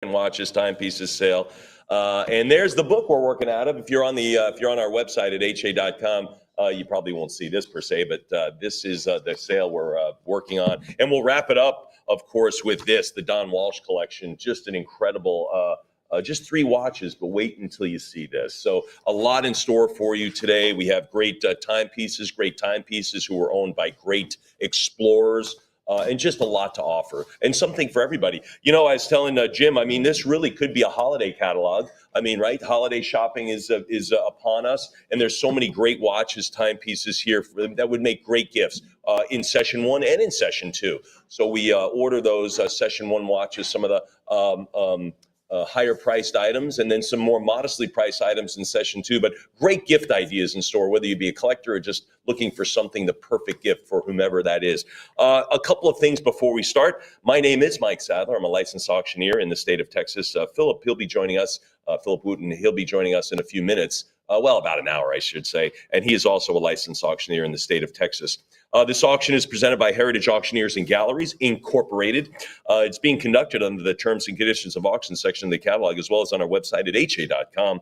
Watches Timepieces sale. And there's the book we're working out of. If you're on our website at ha.com, you probably won't see this per se, but this is the sale we're working on, and we'll wrap it up, of course, with the Don Walsh collection. Just an incredible. Just 3 watches, but wait until you see this. So a lot in store for you today. We have great timepieces who are owned by great explorers. And just a lot to offer, and something for everybody. I was telling Jim, this really could be a holiday catalog. Right? Holiday shopping is upon us, and there's so many great watches, timepieces here that would make great gifts in session 1 and in session 2. So we order those session 1 watches, some of the higher priced items, and then some more modestly priced items in session 2, but great gift ideas in store, whether you be a collector or just looking for something, the perfect gift for whomever that is. A couple of things before we start. My name is Mike Sadler. I'm a licensed auctioneer in the state of Texas. Philip, he'll be joining us, Philip Wooten, he'll be joining us in a few minutes. About an hour, I should say. And he is also a licensed auctioneer in the state of Texas. This auction is presented by Heritage Auctioneers and Galleries, Incorporated. It's being conducted under the terms and conditions of auction section of the catalog, as well as on our website at ha.com.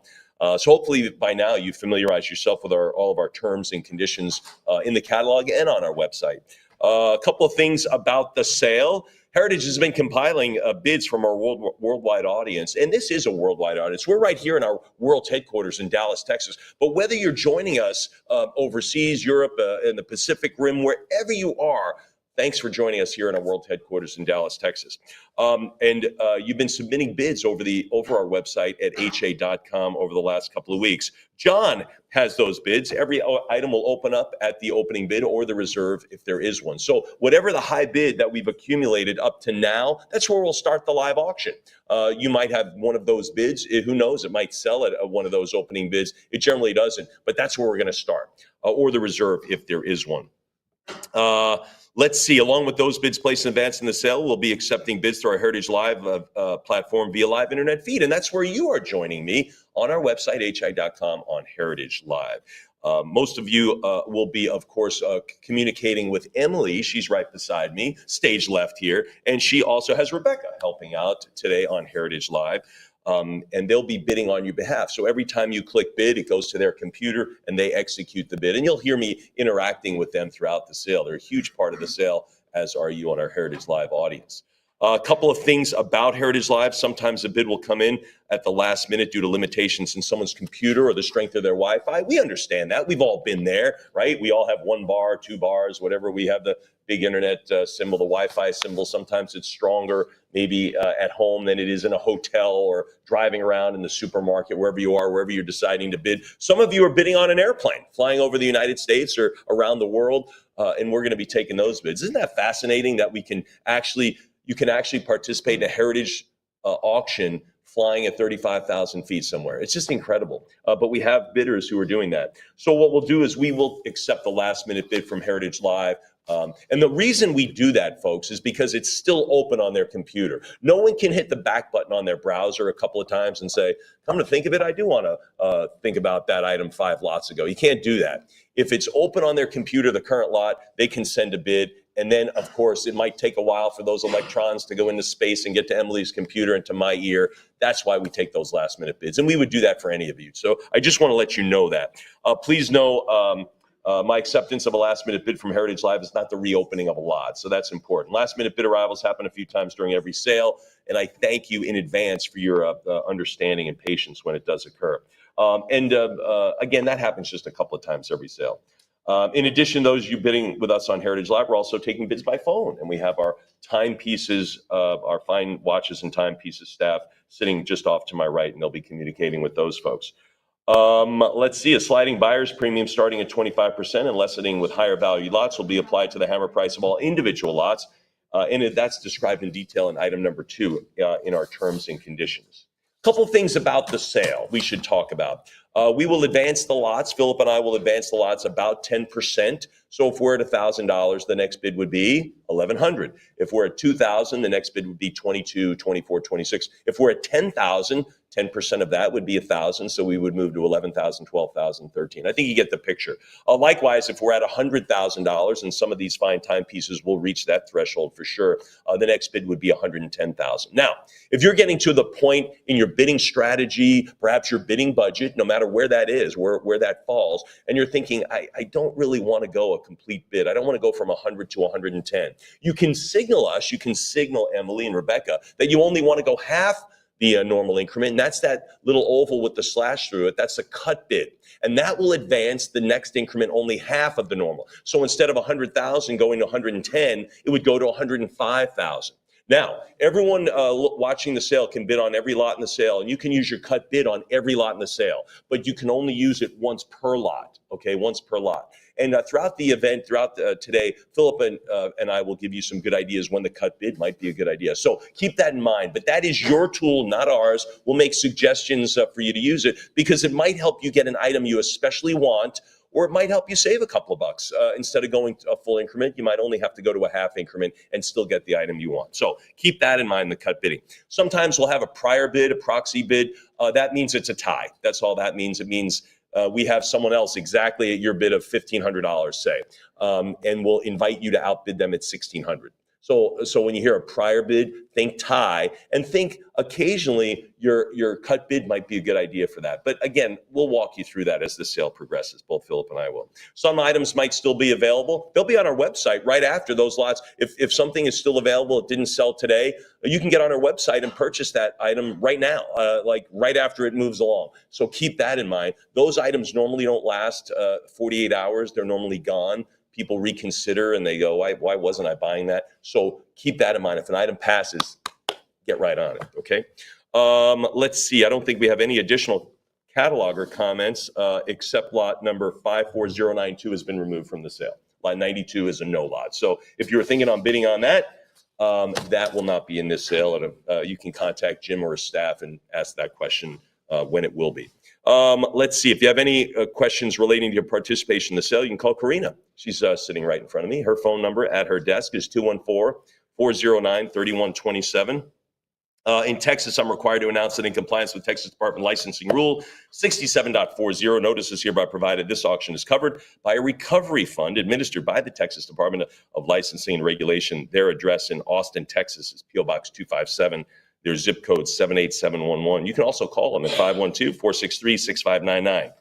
So hopefully by now you've familiarized yourself with all of our terms and conditions in the catalog and on our website. A couple of things about the sale. Heritage has been compiling bids from our worldwide audience, and this is a worldwide audience. We're right here in our world headquarters in Dallas, Texas. But whether you're joining us overseas, Europe, in the Pacific Rim, wherever you are, thanks for joining us here in our world headquarters in Dallas, Texas. And you've been submitting bids over our website at ha.com over the last couple of weeks. John has those bids. Every item will open up at the opening bid or the reserve if there is one. So whatever the high bid that we've accumulated up to now, that's where we'll start the live auction. You might have one of those bids. Who knows? It might sell at one of those opening bids. It generally doesn't, but that's where we're going to start, or the reserve if there is one. Let's see. Along with those bids placed in advance in the sale, we'll be accepting bids through our Heritage Live platform via live internet feed. And that's where you are joining me on our website, hi.com, on Heritage Live. Most of you will be, of course, communicating with Emily. She's right beside me, stage left here. And she also has Rebecca helping out today on Heritage Live. And they'll be bidding on your behalf. So every time you click bid, it goes to their computer and they execute the bid. And you'll hear me interacting with them throughout the sale. They're a huge part of the sale, as are you on our Heritage Live audience. A couple of things about Heritage Live. Sometimes a bid will come in at the last minute due to limitations in someone's computer or the strength of their Wi-Fi. We understand that. We've all been there, right? We all have 1 bar, 2 bars, whatever. We have the big internet symbol, the Wi-Fi symbol. Sometimes it's stronger maybe at home than it is in a hotel or driving around in the supermarket, wherever you are, wherever you're deciding to bid. Some of you are bidding on an airplane, flying over the United States or around the world, and we're going to be taking those bids. Isn't that fascinating that you can actually participate in a Heritage auction flying at 35,000 feet somewhere? It's just incredible. But we have bidders who are doing that. So what we'll do is we will accept the last minute bid from Heritage Live. And the reason we do that, folks, is because it's still open on their computer. No one can hit the back button on their browser a couple of times and say, come to think of it, I do want to think about that item 5 lots ago. You can't do that. If it's open on their computer, the current lot, they can send a bid. And then, of course, it might take a while for those electrons to go into space and get to Emily's computer and to my ear. That's why we take those last minute bids. And we would do that for any of you. So I just want to let you know that. Please know my acceptance of a last minute bid from Heritage Live is not the reopening of a lot. So that's important. Last minute bid arrivals happen a few times during every sale. And I thank you in advance for your understanding and patience when it does occur. Again, that happens just a couple of times every sale. In addition, those you bidding with us on Heritage Live, we're also taking bids by phone. And we have our timepieces, our fine watches and timepieces staff sitting just off to my right, and they'll be communicating with those folks. Let's see, a sliding buyer's premium starting at 25% and lessening with higher value lots will be applied to the hammer price of all individual lots. And that's described in detail in item number 2 in our terms and conditions. A couple of things about the sale we should talk about. We will advance the lots. Philip and I will advance the lots about 10%. So if we're at $1,000, the next bid would be $1,100. If we're at $2,000, the next bid would be $2,200, $2,400, $2,600. If we're at $10,000, 10% of that would be $1,000. So we would move to $11,000, $12,000, $13,000. I think you get the picture. Likewise, if we're at $100,000, and some of these fine timepieces will reach that threshold for sure, the next bid would be $110,000. Now, if you're getting to the point in your bidding strategy, perhaps your bidding budget, no matter where that is, where that falls, and you're thinking, I don't really want to go a complete bid. I don't want to go from 100 to 110. You can signal us, you can signal Emily and Rebecca that you only want to go half the normal increment, and that's that little oval with the slash through it. That's a cut bid, and that will advance the next increment only half of the normal. So instead of 100,000 going to 110, it would go to 105,000. Now, everyone watching the sale can bid on every lot in the sale, and you can use your cut bid on every lot in the sale, but you can only use it once per lot, okay, once per lot. And throughout the event, today, Philip and I will give you some good ideas when the cut bid might be a good idea. So keep that in mind, but that is your tool, not ours. We'll make suggestions for you to use it because it might help you get an item you especially want, or it might help you save a couple of bucks. Instead of going to a full increment, you might only have to go to a half increment and still get the item you want. So keep that in mind in the cut bidding. Sometimes we'll have a prior bid, a proxy bid. That means it's a tie. That's all that means. It means we have someone else exactly at your bid of $1,500, say, and we'll invite you to outbid them at $1,600. So when you hear a prior bid, think tie, and think occasionally your cut bid might be a good idea for that. But again, we'll walk you through that as the sale progresses. Both Philip and I will. Some items might still be available. They'll be on our website right after those lots. If something is still available, it didn't sell today, you can get on our website and purchase that item right now, like right after it moves along. So keep that in mind. Those items normally don't last 48 hours. They're normally gone. People reconsider and they go, why wasn't I buying that? So keep that in mind. If an item passes, get right on it, okay? Let's see. I don't think we have any additional cataloger comments except lot number 54092 has been removed from the sale. Lot 92 is a no lot. So if you're thinking on bidding on that, that will not be in this sale. You can contact Jim or his staff and ask that question when it will be. Let's see. If you have any questions relating to your participation in the sale, you can call Karina. She's sitting right in front of me. Her phone number at her desk is 214-409-3127. In Texas, I'm required to announce that in compliance with Texas Department Licensing Rule 67.40, notice is hereby provided. This auction is covered by a recovery fund administered by the Texas Department of Licensing and Regulation. Their address in Austin, Texas is P.O. Box 257. Their zip code 78711. You can also call them at 512-463-6599.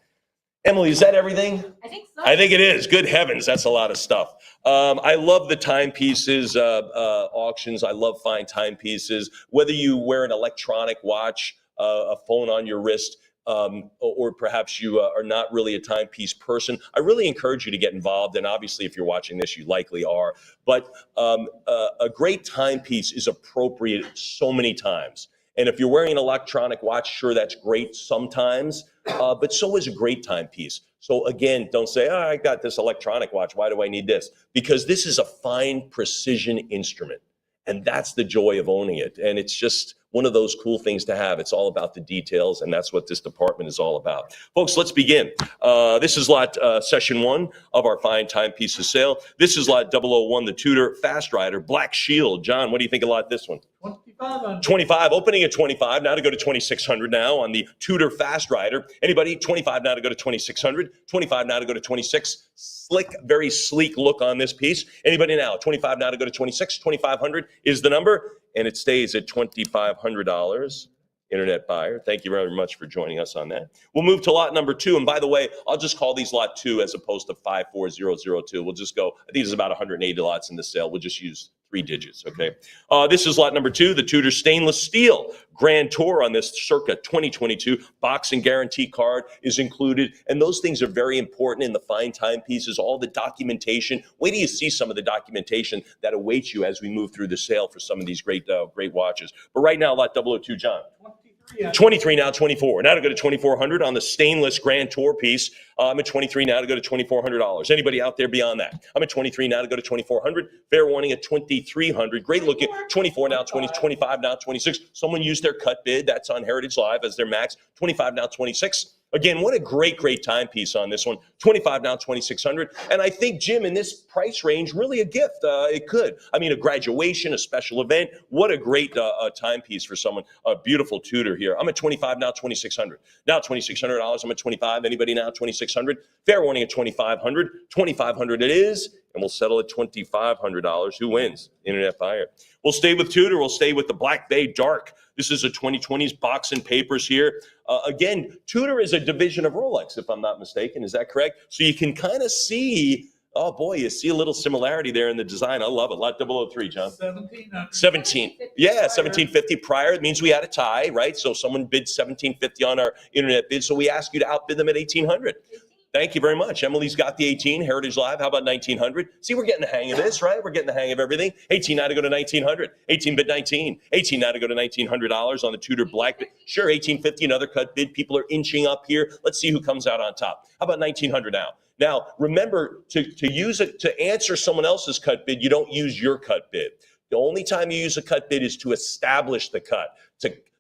Emily, is that everything? I think so. I think it is. Good heavens, that's a lot of stuff. I love the timepieces auctions. I love fine timepieces. Whether you wear an electronic watch, a phone on your wrist, or perhaps you are not really a timepiece person, I really encourage you to get involved. And obviously, if you're watching this, you likely are. But a great timepiece is appropriate so many times. And if you're wearing an electronic watch, sure, that's great sometimes, but so is a great timepiece. So again, don't say, I got this electronic watch, why do I need this? Because this is a fine precision instrument. And that's the joy of owning it. And it's just one of those cool things to have. It's all about the details, and that's what this department is all about. Folks, let's begin. This is lot session 1 of our fine timepieces sale. This is lot 001, the Tudor Fast Rider Black Shield. John, what do you think of lot this one? 25. 25, opening at 25, now to go to 2,600 now on the Tudor Fast Rider. Anybody? 25 now to go to 2,600. 25 now to go to 26. Slick, very sleek look on this piece. Anybody now? 25 now to go to 26. 2,500 is the number, and it stays at $2,500. Internet buyer, thank you very much for joining us on that. We'll move to lot number 2. And by the way, I'll just call these lot 2 as opposed to 54002. We'll just go, I think there's about 180 lots in the sale. We'll just use 3 digits, okay? This is lot number 2, the Tudor Stainless Steel Grand Tour on this circa 2022. Box and guarantee card is included, and those things are very important in the fine timepieces, all the documentation. Wait till you see some of the documentation that awaits you as we move through the sale for some of these great watches. But right now, lot 002, John. 23 now, 24. Now to go to 2,400 on the stainless Grand Tour piece. I'm at 23 now to go to $2,400. Anybody out there beyond that? I'm at 23 now to go to 2,400. Fair warning at 2,300. Great looking. 24 now, 20, 25 now, 26. Someone used their cut bid. That's on Heritage Live as their max. 25 now, 26. Again, what a great timepiece on this one. 25 now, 2,600. And I think, Jim, in this price range, really a gift. It could. I mean, a graduation, a special event. What a great timepiece for someone. A beautiful Tudor here. I'm at 25 now, 2,600. Now $2,600. I'm at 25. Anybody now? 2,600. Fair warning at 2,500. 2,500 it is. And we'll settle at $2,500. Who wins? Internet buyer. We'll stay with Tudor. We'll stay with the Black Bay Dark. This is a 2020s box and papers here. Again, Tudor is a division of Rolex, if I'm not mistaken. Is that correct? So you can kind of see, oh boy, you see a little similarity there in the design. I love it. Lot 003, John. 17. Yeah, 1750 prior. It means we had a tie, right? So someone bid 1750 on our internet bid. So we ask you to outbid them at 1800. Thank you very much. Emily's got the 18, Heritage Live. How about 1900? See, we're getting the hang of this, right? We're getting the hang of everything. 18 now to go to 1900. 18 bid 19. 18 now to go to $1,900 on the Tudor Black bid. Sure, 1850, another cut bid. People are inching up here. Let's see who comes out on top. How about 1900 now? Now, remember, to use it, to answer someone else's cut bid, you don't use your cut bid. The only time you use a cut bid is to establish the cut.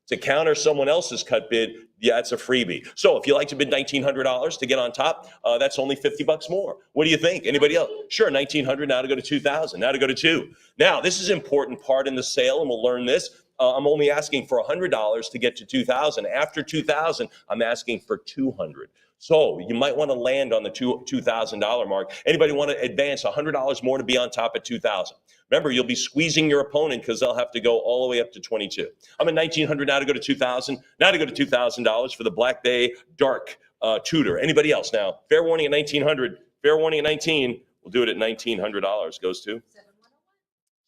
To counter someone else's cut bid, yeah, it's a freebie. So if you like to bid $1,900 to get on top, that's only $50 more. What do you think? Anybody else? Sure, 1,900 now to go to 2,000, now to go to 2. Now, this is an important part in the sale, and we'll learn this. I'm only asking for $100 to get to 2,000. After 2,000, I'm asking for 200. So you might want to land on the $2,000 mark. Anybody want to advance $100 more to be on top at 2,000? Remember, you'll be squeezing your opponent because they'll have to go all the way up to 22. I'm at 1,900 now to go to 2,000. Now to go to $2,000 for the Black Bay Dark Tudor. Anybody else now? Fair warning at 1,900. Fair warning at 19. We'll do it at $1,900. Goes to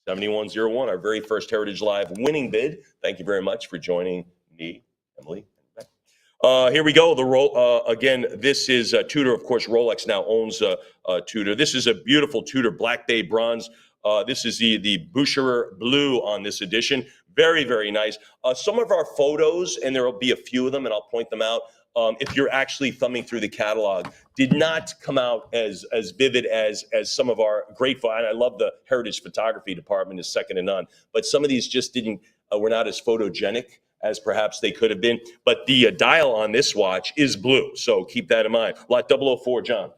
7101, our very first Heritage Live winning bid. Thank you very much for joining me, Emily. Here we go. Again, this is Tudor. Of course, Rolex now owns Tudor. This is a beautiful Tudor Black Bay bronze. This is the Boucherer blue on this edition. Very nice. Some of our photos, and there will be a few of them, and I'll point them out. If you're actually thumbing through the catalog, did not come out as vivid as some of our great photos. And I love the Heritage Photography department is second to none. But some of these just were not as photogenic as perhaps they could have been. But the dial on this watch is blue, so keep that in mind. Lot 004, John.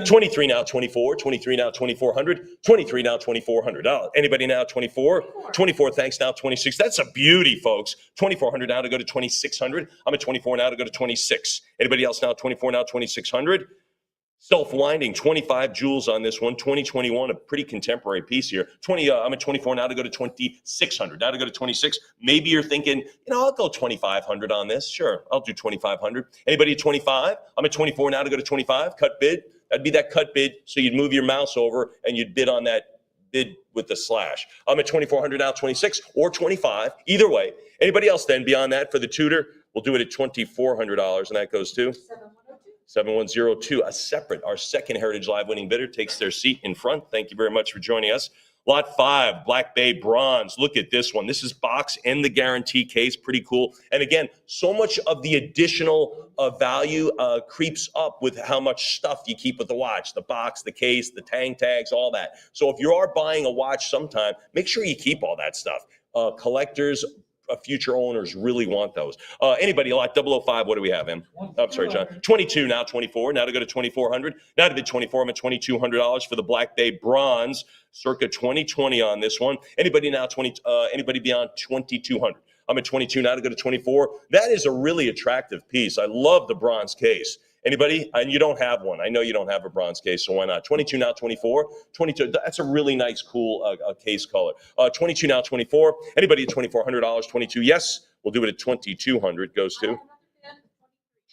23 now, 24. 23 now, 2,400. 23 now, $2,400. Anybody now, 24? 24, thanks, now 26. That's a beauty, folks. 2,400 now to go to 2,600. I'm at 24 now to go to 26. Anybody else now, 24 now, 2,600? Self-winding, 25 jewels on this one. 2021, a pretty contemporary piece here. I'm at 24 now to go to 2,600. Now to go to 26. Maybe you're thinking, I'll go 2,500 on this. Sure, I'll do 2,500. Anybody at 25? I'm at 24 now to go to 25. Cut bid. That'd be that cut bid. So you'd move your mouse over and you'd bid on that bid with the slash. I'm at 2,400 now, 26 or 25. Either way. Anybody else then beyond that for the Tudor? We'll do it at $2,400, and that goes to 7102, our second Heritage Live winning bidder takes their seat in front. Thank you very much for joining us. Lot 5, Black Bay Bronze. Look at this one. This is box and the guarantee case. Pretty cool. And again, so much of the additional value creeps up with how much stuff you keep with the watch, the box, the case, the tang tags, all that. So if you are buying a watch sometime, make sure you keep all that stuff. Collectors, future owners really want those. Anybody, lot 005, what do we have, Em? I'm sorry, John. 22 now, 24. Now to go to 2,400. Now to bid 24, I'm at $2,200 for the Black Bay Bronze, circa 2020 on this one. Anybody now, anybody beyond 2,200? I'm at 22 now to go to 24. That is a really attractive piece. I love the bronze case. Anybody? And you don't have one. I know you don't have a bronze case, so why not? 22 now, 24. 22. That's a really nice, cool case color. 22 now, 24. Anybody at $2,400? 22. Yes. We'll do it at 2,200. Goes to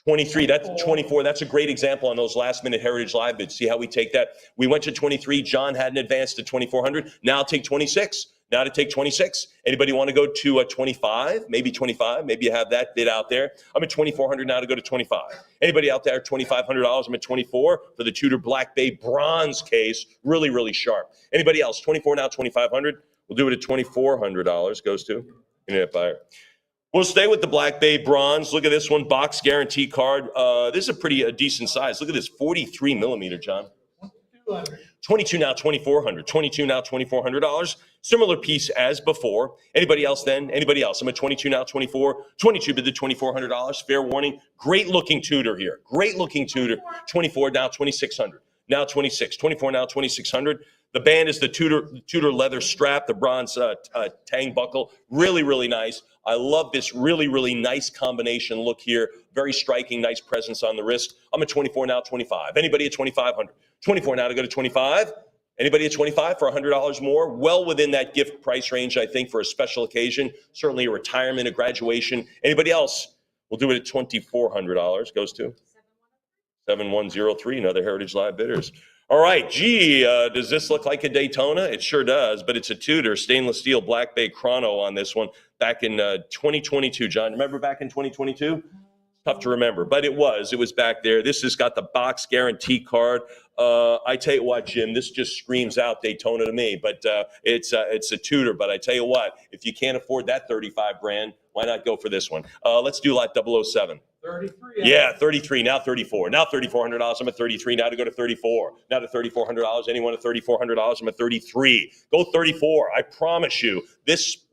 23. That's 24. That's a great example on those last-minute Heritage Live bids. See how we take that? We went to 23. John hadn't advanced to 2,400. Now take 26. Now to take 26. Anybody want to go to 25? Maybe 25. Maybe you have that bid out there. I'm at 2,400 now to go to 25. Anybody out there, $2,500? I'm at 24 for the Tudor Black Bay Bronze case. Really sharp. Anybody else? 24 now, 2,500. We'll do it at $2,400. Goes to internet buyer. We'll stay with the Black Bay Bronze. Look at this one, box guarantee card. This is a pretty decent size. Look at this, 43 millimeter, John. 22 now, 2,400. 22 now, $2,400. Similar piece as before. Anybody else then? Anybody else? I'm at 22 now, 24. 22 bid the $2,400. Fair warning. Great looking Tudor here. Great looking Tudor. 24 now, 2,600. Now 26. 24 now, 2,600. The band is the Tudor leather strap, the bronze tang buckle. Really, really nice. I love this really, really nice combination look here. Very striking, nice presence on the wrist. I'm at 24 now, 25. Anybody at 2,500? 24 now to go to 25. Anybody at 25 for $100 more? Well within that gift price range, I think, for a special occasion. Certainly a retirement, a graduation. Anybody else? We'll do it at $2,400. Goes to 7103, another Heritage Live bidders. All right, gee, does this look like a Daytona? It sure does, but it's a Tudor stainless steel Black Bay Chrono on this one back in 2022. John, remember back in 2022? Tough to remember, but it was back there. This has got the box guarantee card. I tell you what, Jim, this just screams out Daytona to me, but it's a Tudor. But I tell you what, if you can't afford that 35 grand, why not go for this one? Let's do lot 007. 33. Yeah, 33, now 34. Now $3,400. I'm at 33. Now to go to 34. Now to $3,400. Anyone at $3,400? I'm at 33. Go 34. I promise you, this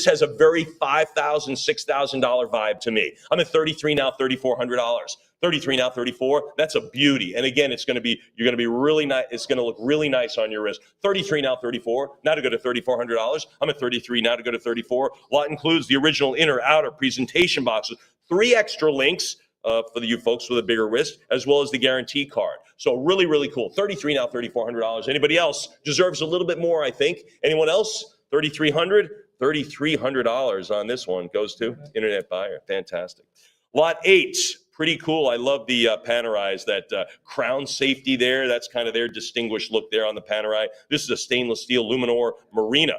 has a very $5,000, $6,000 vibe to me. I'm at 33 now, $3,400. 33 now, 34. That's a beauty. And again, you're going to be really nice. It's going to look really nice on your wrist. 33 now, 34. Now to go to $3,400. I'm at 33 now to go to 34. Lot includes the original inner, outer presentation boxes. 3 extra links for you folks with a bigger wrist, as well as the guarantee card. So really, really cool. 33 now, $3,400. Anybody else deserves a little bit more, I think. Anyone else? 3,300? $3,300 on this one goes to Internet Buyer. Fantastic. Lot 8. Pretty cool. I love the Panerais, that crown safety there. That's kind of their distinguished look there on the Panerai. This is a stainless steel Luminor Marina.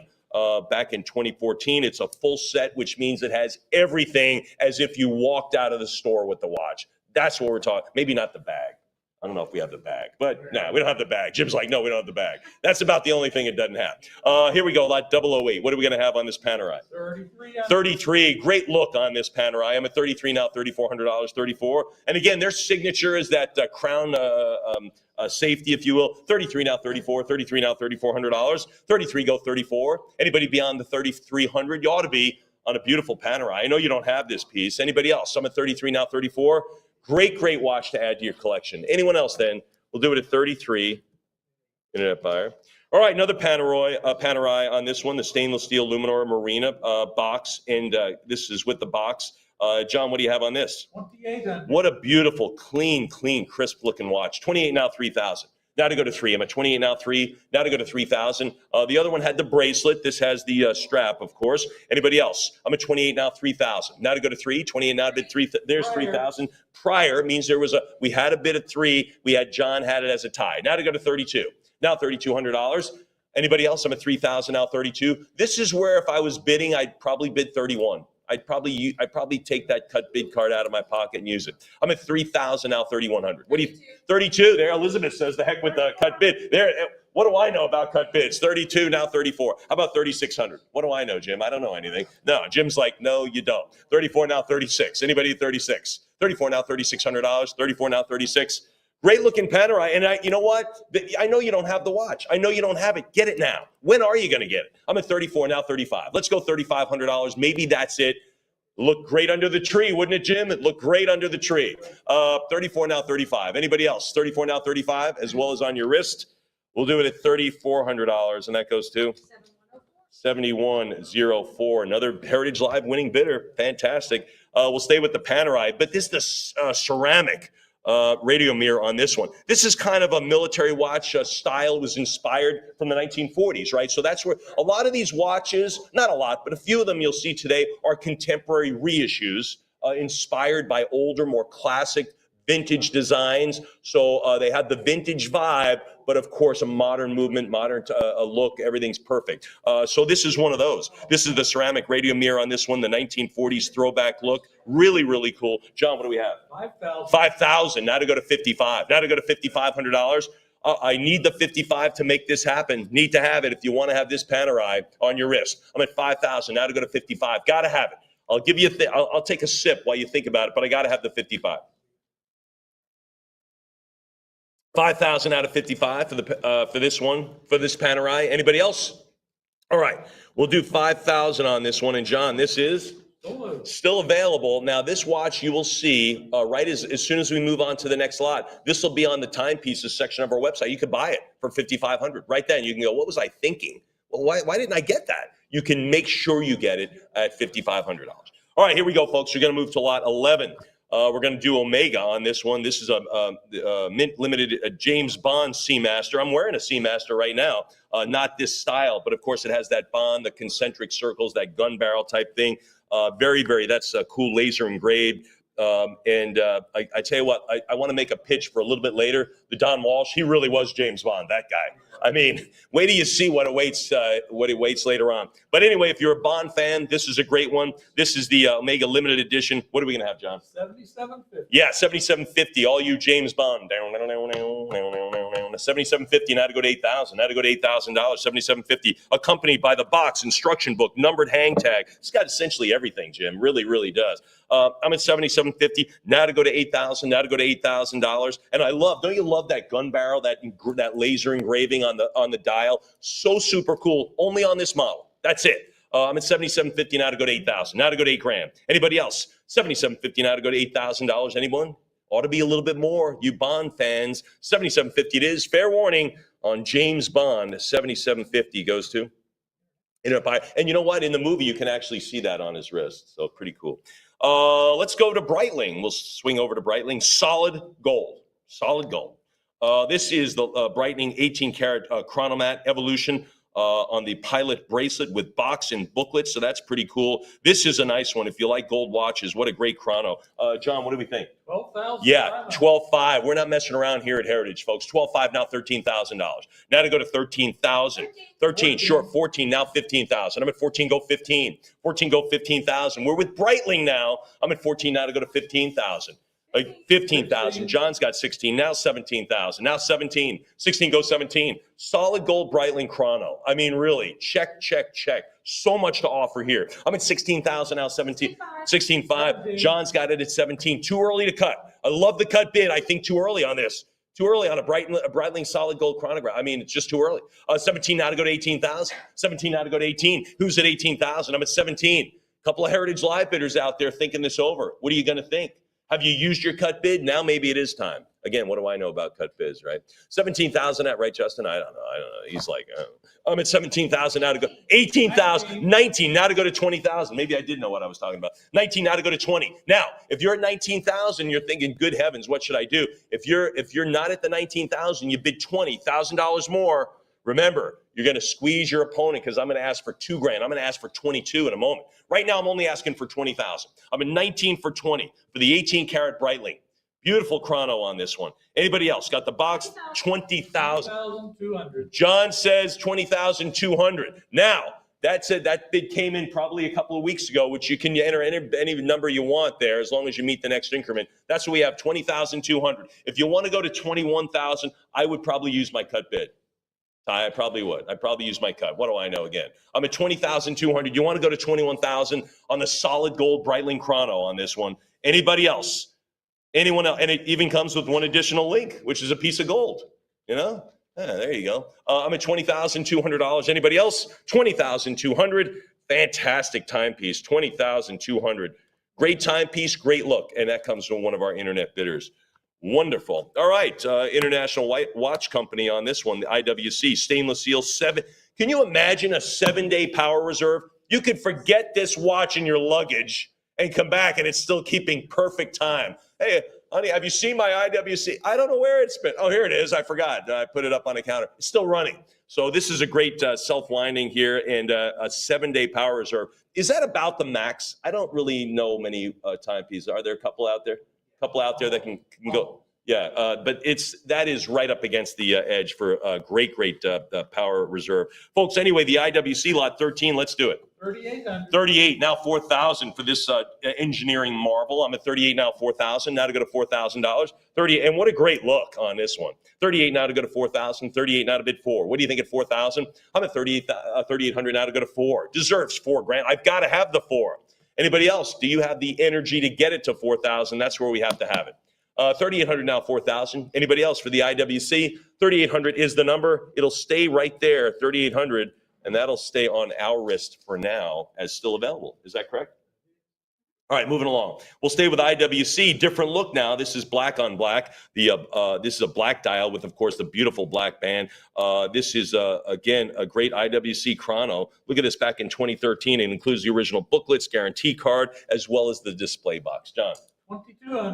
Back in 2014. It's a full set, which means it has everything as if you walked out of the store with the watch. That's what we're talking. Maybe not the bag. I don't know if we have the bag, but no, we don't have the bag. Jim's like, no, we don't have the bag. That's about the only thing it doesn't have. Here we go, lot 008. What are we going to have on this Panerai? 33. 33. Great look on this Panerai. I'm at 33 now, $3,400, 34. And again, their signature is that crown safety, if you will. 33 now, 34. 33 now, $3,400. 33 go 34. Anybody beyond the 3,300? You ought to be on a beautiful Panerai. I know you don't have this piece. Anybody else? I'm at 33 now, 34. Great watch to add to your collection. Anyone else then? We'll do it at 33. Internet Buyer. All right, another Panerai on this one, the stainless steel Luminor Marina box, and this is with the box. John, what do you have on this? 28. What a beautiful, clean, crisp looking watch. 28 now, 3,000. Now to go to 3. I'm at 28 now, 3. Now to go to 3,000. The other one had the bracelet. This has the strap, of course. Anybody else? I'm at 28 now, 3,000. Now to go to 3. 28 now, bid 3. There's 3,000. Prior means we had a bid at 3. John had it as a tie. Now to go to 32. Now $3,200. Anybody else? I'm at 3,000 now, 32. This is where if I was bidding, I'd probably bid 31. I'd probably take that cut bid card out of my pocket and use it. I'm at 3,000 now, 3,100. What do you? 32. There, Elizabeth says the heck with the cut bid. There. What do I know about cut bids? 32 now, 34. How about 3,600? What do I know, Jim? I don't know anything. No, Jim's like, no, you don't. 34 now, 36. Anybody at 36? 34 now, $3,600. 34 now, 36. Great looking Panerai. And you know what? I know you don't have the watch. I know you don't have it. Get it now. When are you going to get it? I'm at 34 now, 35. Let's go $3,500. Maybe that's it. Look great under the tree, wouldn't it, Jim? It looked great under the tree. 34 now, 35. Anybody else? 34 now, 35, as well as on your wrist. We'll do it at $3,400, and that goes to 7104. Another Heritage Live winning bidder. Fantastic. We'll stay with the Panerai, but this is the ceramic radio mirror on this one. This is kind of a military watch style. It was inspired from the 1940s, right? So that's where a lot of these watches, not a lot, but a few of them you'll see today are contemporary reissues inspired by older, more classic vintage designs. So they have the vintage vibe, but of course a modern movement, modern look, everything's perfect. So this is one of those. This is the ceramic radio mirror on this one, the 1940s throwback look. Really, really cool. John, what do we have? 5,000. 5,000. Now to go to 55. Now to go to $5,500. I need the 55 to make this happen. Need to have it if you want to have this Panerai on your wrist. I'm at 5,000. Now to go to 55. Got to have it. I'll give you I'll take a sip while you think about it, but I got to have the 55. 5,000 out of 55 for this one, for this Panerai. Anybody else? All right, we'll do 5,000 on this one. And John, this is still available. Now, this watch you will see right as soon as we move on to the next lot. This will be on the timepieces section of our website. You can buy it for $5,500 right then. You can go, what was I thinking? Well, why didn't I get that? You can make sure you get it at $5,500. All right, here we go, folks. We're going to move to lot 11. We're going to do Omega on this one. This is a mint limited James Bond Seamaster. I'm wearing a Seamaster right now. Not this style, but of course it has that Bond, the concentric circles, that gun barrel type thing. That's a cool laser engraved. I tell you what, I want to make a pitch for a little bit later. The Don Walsh, he really was James Bond, that guy. I mean, wait till you see what awaits later on. But anyway, if you're a Bond fan, this is a great one. This is the Omega Limited Edition. What are we going to have, John? 7750. Yeah, 7750. All you James Bond. 7750. Now to go to 8,000. Now to go to $8,000. 7750. Accompanied by the box, instruction book, numbered hang tag. It's got essentially everything, Jim. Really, really does. I'm at 7750. Now to go to 8,000. Now to go to $8,000. And I love. Don't you love that gun barrel? That laser engraving on the dial. So super cool. Only on this model. That's it. I'm at 7750 now to go to 8,000. Now to go to $8,000. Anybody else? 7750 now to go to $8,000. Anyone? Ought to be a little bit more. You Bond fans. 7750 it is. Fair warning on James Bond. 7750 goes to. And you know what? In the movie, you can actually see that on his wrist. So pretty cool. Let's go to Breitling. We'll swing over to Breitling. Solid gold. Solid gold. This is the Breitling 18-karat Chronomat Evolution on the Pilot bracelet with box and booklet. So that's pretty cool. This is a nice one. If you like gold watches, what a great chrono. John, what do we think? 12,000. Yeah, 12.5. We're not messing around here at Heritage, folks. 12.5 now, $13,000. Now to go to 13,000. 13, sure. 14 now, 15,000. I'm at 14. Go 15. 14 go 15,000. We're with Breitling now. I'm at 14 now to go to 15,000. 15,000. John's got 16. Now 17,000. Now 17. 16 go 17. Solid gold Breitling chrono. I mean, really, check, check, check. So much to offer here. I'm at 16,000 now. 17. 16.5. John's got it at 17. Too early to cut. I love the cut bid. I think too early on this. Too early on a Breitling solid gold chronograph. I mean, it's just too early. 17 now to go to 18,000. 17 now to go to 18. Who's at 18,000? I'm at 17. A couple of Heritage Live bidders out there thinking this over. What are you going to think? Have you used your cut bid? Now maybe it is time. Again, what do I know about cut bids, right? 17,000 at, right, Justin? I don't know. He's like, I'm at 17,000 now to go. 18,000. 19 now to go to 20,000. Maybe I did know what I was talking about. 19 now to go to 20. Now, if you're at 19,000, you're thinking, good heavens, what should I do? If you're not at the 19,000, you bid $20,000 more. Remember, you're going to squeeze your opponent because I'm going to ask for $2,000. I'm going to ask for 22 in a moment. Right now, I'm only asking for 20,000. I'm at 19 for 20 for the 18-karat Breitling. Beautiful chrono on this one. Anybody else got the box? 20,000. 20,200. John says 20,200. Now, that said, that bid came in probably a couple of weeks ago, which you can enter any number you want there as long as you meet the next increment. That's what we have, 20,200. If you want to go to 21,000, I would probably use my cut bid. I probably would. I'd probably use my cut. What do I know again? I'm at 20,200. You want to go to 21,000 on the solid gold Breitling chrono on this one. Anybody else? Anyone else? And it even comes with one additional link, which is a piece of gold. You know? Yeah, there you go. I'm at $20,200. Anybody else? 20,200. Fantastic timepiece. 20,200. Great timepiece, great look. And that comes from one of our internet bidders. Wonderful. All right. International Watch Company on this one, the IWC, stainless steel 7. Can you imagine a 7-day power reserve? You could forget this watch in your luggage and come back and it's still keeping perfect time. Hey, honey, have you seen my IWC? I don't know where it's been. Oh, here it is. I forgot. I put it up on the counter. It's still running. So this is a great self-winding here and a 7-day power reserve. Is that about the max? I don't really know many timepieces. Are there a couple out there? Couple out there that can go, yeah, but that is right up against the edge for a great power reserve, folks. Anyway, the IWC lot 13, let's do it. 3,800. 38 now, 4,000 for this engineering marvel. I'm at 38 now, 4,000. Now to go to $4,000. 38, and what a great look on this one. 38 now to go to 4,000. 38 now to bid 4. What do you think at 4,000? I'm at 3,800 now to go to 4. Deserves $4,000. I've got to have the 4. Anybody else? Do you have the energy to get it to 4,000? That's where we have to have it. $3,800 now, $4,000. Anybody else for the IWC? $3,800 is the number. It'll stay right there, $3,800, and that'll stay on our wrist for now as still available. Is that correct? All right, moving along. We'll stay with IWC. Different look now. This is black on black. This is a black dial with, of course, the beautiful black band. This is, again, a great IWC chrono. Look at this back in 2013. It includes the original booklets, guarantee card, as well as the display box. John?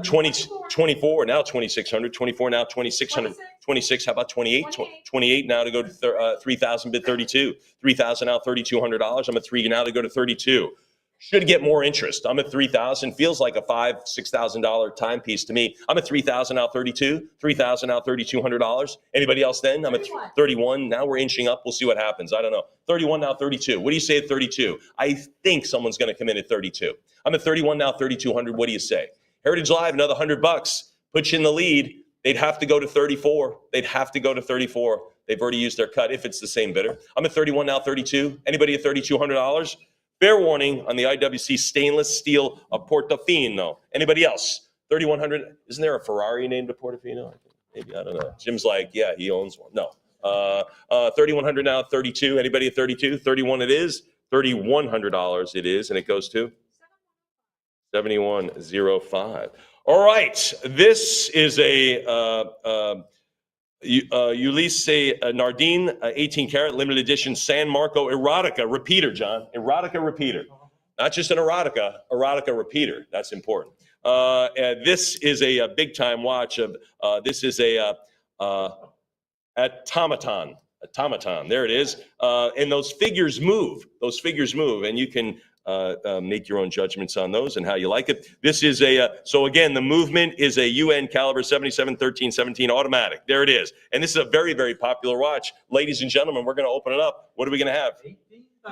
2,200. 24, now 2,600. 24, now 2,600. 26, how about 28? 28 now to go to 3,000 bid 32. 3,000 now, $3,200. I'm at 3 now to go to 32. Should get more interest. I'm at 3,000. Feels like a $5,000, $6,000 timepiece to me. I'm at 3,000 now, 32. 3,000 now, $3,200. Anybody else then? I'm at 31. Now we're inching up. We'll see what happens. I don't know. 31 now, 32. What do you say at 32? I think someone's going to come in at 32. I'm at 31 now, 3,200. What do you say? Heritage Live, another $100. Put you in the lead. They'd have to go to 34. They'd have to go to 34. They've already used their cut if it's the same bidder. I'm at 31 now, 32. Anybody at $3,200? Fair warning on the IWC stainless steel Portofino. Anybody else? 3,100. Isn't there a Ferrari named a Portofino? Maybe, I don't know. Jim's like, yeah, he owns one. No. 3,100 now, 32. Anybody at 32? 31 it is. $3,100 it is, and it goes to 7105. All right. This is a Ulisse Nardine, 18 karat limited edition San Marco erotica repeater, John. Erotica repeater. Not just an erotica repeater. That's important. This is a big time watch of, this is a automaton. There it is. And those figures move, and you can make your own judgments on those and how you like it. This is so again, the movement is a UN caliber 77, 13, 17 automatic. There it is. And this is a very, very popular watch. Ladies and gentlemen, we're going to open it up. What are we going to have?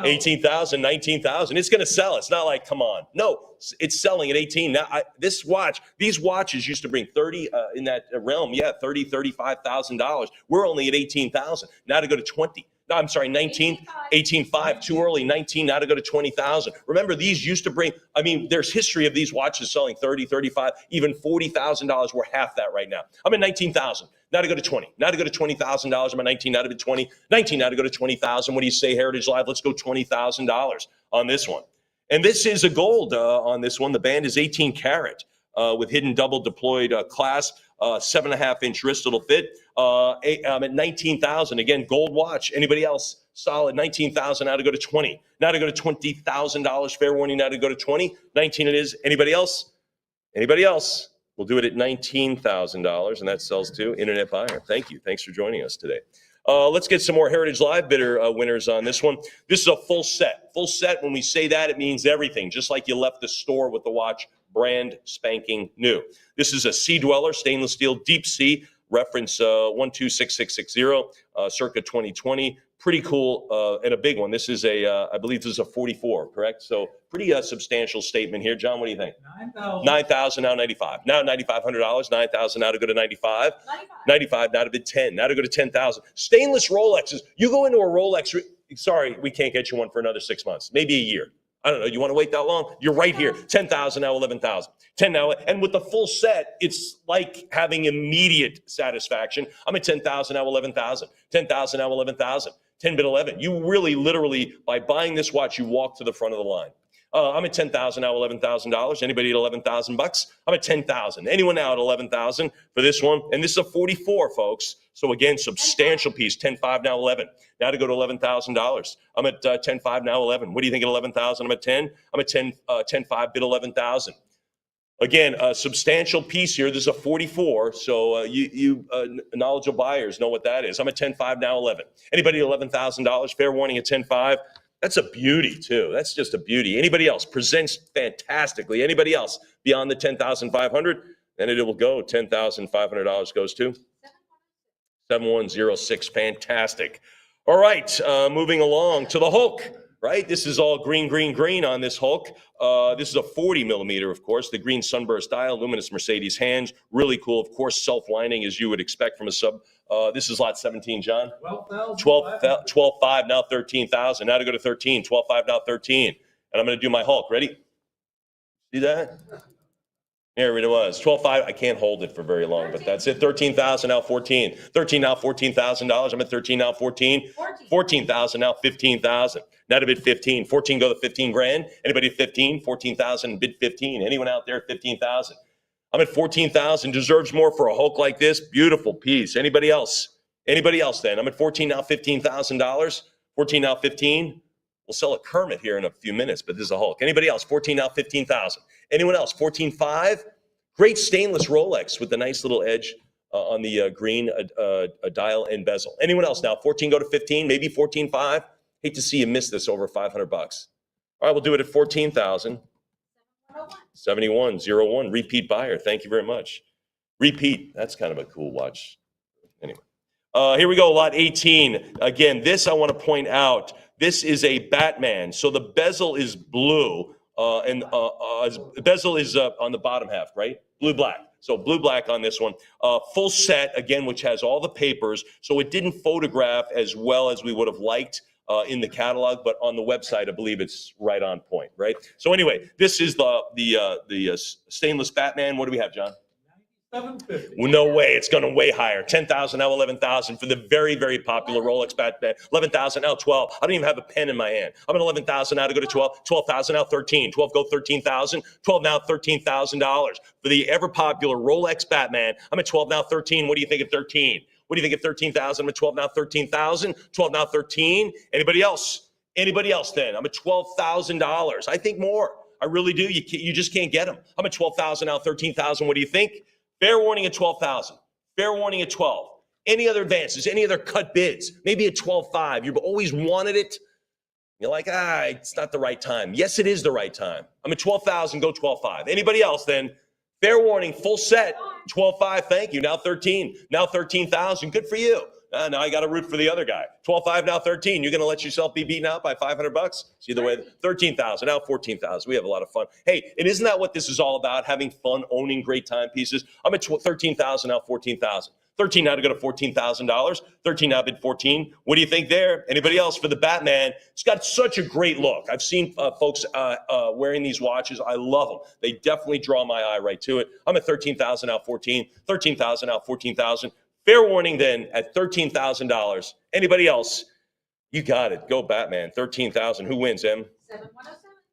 18,000, 19,000. It's going to sell. It's not like, come on. No, it's selling at 18. Now, these watches used to bring 30 in that realm. Yeah, $30,000, $35,000. We're only at 18,000. Now to go to 20. No, I'm sorry, 19, 18.5, too early, 19, now to go to 20,000. Remember, these used to bring, I mean, there's history of these watches selling 30, 35, even $40,000. We're half that right now. I'm at 19,000, now to go to 20, now to go to $20,000. I'm at 19, now to be 20, 19, now to go to 20,000. What do you say, Heritage Live? Let's go $20,000 on this one. And this is a gold on this one. The band is 18 karat with hidden double deployed clasp. 7.5-inch wrist, it'll fit. I'm at 19,000. Again, gold watch. Anybody else? Solid 19,000. Now to go to 20. Now to go to $20,000. Fair warning. Now to go to 20. 19 it is. Anybody else? Anybody else? We'll do it at $19,000, and that sells to Internet Buyer. Thank you. Thanks for joining us today. Let's get some more Heritage Live bidder winners on this one. This is a full set. Full set. When we say that, it means everything. Just like you left the store with the watch, brand spanking new. This is a Sea Dweller stainless steel deep sea, reference 126660, circa 2020. Pretty cool and a big one. This is I believe this is a 44, correct? So pretty substantial statement here. John, what do you think? 9,000. 9,000 now 95. Now $9,500. 9,000 now to go to 95. 95 now to bid 10. Now to go to 10,000. Stainless Rolexes. You go into a Rolex. Sorry, we can't get you one for another 6 months, maybe a year. I don't know. You want to wait that long? You're right here. 10,000 now, 11,000. 10 now, and with the full set, it's like having immediate satisfaction. I'm at 10,000 now, 11,000. 10,000 now, 11,000. 10 bid 11. You really, literally, by buying this watch, you walk to the front of the line. I'm at 10,000 now, $11,000. Anybody at 11,000 bucks? I'm at 10,000. Anyone now at 11,000 for this one? And this is a 44, folks. So again, substantial piece. 10.5 now 11. Now to go to $11,000. I'm at 10.5 now 11. What do you think at 11,000? I'm at 10. I'm at 10.5 bid 11,000. Again, a substantial piece here. This is a 44. So you knowledgeable buyers know what that is. I'm at 10.5 now 11. Anybody at $11,000? Fair warning at 10.5. That's a beauty, too. That's just a beauty. Anybody else? Presents fantastically. Anybody else beyond the $10,500? Then it will go. $10,500 goes to 7106. Fantastic. All right, moving along to the Hulk, right? This is all green, green, green on this Hulk. This is a 40 millimeter, of course, the green sunburst dial, luminous Mercedes hands. Really cool, of course, self-lining as you would expect from a sub. This is lot 17, John. 12.5, now 13,000. Now to go to 13. 12.5, now 13. And I'm going to do my Hulk. Ready? See that? There it was. 12.5. I can't hold it for very long, but that's it. 13,000 now 14. 13 now $14,000. I'm at 13 now 14. 14,000 now 15,000. Now to bid 15. 14 go to 15 grand. Anybody at 15? 14,000 bid 15. Anyone out there at 15,000? I'm at 14,000. Deserves more for a Hulk like this. Beautiful piece. Anybody else? Anybody else then? I'm at 14 now $15,000. 14 now 15. We'll sell a Kermit here in a few minutes, but this is a Hulk. Anybody else? 14 now 15,000. Anyone else? 14.5. Great stainless Rolex with the nice little edge on the green dial and bezel. Anyone else now? 14 go to 15, maybe 14.5. Hate to see you miss this over $500. All right, we'll do it at 14,000. 7101. Repeat buyer. Thank you very much. Repeat. That's kind of a cool watch. Anyway, here we go. Lot 18. Again, this I want to point out. This is a Batman. So the bezel is blue, and bezel is on the bottom half, right? Blue-black. So blue-black on this one. Full set, again, which has all the papers. So it didn't photograph as well as we would have liked in the catalog, but on the website, I believe it's right on point, right? So anyway, this is the stainless Batman. What do we have, John? 750. Well, no way. It's going way higher. 10,000, now 11,000 for the very, very popular Rolex Batman. 11,000, now 12. I don't even have a pen in my hand. I'm at 11,000 now to go to 12. 12,000, now 13. 12 go 13,000. 12 now $13,000 for the ever popular Rolex Batman. I'm at 12 now 13. What do you think of 13? What do you think of 13,000? I'm at 12 now 13,000. 12 now 13. Anybody else? Anybody else then? I'm at $12,000. I think more. I really do. You just can't get them. I'm at 12,000 now 13,000. What do you think? Fair warning at 12,000. Fair warning at 12. Any other advances? Any other cut bids? Maybe at 12.5. You've always wanted it. You're like, it's not the right time. Yes, it is the right time. I'm at 12,000. Go 12.5. Anybody else then? Fair warning, full set. 12.5. Thank you. Now 13. Now 13,000. Good for you. Now I got to root for the other guy. 12.5. Now 13. You're going to let yourself be beaten out by $500? See the way. 13,000. Now 14,000. We have a lot of fun. Hey, and isn't that what this is all about? Having fun, owning great timepieces. I'm at 13,000. Now 14,000. 13 now to go to $14,000. 13 now bid 14. What do you think there? Anybody else for the Batman? It's got such a great look. I've seen folks wearing these watches. I love them. They definitely draw my eye right to it. I'm at 13,000 now 14. 13,000 now 14,000. Fair warning then at $13,000. Anybody else? You got it. Go Batman. 13,000. Who wins, Em?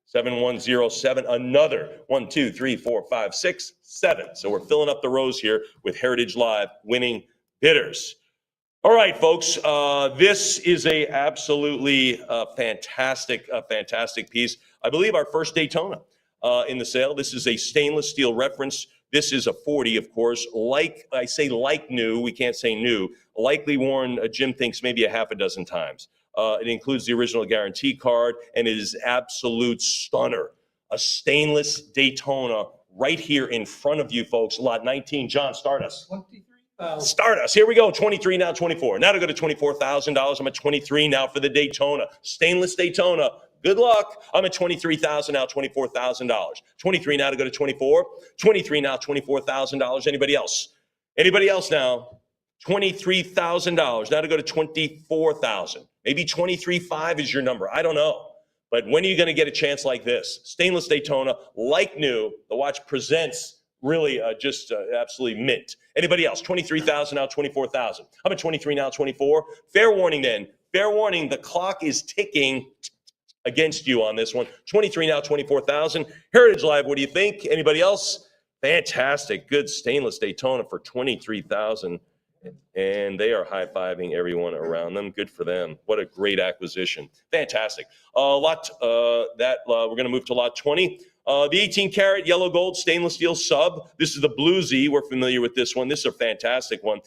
7107. Another 1, 2, 3, 4, 5, 6, 7. So we're filling up the rows here with Heritage Live winning bidders. All right, folks. This is a absolutely fantastic piece. I believe our first Daytona in the sale. This is a stainless steel reference. This is a 40, of course. Like I say, like new. We can't say new. Likely worn, Jim thinks, maybe a half a dozen times. It includes the original guarantee card, and it is absolute stunner. A stainless Daytona right here in front of you, folks. Lot 19. John, start us. 23,000. Start us. Here we go. 23, now 24. Now to go to $24,000. I'm at 23 now for the Daytona. Stainless Daytona. Good luck. I'm at 23,000 now, $24,000. 23 now to go to 24. 23 now, $24,000. Anybody else? Anybody else now? $23,000. Now to go to 24,000. Maybe 23.5 is your number. I don't know. But when are you going to get a chance like this? Stainless Daytona, like new. The watch presents really just absolutely mint. Anybody else? 23,000 now, 24,000. I'm at 23 now, 24. Fair warning then. Fair warning. The clock is ticking against you on this one. 23 now, 24,000. Heritage Live, what do you think? Anybody else? Fantastic. Good stainless Daytona for 23,000. And they are high-fiving everyone around them. Good for them. What a great acquisition. Fantastic. We're going to move to lot 20. The 18-karat yellow gold stainless steel sub. This is the Blue Z. We're familiar with this one. This is a fantastic one.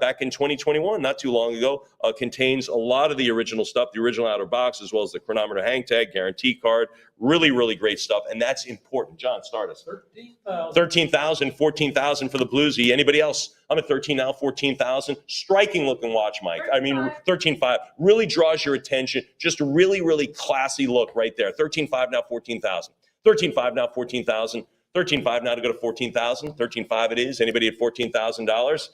Back in 2021, not too long ago, contains a lot of the original stuff, the original outer box, as well as the chronometer hang tag, guarantee card. Really, really great stuff, and that's important. John, start us. 13,000. 13,000, 14,000 for the Blue Z. Anybody else? I'm at 13 now, 14,000. Striking looking watch, Mike. I mean, 13.5 really draws your attention. Just a really, really classy look right there. 13.5 now, 14,000. 13.5 now, 14,000. 13.5 now to go to 14,000. 13.5 it is. Anybody at $14,000?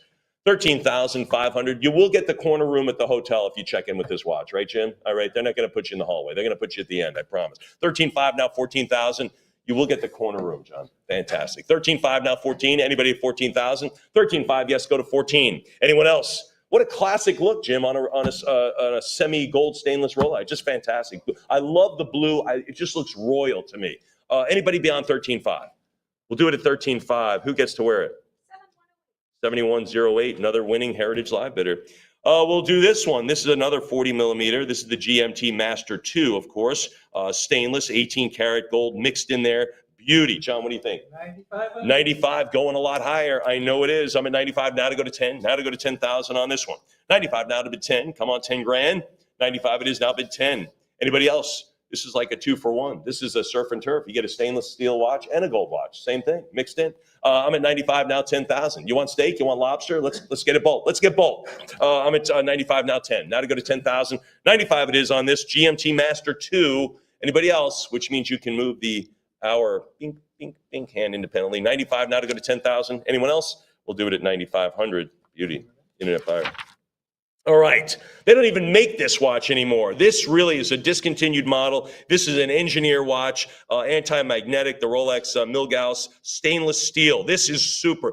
13,500. You will get the corner room at the hotel if you check in with this watch, right, Jim? All right, they're not going to put you in the hallway. They're going to put you at the end, I promise. 13.5 now, 14,000. You will get the corner room, John. Fantastic. 13.5 now 14. Anybody at 14,000? 13.5, yes, go to 14. Anyone else? What a classic look, Jim, on a semi-gold stainless Rolex. Just fantastic. I love the blue. It just looks royal to me. Anybody beyond 13.5? We'll do it at 13.5. Who gets to wear it? 7108, another winning Heritage Live bidder. We'll do this one. This is another 40 millimeter. This is the GMT Master 2, of course. Stainless, 18 karat gold mixed in there. Beauty. John, what do you think? 95. 95, going a lot higher. I know it is. I'm at 95 now to go to 10. Now to go to 10,000 on this one. 95 now to bid 10. Come on, 10 grand. 95 it is now bid 10. Anybody else? This is like a 2-for-1. This is a surf and turf. You get a stainless steel watch and a gold watch. Same thing, mixed in. I'm at 95 now, 10,000. You want steak? You want lobster? Let's get it both. Let's get both. I'm at 95 now, 10. Now to go to 10,000. 95 it is on this GMT Master 2. Anybody else? Which means you can move the hour bink hand independently. 95 now to go to 10,000. Anyone else? We'll do it at 9,500. Beauty. Internet buyer. All right. They don't even make this watch anymore. This really is a discontinued model. This is an engineer watch, anti-magnetic, the Rolex Milgauss stainless steel. This is super.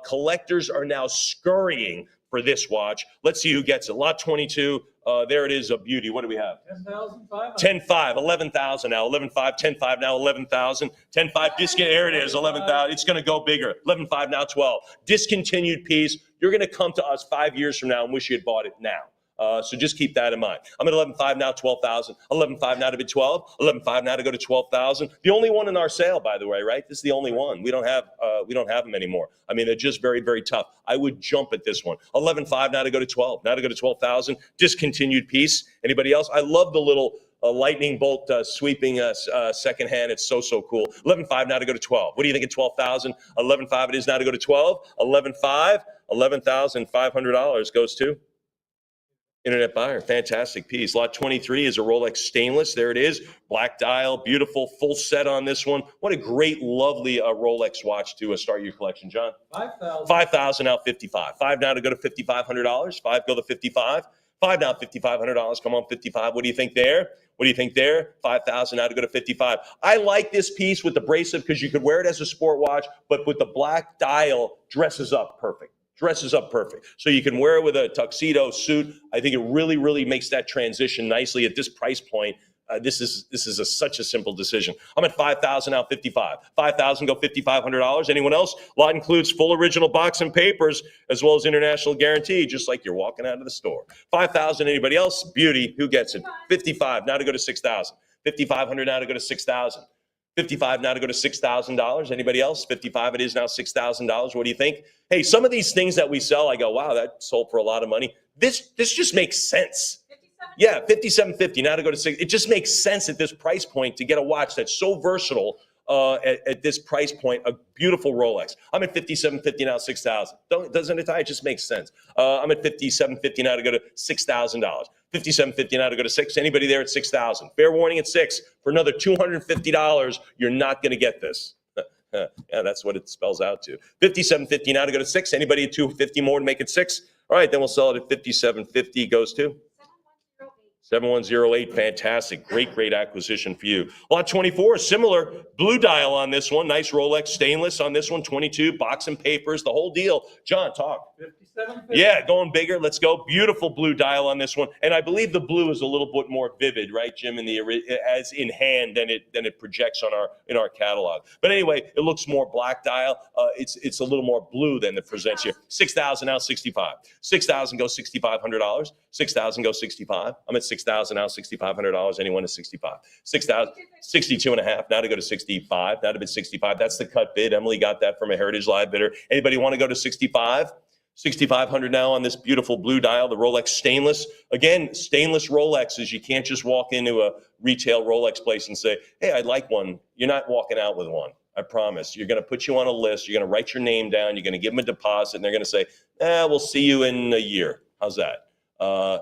Collectors are now scurrying for this watch. Let's see who gets it. Lot 22. There it is, a beauty. What do we have? 10,500. 10.5, 11,000 now, 11.5, 10.5 now, 11,000, 10.5, there it is, 11,000, it's going to go bigger, 11.5 now, 12. Discontinued piece. You're going to come to us 5 years from now and wish you had bought it now. So just keep that in mind. I'm at 11.5 now, 12,000. 11.5 now to bid 12. 11.5 now to go to 12,000. The only one in our sale, by the way, right? This is the only one. We don't have them anymore. I mean, they're just very, very tough. I would jump at this one. 11.5 now to go to 12. Now to go to 12,000. Discontinued piece. Anybody else? I love the little lightning bolt sweeping second hand. It's so cool. 11.5 now to go to 12. What do you think at 12,000? 11.5 it is now to go to 12. 11.5. $11,500 goes to Internet buyer. Fantastic piece. Lot 23 is a Rolex stainless. There it is. Black dial. Beautiful. Full set on this one. What a great, lovely Rolex watch to start your collection, John. 5,000. 5,000 now, 55. 5 now to go to $5,500. 5 go to 55. 5 now, $5,500. Come on, 55. What do you think there? What do you think there? 5,000 now to go to 55. I like this piece with the bracelet because you could wear it as a sport watch, but with the black dial, dresses up perfect. Dresses up perfect. So you can wear it with a tuxedo suit. I think it really, really makes that transition nicely at this price point. This is such a simple decision. I'm at 5,000 now, 55. 5,000 go $5,500. Anyone else? Lot includes full original box and papers as well as international guarantee, just like you're walking out of the store. 5,000. Anybody else? Beauty. Who gets it? 55 now to go to 6,000. 5,500 now to go to 6,000. 55 now to go to $6,000. Anybody else? 55 it is now, $6,000. What do you think? Hey, some of these things that we sell, I go, wow, that sold for a lot of money. This just makes sense. 57. Yeah, 57.50 now to go to 6. It just makes sense at this price point to get a watch that's so versatile at this price point, a beautiful Rolex. I'm at 57.50 now, 6,000. Doesn't it? It just makes sense. I'm at 57.50 now to go to $6,000. 57.50 now to go to 6. Anybody there at 6,000? Fair warning at 6 for another $250. You're not going to get this. Yeah, that's what it spells out to. 57.50 now to go to 6. Anybody at 250 more to make it 6? All right, then we'll sell it at 57.50. Goes to 7108. Fantastic. Great acquisition for you. Lot 24, similar blue dial on this one. Nice Rolex stainless on this one. 22, box and papers, the whole deal. John, talk. 57.50. Yeah, going bigger. Let's go. Beautiful blue dial on this one. And I believe the blue is a little bit more vivid, right, Jim, as in hand than it projects in our catalog. But anyway, it looks more black dial. It's a little more blue than it presents here. 6,000 now, 65. 6,000 goes $6,500. 6,000 goes 65. I'm at 6,000 now, $6,500. Anyone at 65? 6,000, 62 and a half. Now to go to 65. Now to bid 65. That's the cut bid. Emily got that from a Heritage Live bidder. Anybody want to go to 65? 6,500 now on this beautiful blue dial, the Rolex stainless. Again, stainless Rolexes. You can't just walk into a retail Rolex place and say, hey, I'd like one. You're not walking out with one. I promise. You're going to put you on a list. You're going to write your name down. You're going to give them a deposit, and they're going to say, we'll see you in a year. How's that?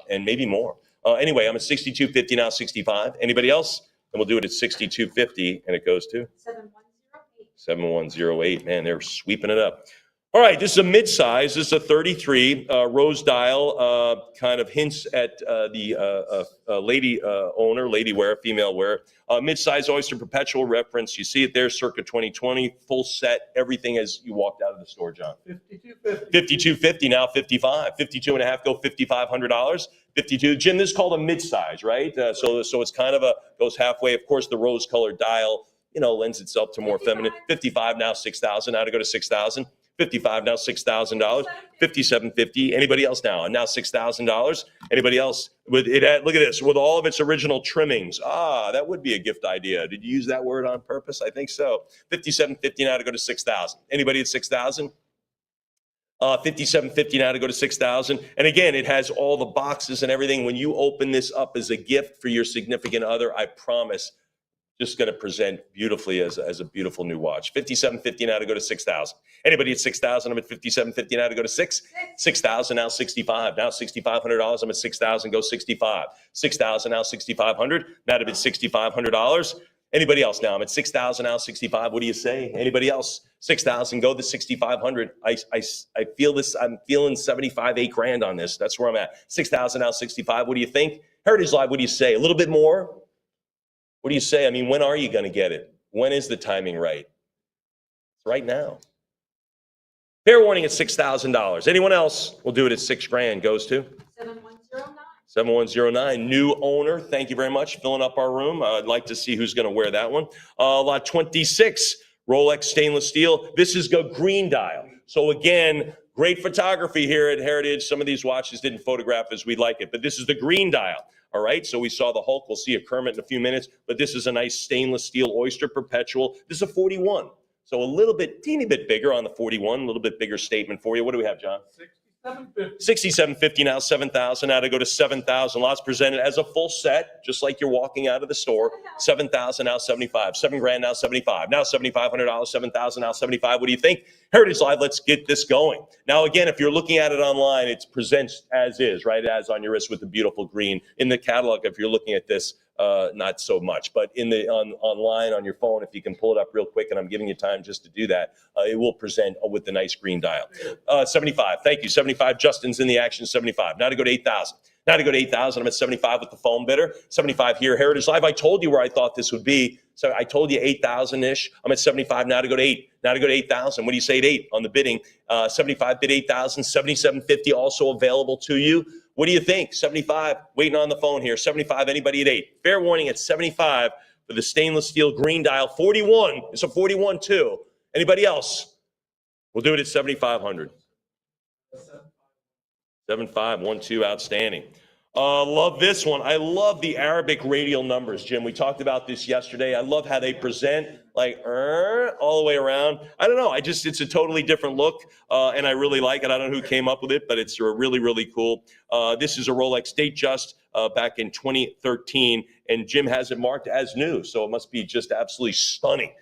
And maybe more. Anyway, I'm at 62.50 now, 65. Anybody else? And we'll do it at 62.50, and it goes to 7108. 7108. Man, they're sweeping it up. All right, this is a mid-size. This is a 33 rose dial. Kind of hints at the lady owner, lady wear, female wear. Mid-size Oyster Perpetual reference. You see it there, circa 2020. Full set, everything as you walked out of the store, John. 5250 now 55. 52 and a half go $5,500. 52. Jim, this is called a mid-size, right? So it's kind of goes halfway. Of course, the rose-colored dial, lends itself to more feminine. 55 now 6,000. Now to go to 6,000. 55 now $6,000. 5750. Anybody else now? And now $6,000. Anybody else with it? Look at this, with all of its original trimmings. That would be a gift idea. Did you use that word on purpose? I think so. 5750 now to go to 6,000. Anybody at 6,000? 5750 now to go to 6,000. And again, it has all the boxes and everything. When you open this up as a gift for your significant other, I promise, just going to present beautifully as a beautiful new watch. 5750 now to go to 6,000. Anybody at 6,000? I'm at 5750 now to go to 6,000 now 65. Now $6,500. I'm at 6,000. Go 65. 6,000 now 6,500. Now to bid $6,500. Anybody else now? I'm at 6,000 now 65. What do you say? Anybody else? 6,000. Go to 6,500. I feel this. I'm feeling 75, $8,000 on this. That's where I'm at. 6,000 now 65. What do you think? Heritage Live. What do you say? A little bit more. What do you say? I mean, when are you going to get it? When is the timing right? It's right now. Fair warning at $6,000. Anyone else? We'll do it at $6,000. Goes to 7109. 7109. New owner. Thank you very much. Filling up our room. I'd like to see who's going to wear that one. Lot 26. Rolex stainless steel. This is a green dial. So again, great photography here at Heritage. Some of these watches didn't photograph as we'd like it, but this is the green dial. All right, so we saw the Hulk. We'll see a Kermit in a few minutes, but this is a nice stainless steel Oyster Perpetual. This is a 41, so a little bit, teeny bit bigger on the 41, a little bit bigger statement for you. What do we have, John? 6750. 6750 now, 7,000. Now to go to 7,000. Lots presented as a full set, just like you're walking out of the store. 7,000 now 75. $7,000 now 75. Now $7,500. 7,000 now 75. What do you think? Heritage Live, let's get this going. Now again, if you're looking at it online, it presents as is, right? As on your wrist with the beautiful green. In the catalog, if you're looking at this, not so much, but online on your phone, if you can pull it up real quick, and I'm giving you time just to do that, it will present with the nice green dial. 75, thank you. 75, Justin's in the action. 75. Now to go to 8,000. Now to go to 8,000. I'm at 75 with the phone bidder. 75 here, Heritage Live. I told you where I thought this would be. So I told you 8,000-ish. I'm at 75. Now to go to 8. Now to go to 8,000. What do you say at 8 on the bidding? 75 bid 8,000. 7750 also available to you. What do you think? 75, waiting on the phone here. 75, anybody at 8. Fair warning at 75 for the stainless steel green dial. 41, it's a 41 too. Anybody else? We'll do it at 7,500. 7512, outstanding. Love this one. I love the Arabic radial numbers, Jim. We talked about this yesterday. I love how they present, like all the way around. I don't know. It's a totally different look, and I really like it. I don't know who came up with it, but it's really, really cool. This is a Rolex Datejust back in 2013, and Jim has it marked as new, so it must be just absolutely stunning.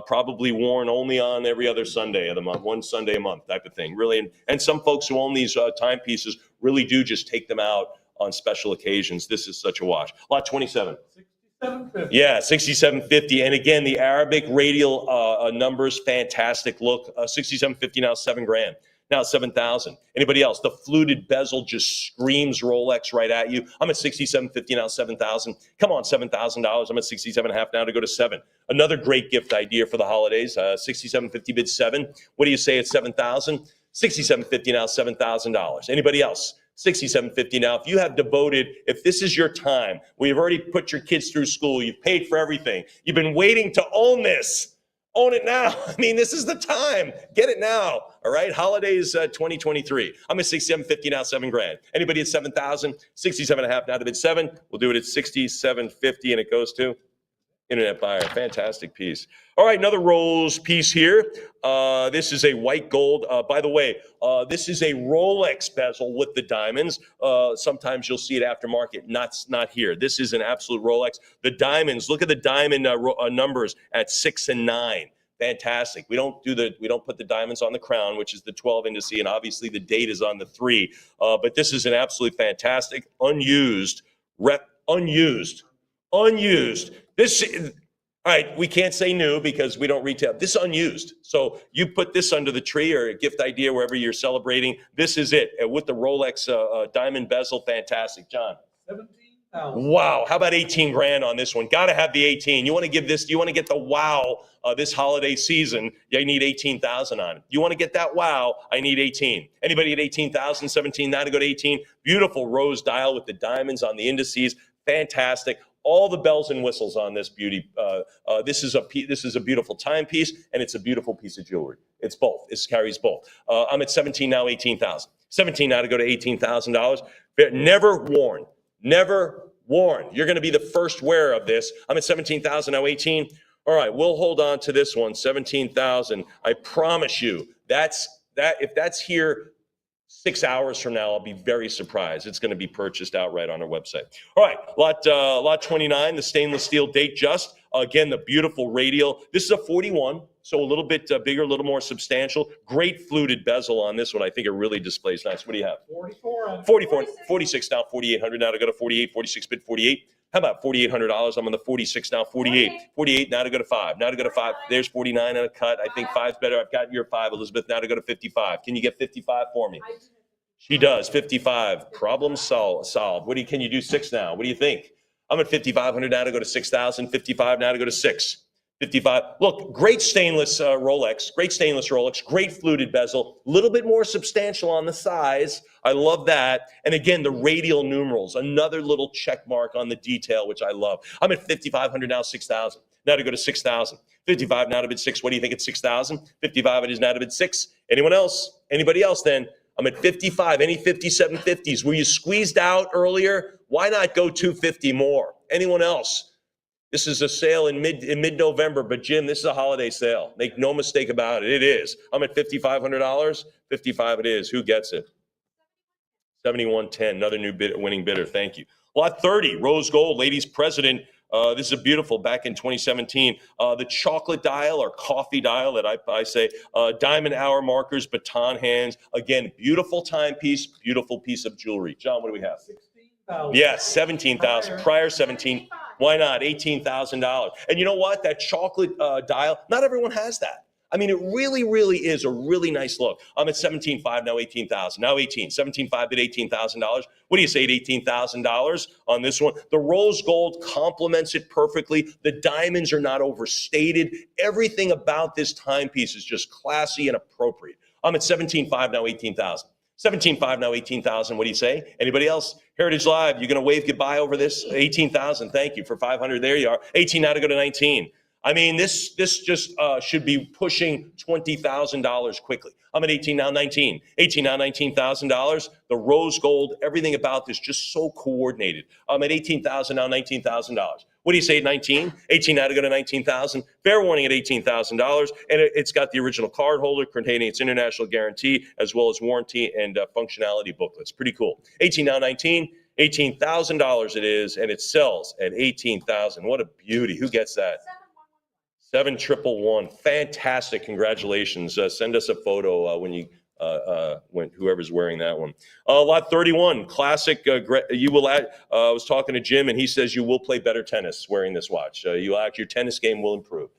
Probably worn only on every other Sunday of the month, one Sunday a month type of thing, really. And some folks who own these timepieces really do just take them out on special occasions. This is such a watch. Lot 27. 6750. Yeah, 6750. And again, the Arabic radial numbers, fantastic look. 6750 now, $7,000. Now 7,000. Anybody else? The fluted bezel just screams Rolex right at you. I'm at 6750 now, 7,000. Come on, $7,000. I'm at 67.5 now to go to 7. Another great gift idea for the holidays. 6750 bid 7. What do you say at 7,000? 6750 now, $7,000. Anybody else? 6750 now. If you have devoted, if this is your time, where you've already put your kids through school, you've paid for everything, you've been waiting to own this. Own it now. I mean, this is the time. Get it now. All right. Holidays 2023. I'm at 6750 now, $7,000. Anybody at 7,000? 67.5 now to bid 7. We'll do it at 6750, and it goes to Internet Buyer. Fantastic piece. All right, another rose piece here. This is a white gold. By the way, this is a Rolex bezel with the diamonds. Sometimes you'll see it aftermarket. Not here. This is an absolute Rolex. The diamonds. Look at the diamond numbers at 6 and 9. Fantastic. We don't put the diamonds on the crown, which is the 12 indice, and obviously the date is on the 3. But this is an absolutely fantastic unused. This All right, we can't say new because we don't retail. This is unused. So you put this under the tree or a gift idea wherever you're celebrating. This is it. And with the Rolex diamond bezel, fantastic. John. 17,000. Wow. How about 18 grand on this one? Got to have the 18. You want to give this, you want to get the wow this holiday season, you need 18,000 on it. You want to get that wow, I need 18. Anybody at 18,000, 17, now to go to 18. Beautiful rose dial with the diamonds on the indices. Fantastic. All the bells and whistles on this beauty. This is a beautiful timepiece, and it's a beautiful piece of jewelry. It's both. It carries both. I'm at 17 now, 18,000. 17 now to go to $18,000. Never worn. Never worn. You're going to be the first wearer of this. I'm at 17,000 now, 18. All right, we'll hold on to this one, 17,000. I promise you, if that's here 6 hours from now, I'll be very surprised. It's going to be purchased outright on our website. All right, lot 29, the stainless steel date just. Again, the beautiful radial. This is a 41, so a little bit bigger, a little more substantial. Great fluted bezel on this one. I think it really displays nice. What do you have? 44. 44, 46 now, 4,800 now to go to 48, 46 bid 48. How about $4,800? I'm on the 46 now, 48. 48 now to go to 5. Now to go to 5. There's 49 on a cut. I think 5's better. I've got your 5, Elizabeth. Now to go to 55. Can you get 55 for me? She does. 55. Problem solved. Can you do 6 now? What do you think? I'm at 5,500 now to go to 6,000. 55 now to go to 6. 55. Look, great stainless Rolex. Great stainless Rolex. Great fluted bezel. A little bit more substantial on the size. I love that. And again, the radial numerals. Another little check mark on the detail, which I love. I'm at 5,500 now, 6,000. Now to go to 6,000. 55 now to bid 6. What do you think at 6,000? 55 it is now to bid 6. Anyone else? Anybody else then? I'm at 55. Any 5750s? Were you squeezed out earlier? Why not go 250 more? Anyone else? This is a sale in mid-November, but Jim, this is a holiday sale. Make no mistake about it. It is. I'm at $5,500. 55 it is. Who gets it? 7110. Another new winning bidder. Thank you. Lot 30, rose gold, ladies president. This is a beautiful, back in 2017. The chocolate dial or coffee dial that I say, diamond hour markers, baton hands. Again, beautiful timepiece, beautiful piece of jewelry. John, what do we have? 16,000. Yes, 17,000. Prior 17. Why not? $18,000. And you know what? That chocolate dial, not everyone has that. I mean, it really, really is a really nice look. I'm at 17.5 now, 18,000. Now 18. 17.5 bid $18,000. What do you say at $18,000 on this one? The rose gold complements it perfectly. The diamonds are not overstated. Everything about this timepiece is just classy and appropriate. I'm at 17.5 now, 18,000. 17.5 now, 18,000. What do you say? Anybody else? Heritage Live, you're going to wave goodbye over this? 18,000. Thank you for 500. There you are. 18 now to go to 19. I mean, this just should be pushing $20,000 quickly. I'm at 18 now, 19. 18 now, $19,000. The rose gold, everything about this just so coordinated. I'm at 18,000 now, $19,000. What do you say at 19? 18 now to go to 19,000. Fair warning at $18,000, and it's got the original card holder containing its international guarantee as well as warranty and functionality booklets. Pretty cool. 18 now, 19. $18,000 it is, and it sells at 18,000. What a beauty! Who gets that? 7111. Fantastic. Congratulations. Send us a photo when whoever's wearing that one. Lot 31, classic. You will add. I was talking to Jim, and he says you will play better tennis wearing this watch. Your tennis game will improve.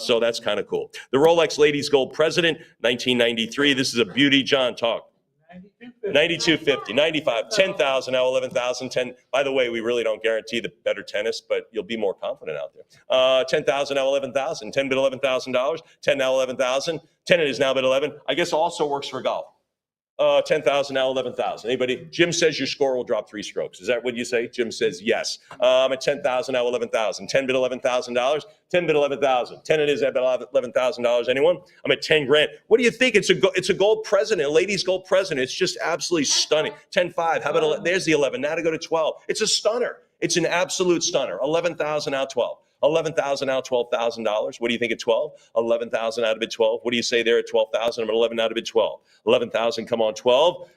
So that's kind of cool. The Rolex Ladies Gold President, 1993. This is a beauty. John, talk. 9250, 95, 10,000, now 11,000, 10. By the way, we really don't guarantee the better tennis, but you'll be more confident out there. 10,000, now 11,000, 10 bid $11,000, 10 now 11,000, 10 it is now bid 11. I guess also works for golf. 10,000, now 11,000. Anybody? Jim says your score will drop 3 strokes. Is that what you say? Jim says yes. I'm at 10,000, now 11,000. 10 bid $11,000. 10 bid 11,000. 10 it is at $11,000. Anyone? I'm at 10 grand. What do you think? It's a gold president, a ladies gold president. It's just absolutely stunning. 10.5. How about 11? There's the 11. Now to go to 12. It's a stunner. It's an absolute stunner. 11,000 now 12. 11,000 now, $12,000. What do you think at 12? 11,000 out of bid 12. What do you say there at 12,000? I'm at 11 out of bid 12. 11,000, come on, 12.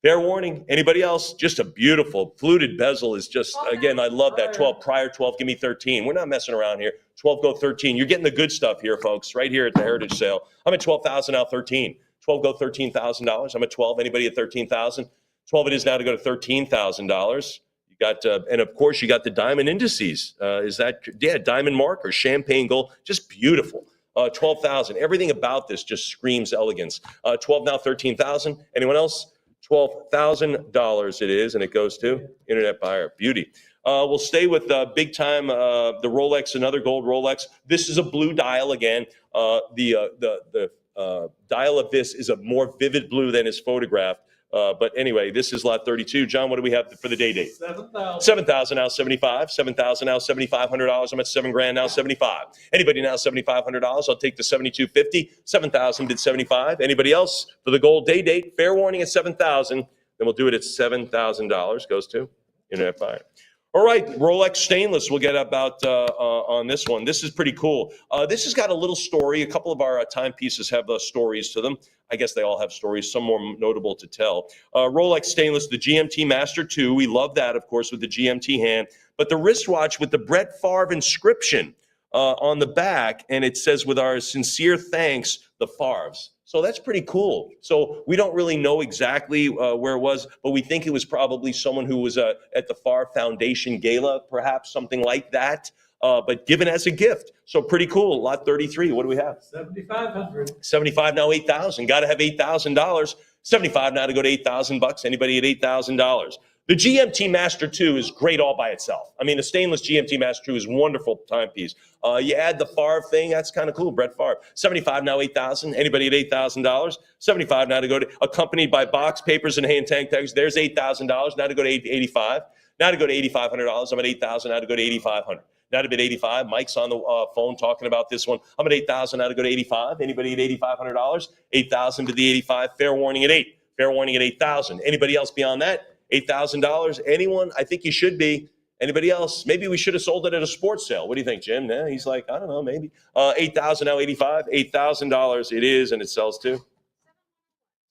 Fair warning. Anybody else? Just a beautiful fluted bezel is just, again, I love that. 12, prior 12, give me 13. We're not messing around here. 12, go 13. You're getting the good stuff here, folks, right here at the Heritage Sale. I'm at 12,000 now, 13. 12, go $13,000. I'm at 12. Anybody at 13,000? 12 it is now to go to $13,000. You got, and of course, you got the diamond indices. Diamond marker, champagne gold, just beautiful. 12,000. Everything about this just screams elegance. 12 now, 13,000. Anyone else? $12,000 it is, and it goes to internet buyer. Beauty. We'll stay with big time, the Rolex, another gold Rolex. This is a blue dial again. The dial of this is a more vivid blue than is photographed. But anyway, this is lot 32. John, what do we have for the date? 7,000. 7,000 now 75. 7,000 now $7,500. I'm at $7,000 now 75. Anybody now $7,500? I'll take the 7,250. 7,000 did 75. Anybody else for the gold day date? Fair warning at 7,000. Then we'll do it at $7,000. Goes to internet buyer. All right, Rolex stainless. We'll get about on this one. This is pretty cool. This has got a little story. A couple of our timepieces have stories to them. I guess they all have stories, some more notable to tell. Rolex stainless, the GMT Master 2. We love that, of course, with the GMT hand. But the wristwatch with the Brett Favre inscription on the back, and it says, with our sincere thanks, the Favres. So that's pretty cool. So we don't really know exactly where it was, but we think it was probably someone who was at the Favre Foundation Gala, perhaps something like that, but given as a gift. So pretty cool. Lot 33. What do we have? 7,500. 75 now, 8,000. Got to have $8,000. 75 now to go to $8,000. Anybody at $8,000? The GMT Master 2 is great all by itself. I mean, the stainless GMT Master 2 is a wonderful timepiece. You add the Favre thing, that's kind of cool. Brett Favre. 75 now, 8,000. Anybody at $8,000? 75 now to go to, accompanied by box, papers, and hand tank tags. There's $8,000. Now to go to 85. Now to go to $8,500. I'm at 8,000. Now to go to 8,500. Now to bid 85. Mike's on the phone talking about this one. I'm at 8,000. Now to go to 85. Anybody at $8,500? 8,000 to the 85. Fair warning at 8. Fair warning at 8,000. Anybody else beyond that? $8,000. Anyone? I think you should be. Anybody else? Maybe we should have sold it at a sports sale. What do you think, Jim? Yeah, he's like, I don't know, maybe. 8,000 now, 85. $8,000 it is, and it sells to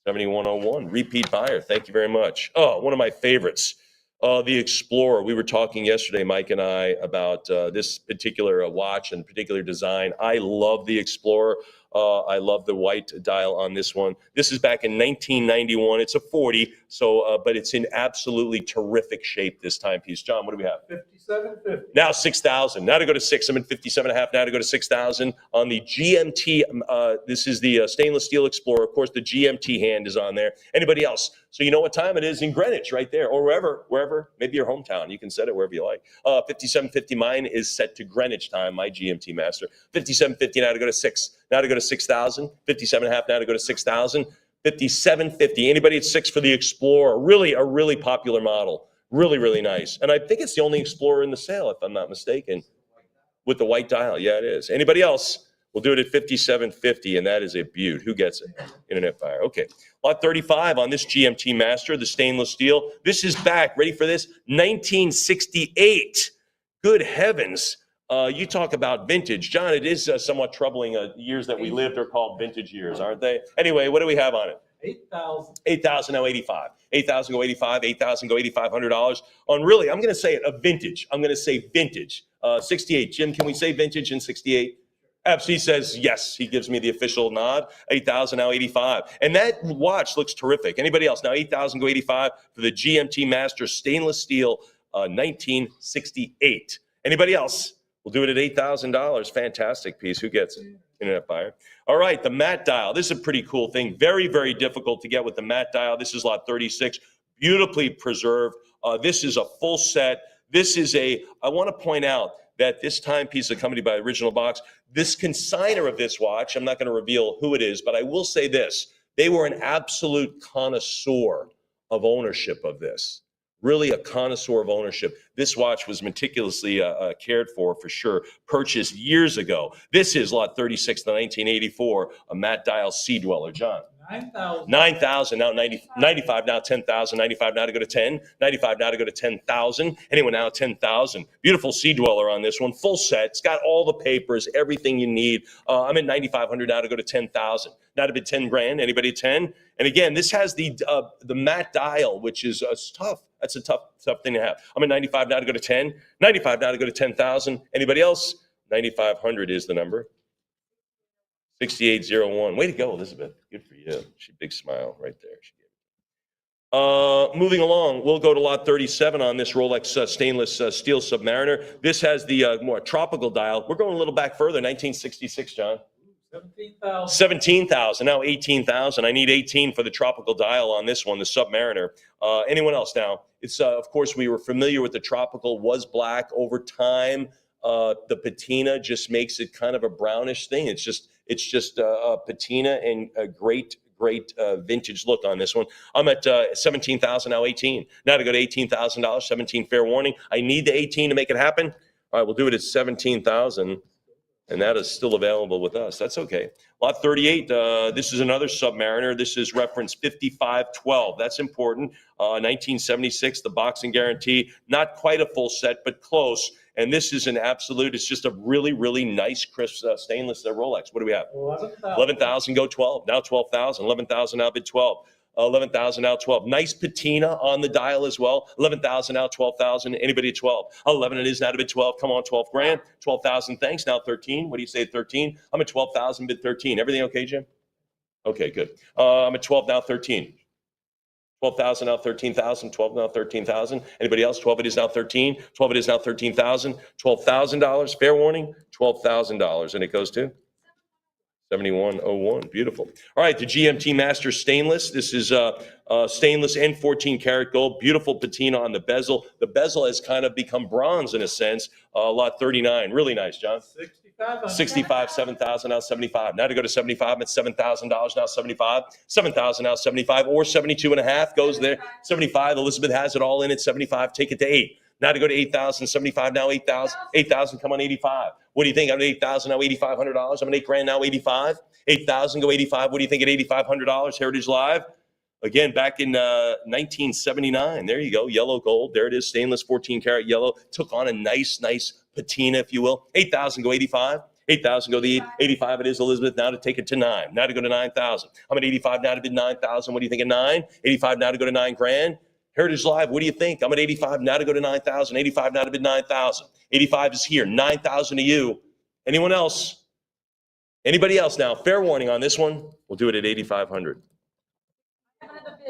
7101. Repeat buyer. Thank you very much. Oh, one of my favorites. The Explorer. We were talking yesterday, Mike and I, about this particular watch and particular design. I love the Explorer. I love the white dial on this one. This is back in 1991. It's a 40, so but it's in absolutely terrific shape, this timepiece. John, what do we have? 5750. Now 6,000. Now to go to 6. I'm at 57.5. Now to go to 6,000 on the GMT. This is the stainless steel Explorer. Of course, the GMT hand is on there. Anybody else? So you know what time it is in Greenwich, right there, or wherever, maybe your hometown. You can set it wherever you like. 5750. Mine is set to Greenwich time. My GMT Master. 5750. Now to go to 6. Now to go to 6,000. 57.5. Now to go to 6,000. 5750. Anybody at 6 for the Explorer? Really, a really popular model. Really, really nice. And I think it's the only Explorer in the sale, if I'm not mistaken, with the white dial. Yeah, it is. Anybody else? We'll do it at 5750, and that is a beaut. Who gets it? Internet buyer. Okay. Lot 35 on this GMT Master, the stainless steel. This is back. Ready for this? 1968. Good heavens. You talk about vintage. John, it is somewhat troubling. Years that we lived are called vintage years, aren't they? Anyway, what do we have on it? 8,000. 8,000 now 85. 8,000 go 85. 8,000 go $8,500 on really. I'm going to say it a vintage. I'm going to say vintage. 68. Jim, can we say vintage in 68? Absolutely says yes. He gives me the official nod. 8,000 now 85. And that watch looks terrific. Anybody else? Now 8,000 go 85 for the GMT Master stainless steel 1968. Anybody else? We'll do it at $8,000. Fantastic piece. Who gets it? Internet buyer. All right, the matte dial. This is a pretty cool thing. Very, very difficult to get with the matte dial. This is lot 36. Beautifully preserved. This is a full set. This is I want to point out that this timepiece is accompanied by original box. This consignor of this watch, I'm not going to reveal who it is, but I will say this. They were an absolute connoisseur of ownership of this. Really a connoisseur of ownership. This watch was meticulously cared for sure. Purchased years ago. This is lot 36, the 1984, a matte dial Sea Dweller. John. 9,000. 9,000 now 95 now 10,000. 95 now to go to 10. 95 now to go to 10,000. Anyone now 10,000. Beautiful Sea Dweller on this one. Full set. It's got all the papers, everything you need. I'm at 9,500 now to go to 10,000. Now to bid 10 grand. Anybody 10? And again, this has the matte dial, which is tough. That's a tough thing to have. I'm at 95 now to go to 10. 95 now to go to 10,000. Anybody else? 9,500 is the number. 6801. Way to go, Elizabeth. Good for you. She big smile right there. Moving along, we'll go to lot 37 on this Rolex stainless steel Submariner. This has the more tropical dial. We're going a little back further, 1966, John. 17,000. 17,000, now 18,000. I need 18 for the tropical dial on this one, the Submariner. Anyone else now? It's, of course, we were familiar with the tropical, was black over time. The patina just makes it kind of a brownish thing. It's just a patina and a great vintage look on this one. I'm at 17,000, now 18. Now to go to $18,000, 17 fair warning. I need the 18 to make it happen. All right, we'll do it at 17,000. And that is still available with us. That's okay. Lot 38, this is another Submariner. This is reference 5512. That's important. 1976, the boxing guarantee. Not quite a full set, but close. And this is an absolute, it's just a really, really nice, crisp stainless Rolex. What do we have? 11,000, go 12. Now 12,000. 11,000, now bid 12. 11,000, now 12. Nice patina on the dial as well. 11,000, now 12,000. Anybody at 12? 11, it is now to bid 12. Come on, 12 grand. 12,000, thanks. Now 13. What do you say at 13? I'm at 12,000, bid 13. Everything okay, Jim? Okay, good. I'm at 12, now 13. 12,000, now 13,000. 12, now 13,000. Anybody else? 12, it is now 13. 12, it is now 13,000. $12,000. Fair warning, $12,000. And it goes to? 7101, beautiful. All right, the GMT Master Stainless. This is stainless and 14 karat gold. Beautiful patina on the bezel. The bezel has kind of become bronze in a sense. Lot 39, really nice, John. 65, 7,000, now 75. Now to go to 75, it's $7,000, now 75. 7,000, now 75, or 72 and a half goes there. 75, Elizabeth has it all in at 75. Take it to 8. Now to go to 8,000, 75, now 8,000. 8,000, come on, 85. What do you think? I'm at 8,000, now $8,500. I'm at 8 grand, now 85. 8,000, go 85. What do you think at $8,500? Heritage Live. Again, back in 1979. There you go, yellow gold. There it is, stainless 14 karat yellow. Took on a nice patina, if you will. 8,000, go 85. 8,000, go the 85. It is, Elizabeth. Now to take it to 9. Now to go to 9,000. I'm at 85, now to bid 9,000. What do you think at 9? 85, now to go to 9 grand. Heritage Live, what do you think? I'm at 85, now to go to 9,000. 85, now to bid 9,000. 85 is here, 9,000 to you. Anyone else? Anybody else now? Fair warning on this one. We'll do it at 8,500.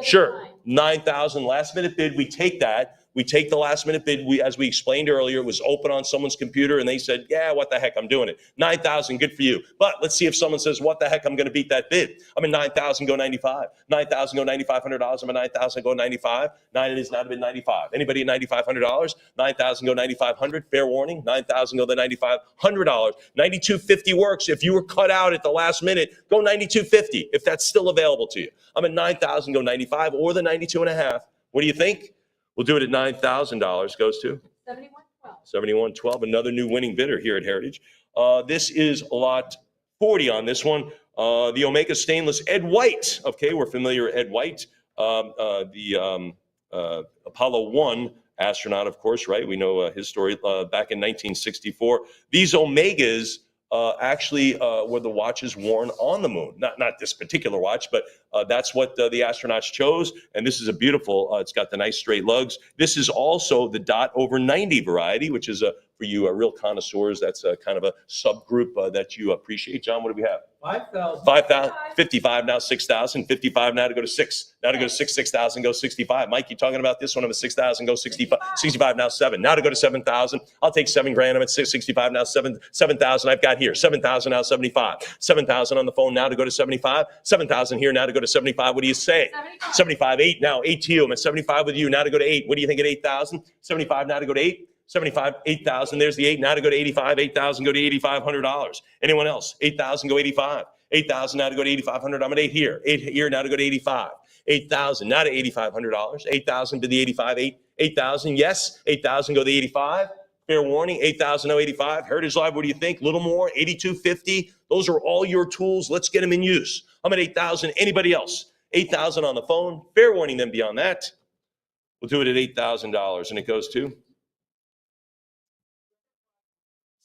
Sure, 9,000, last minute bid. We take that. We take the last minute bid. As we explained earlier, it was open on someone's computer and they said, yeah, what the heck, I'm doing it. 9,000, good for you. But let's see if someone says, what the heck, I'm going to beat that bid. I'm at 9,000, go 95. 9,000, go $9,500. I'm at 9,000, go 95. 9, it is now to bid 95. Anybody at $9,500? 9,000, go 9,500. Fair warning, 9,000, go the $9,500. 9,250 works. If you were cut out at the last minute, go 9,250 if that's still available to you. I'm at 9,000, go 95 or the 92 and a half. What do you think? We'll do it at $9,000. Goes to 7112. 7112. Another new winning bidder here at Heritage. This is lot 40 on this one. The Omega Stainless Ed White. Okay, we're familiar with Ed White, the Apollo 1 astronaut, of course, right? We know his story back in 1964. These Omegas actually were the watches worn on the moon. Not this particular watch, but that's what the astronauts chose. And this is a beautiful, it's got the nice straight lugs. This is also the dot over 90 variety, which is for you real connoisseurs, that's kind of a subgroup that you appreciate. John, what do we have? 5,000. 5,000, 55, now 6,000, 55, now to go to 6. Now to go to 6,000, go 65. Mike, you talking about this one? I'm at 6,000, go 65. 65, now 7. Now to go to 7,000. I'll take 7 grand. I'm at 65, now 7,000. I've got here. 7,000, now 75. 7,000 on the phone, now to go to 75. 7,000 here, now to go to 75. What do you say? 75, 8 now. 8 to you. I'm at 75 with you. Now to go to 8. What do you think at 8,000? 75, now to go to 8. 75, 8,000. There's the 8. Now to go to 85. 8,000, go to $8,500. Anyone else? 8,000, go 85. 8,000, now to go to 8,500. I'm at 8 here. 8 here, now to go to 85. 8,000, now to $8,500. 8,000 to the 85. 8,000, yes. 8,000, go to the 85. Fair warning, 8,000, no 85. Heritage Live, what do you think? A little more, 8,250. Those are all your tools. Let's get them in use. I'm at 8,000. Anybody else? 8,000 on the phone. Fair warning, then beyond that, we'll do it at $8,000, and it goes to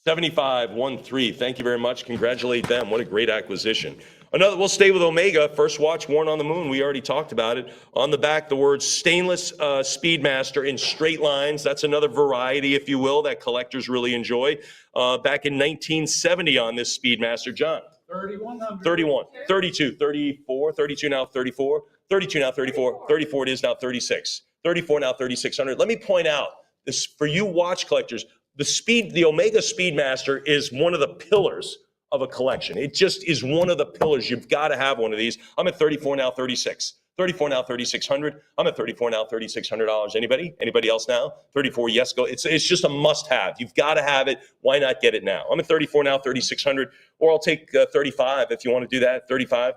7513. Thank you very much. Congratulate them. What a great acquisition. Another, we'll stay with Omega. First watch worn on the moon. We already talked about it. On the back, the words stainless Speedmaster in straight lines. That's another variety, if you will, that collectors really enjoy. Back in 1970 on this Speedmaster. John. 3,100. 31, 32, 34, 32 now, 34, 32 now, 34, 34 it is now, 36, 34 now, 3,600. Let me point out this for you watch collectors. The Omega Speedmaster is one of the pillars of a collection. It just is one of the pillars. You've got to have one of these. I'm at 34 now, 36. 34 now, 3,600. I'm at 34 now, $3,600. Anybody else now? 34, yes, go. It's just a must-have. You've got to have it. Why not get it now? I'm at 34 now, 3,600, or I'll take 35 if you want to do that. 35.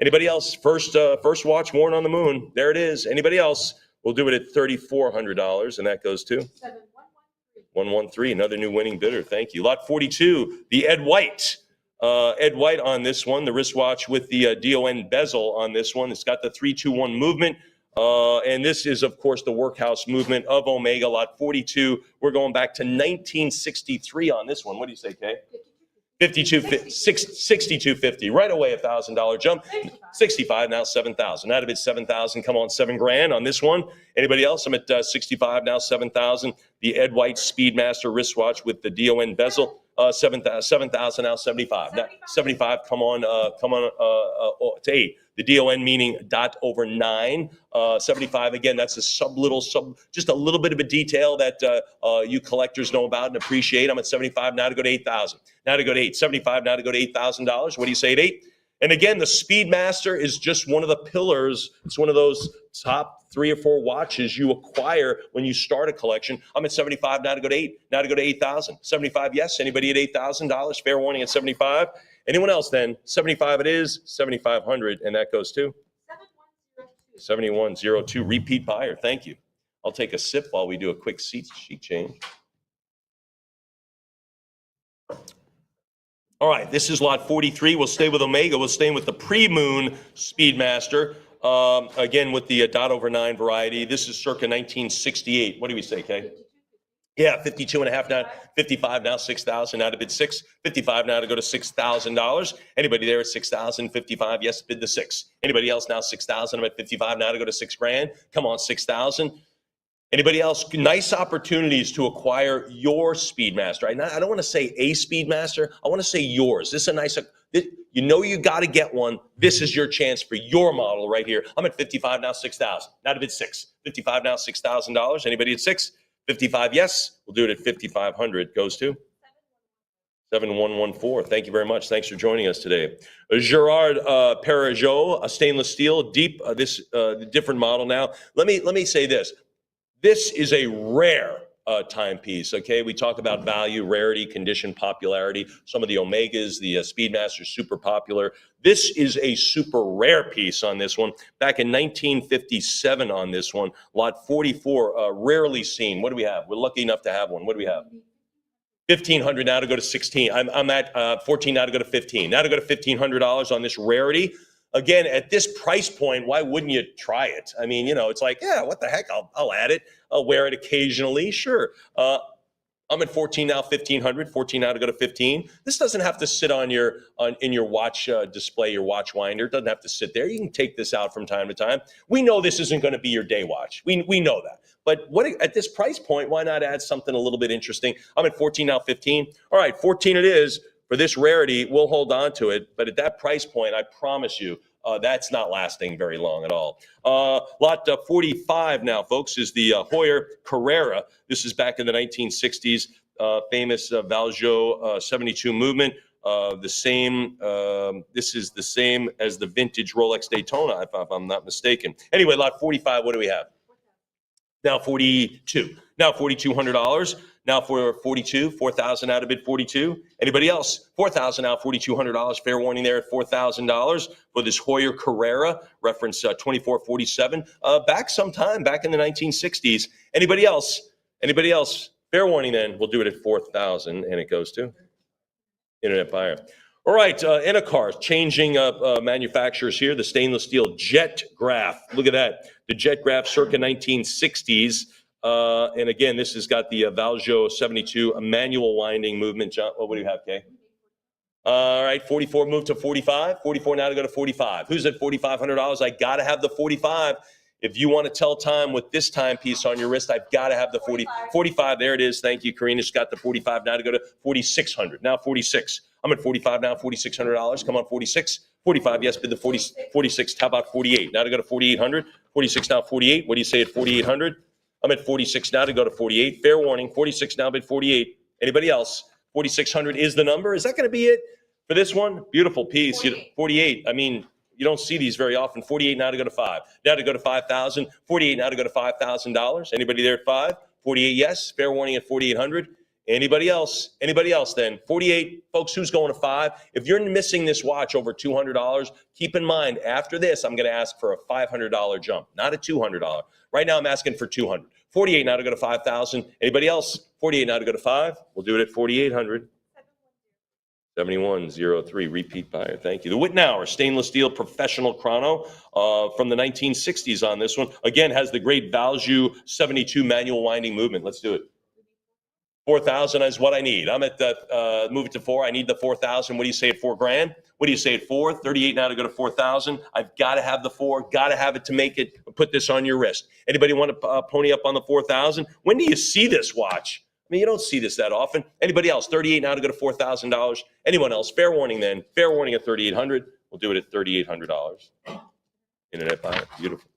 Anybody else? First watch worn on the moon. There it is. Anybody else? We'll do it at $3,400, and that goes to 113. Another new winning bidder. Thank you. Lot 42. The Ed White. Ed White on this one, the wristwatch with the DON bezel on this one. It's got the 3-2-1 movement. And this is, of course, the workhouse movement of Omega. Lot 42. We're going back to 1963 on this one. What do you say, Kay? 6250. Right away, $1,000 jump. 65 now, 7,000. Out of it, 7,000. Come on, $7,000 on this one. Anybody else? I'm at 65 now, 7,000. The Ed White Speedmaster wristwatch with the DON bezel. 7,000 now, 75. Now, 75. Come on to 8. The DON meaning dot over 9. 75 again. That's a just a little bit of a detail that you collectors know about and appreciate. I'm at 75 now to go to 8,000. Now to go to 8. 75 now to go to $8,000. What do you say at 8? And again, the Speedmaster is just one of the pillars. It's one of those top 3 or 4 watches you acquire when you start a collection. I'm at 75 now to go to 8. Now to go to 8,000. 75, yes. Anybody at $8,000? Fair warning at 75. Anyone else then? 75 it is. 7,500, and that goes to 7102. Repeat buyer. Thank you. I'll take a sip while we do a quick seat sheet change. All right, this is lot 43. We'll stay with Omega. We'll stay with the pre-moon Speedmaster. Again, with the dot over 9 variety. This is circa 1968. What do we say, Kay? Yeah, 52 and a half now, 55 now, 6,000 out of bid 6, 55 now to go to $6,000. Anybody there at 6,000, 55? Yes, bid the 6. Anybody else now 6,000? I'm at 55 now to go to $6,000. Come on, 6,000. Anybody else? Nice opportunities to acquire your Speedmaster. I don't want to say a Speedmaster. I want to say yours. This is a nice, you know you got to get one. This is your chance for your model right here. I'm at 55 now, 6,000. Now to bid 6. 55 now, $6,000. Anybody at 6? 55, yes. We'll do it at 5,500. Goes to 7114. Thank you very much. Thanks for joining us today. Gerard Perajot, a stainless steel, deep. Different model now. Let me say this. This is a rare timepiece, okay? We talk about value, rarity, condition, popularity. Some of the Omegas, the Speedmaster, super popular. This is a super rare piece on this one. Back in 1957 on this one, lot 44, rarely seen. What do we have? We're lucky enough to have one. What do we have? 1,500 now to go to 16. I'm at 14 now to go to 15. Now to go to $1,500 on this rarity. Again, at this price point, why wouldn't you try it? I mean, it's like, yeah, what the heck? I'll add it. I'll wear it occasionally. Sure. I'm at 14 now, 1,500. 14 now to go to 15. This doesn't have to sit in your watch display, your watch winder. It doesn't have to sit there. You can take this out from time to time. We know this isn't going to be your day watch. We know that. But at this price point, why not add something a little bit interesting? I'm at 14 now, 15. All right, 14 it is. For this rarity, we'll hold on to it. But at that price point, I promise you, that's not lasting very long at all. Lot 45 now, folks, is the Heuer Carrera. This is back in the 1960s, famous Valjoux 72 movement. This is the same as the vintage Rolex Daytona, if I'm not mistaken. Anyway, lot 45, what do we have? Now 42. Now $4,200. Now for 42, 4,000 out of bid 42. Anybody else? 4,000 out, $4,200. Fair warning there at $4,000 for this Heuer Carrera, reference 2447. Back sometime, back in the 1960s. Anybody else? Anybody else? Fair warning then, we'll do it at 4,000, and it goes to Internet Buyer. All right, Enocar, changing manufacturers here. The stainless steel Jet Graph. Look at that. The Jet Graph circa 1960s. And again, this has got the Valjoux 72 manual winding movement. John, what do you have, Kay? All right, 44 moved to 45. 44 now to go to 45. Who's at $4,500? I got to have the 45. If you want to tell time with this timepiece on your wrist, I've got to have the 45. There it is. Thank you, Karina. She's got the 45 now to go to 4,600. Now 46. I'm at 45 now, $4,600. Come on, 46. 45, yes, bid the 40, 46. How about 48? Now to go to 4,800. 46 now, 48. What do you say at 4,800? I'm at 46 now to go to 48. Fair warning, 46 now, bid 48. Anybody else? 4,600 is the number. Is that going to be it for this one? Beautiful piece. 48. I mean, you don't see these very often. 48 now to go to 5. Now to go to 5,000. 48 now to go to $5,000. Anybody there at 5? 48, yes. Fair warning at 4,800. Anybody else? Anybody else then? 48. Folks, who's going to 5? If you're missing this watch over $200, keep in mind, after this, I'm going to ask for a $500 jump, not a $200. Right now, I'm asking for 200. 48 now to go to 5,000. Anybody else? 48 now to go to 5. We'll do it at 4,800. 7103, repeat buyer. Thank you. The Wittnauer stainless steel professional chrono from the 1960s on this one. Again, has the great Valjoux 72 manual winding movement. Let's do it. 4,000 is what I need. I'm at the, move it to 4. I need the 4,000. What do you say at $4,000? What do you say at 4? 38 now to go to 4,000. I've got to have the 4, got to have it to make it, put this on your wrist. Anybody want to pony up on the 4,000? When do you see this watch? I mean, you don't see this that often. Anybody else? 38 now to go to $4,000. Anyone else? Fair warning then. Fair warning at 3,800. We'll do it at $3,800. Internet buyer. Beautiful.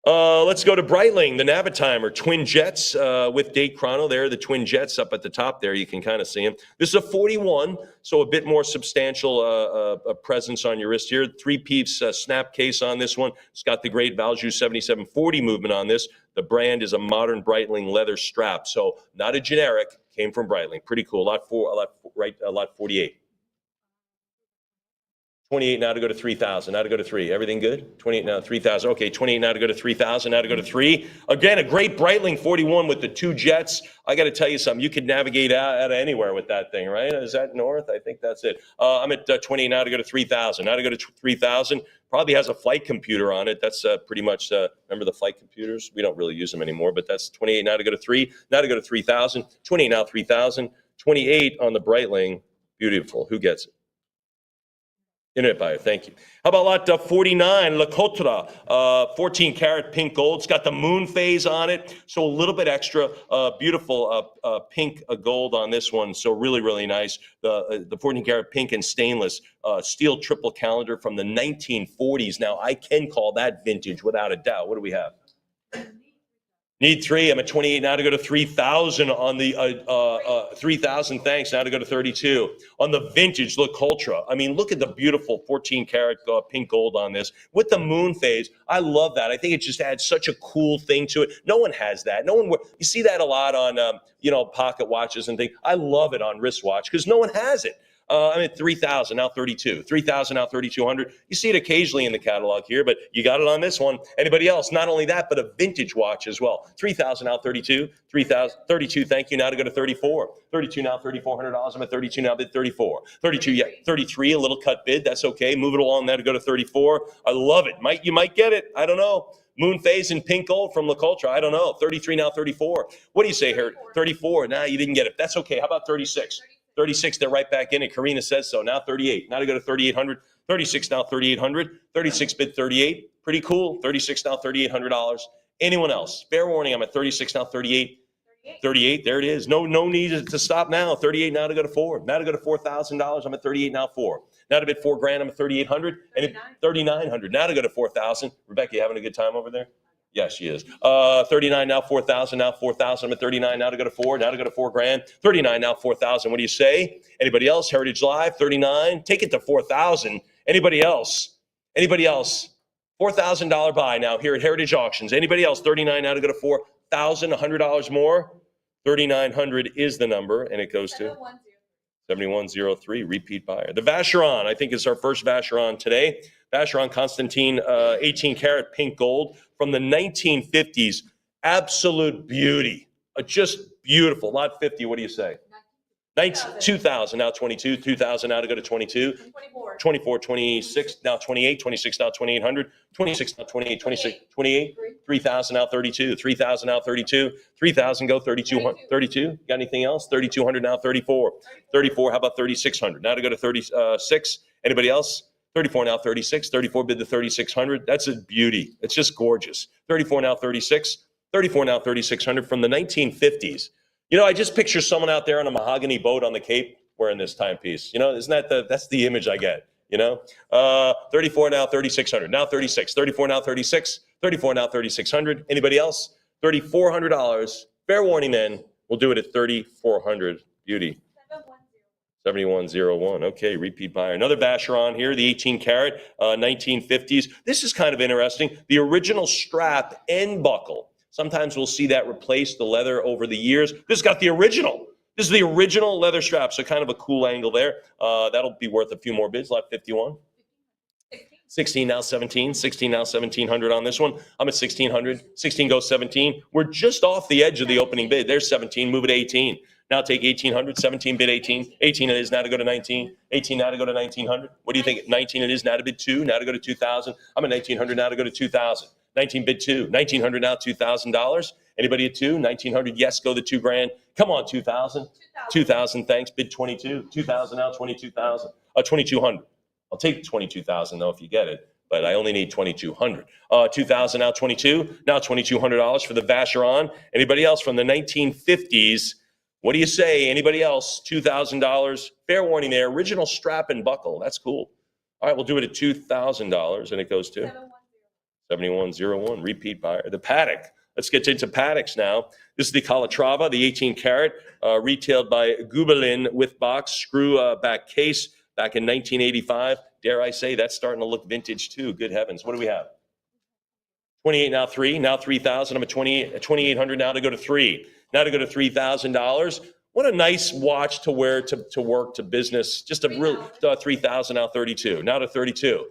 Let's go to Breitling, the Navitimer, twin jets with date chrono there, the twin jets up at the top there. You can kind of see them. This is a 41, so a bit more substantial presence on your wrist here. 3-piece snap case on this one. It's got the great Valjoux 7740 movement on this. The brand is a modern Breitling leather strap, so not a generic, came from Breitling. Pretty cool. Lot 48. 28 now to go to 3,000. Now to go to 3. Everything good? 28 now, 3,000. Okay, 28 now to go to 3,000. Now to go to 3. Again, a great Breitling 41 with the 2 jets. I got to tell you something. You could navigate out of anywhere with that thing, right? Is that north? I think that's it. I'm at 28 now to go to 3,000. Now to go to 3,000. Probably has a flight computer on it. That's pretty much, remember the flight computers? We don't really use them anymore, but that's 28 now to go to 3. Now to go to 3,000. 28 now, 3,000. 28 on the Breitling. Beautiful. Who gets it? Internet buyer, thank you. How about lot 49, Le Coultre, 14 karat pink gold. It's got the moon phase on it, so a little bit extra. Beautiful pink gold on this one, so really, really nice. The 14 karat pink and stainless steel triple calendar from the 1940s. Now, I can call that vintage without a doubt. What do we have? Need 3. I'm at 28 now to go to 3,000 on the 3,000. Thanks. Now to go to 32 on the vintage Le Coultre. I mean, look at the beautiful 14 karat pink gold on this with the moon phase. I love that. I think it just adds such a cool thing to it. No one has that. No one. You see that a lot on pocket watches and things. I love it on wristwatch because no one has it. I'm at 3,000, now 32. 3,000, now 3,200. You see it occasionally in the catalog here, but you got it on this one. Anybody else? Not only that, but a vintage watch as well. 3,000, now 32. 3,000, 32, thank you. Now to go to 34. 32 now, $3,400. I'm at 32 now, bid 34. 32, yeah, 33, a little cut bid. That's okay. Move it along now to go to 34. I love it. You might get it. I don't know. Moon phase and pink gold from Le Coultre. I don't know. 33 now, 34. What do you say here? 34. Nah, you didn't get it. That's okay. How about 36? 36, they're right back in it. Karina says so. Now 38. Now to go to 3,800. 36 now, 3,800. 36 bid 38. Pretty cool. 36 now, $3,800. Anyone else? Fair warning, I'm at 36 now, 38. 38, there it is. No need to stop now. 38 now to go to 4. Now to go to $4,000. I'm at 38 now, 4. Now to bid $4,000. I'm at 3,800. And at 3,900. Now to go to 4,000. Rebecca, you having a good time over there? Yeah, she is. 39 now, 4,000 now, 4,000. I'm at 39 now to go to 4. Now to go to $4,000. 39 now, 4,000. What do you say? Anybody else? Heritage Live, 39. Take it to 4,000. Anybody else? Anybody else? $4,000 buy now here at Heritage Auctions. Anybody else? 39 now to go to 4,000. $100 more. 3,900 is the number, and it goes to 7103. Repeat buyer. The Vacheron, I think, is our first Vacheron today. Vacheron Constantine, 18 karat pink gold from the 1950s. Absolute beauty. Just beautiful. Lot 50, what do you say? 2,000, now 22. 2,000 now to go to 22. 24, 26, now 28. 26 now 2,800. 26 now 28. 26, 28. 3,000 now 32. 3,000 now 32. 3,000 go 3,200. 32. Got anything else? 3,200 now 34. 34, how about 3,600? Now to go to 36. Anybody else? 34 now 36. 34 bid the 3,600. That's a beauty. It's just gorgeous. 34 now 36. 34 now 3,600 from the 1950s. You know, I just picture someone out there on a mahogany boat on the Cape, wearing this timepiece. You know, isn't that that's the image I get, you know? 34 now, 3,600. Now 36. 34 now, 36. 34 now, 3,600. Anybody else? $3,400. Fair warning then, we'll do it at 3,400. Beauty. 7101. Okay, repeat buyer. Another Vacheron here, the 18 karat, 1950s. This is kind of interesting. The original strap and buckle. Sometimes we'll see that replace the leather over the years. This has got the original. This is the original leather strap, so kind of a cool angle there. That'll be worth a few more bids. Lot 51. 16 now 17. 16 now 1,700 on this one. I'm at 1,600. 16 goes 17. We're just off the edge of the opening bid. There's 17. Move it to 18. Now take 1,800. 17 bid 18. 18 it is now to go to 19. 18 now to go to 1,900. What do you think? 19 it is now to bid 2. Now to go to 2,000. I'm at 1,900 now to go to 2,000. 19 bid 2. 1,900 now $2,000. Anybody at 2? 1,900. Yes, go the $2,000. Come on, 2,000. 2,000. Thanks. Bid 22. 2,000 now 22,000. 2,200. I'll take 22,000 though if you get it, but I only need 2,200. 2,000 now 22. Now $2,200 for the Vacheron. Anybody else from the 1950s? What do you say? Anybody else? $2,000. Fair warning there. Original strap and buckle. That's cool. All right, we'll do it at $2,000, and it goes to 7101. Repeat buyer. The Paddock. Let's get into Paddocks now. This is the Calatrava, the 18 karat, retailed by Gubelin with box, screw back case. Back in 1985, dare I say, that's starting to look vintage too. Good heavens. What do we have? 28 now 3, now 3,000. I'm at 2,800 now to go to 3. Now to go to $3,000. What a nice watch to wear to work, to business. Just a real 3,000 now 32. Now to 32.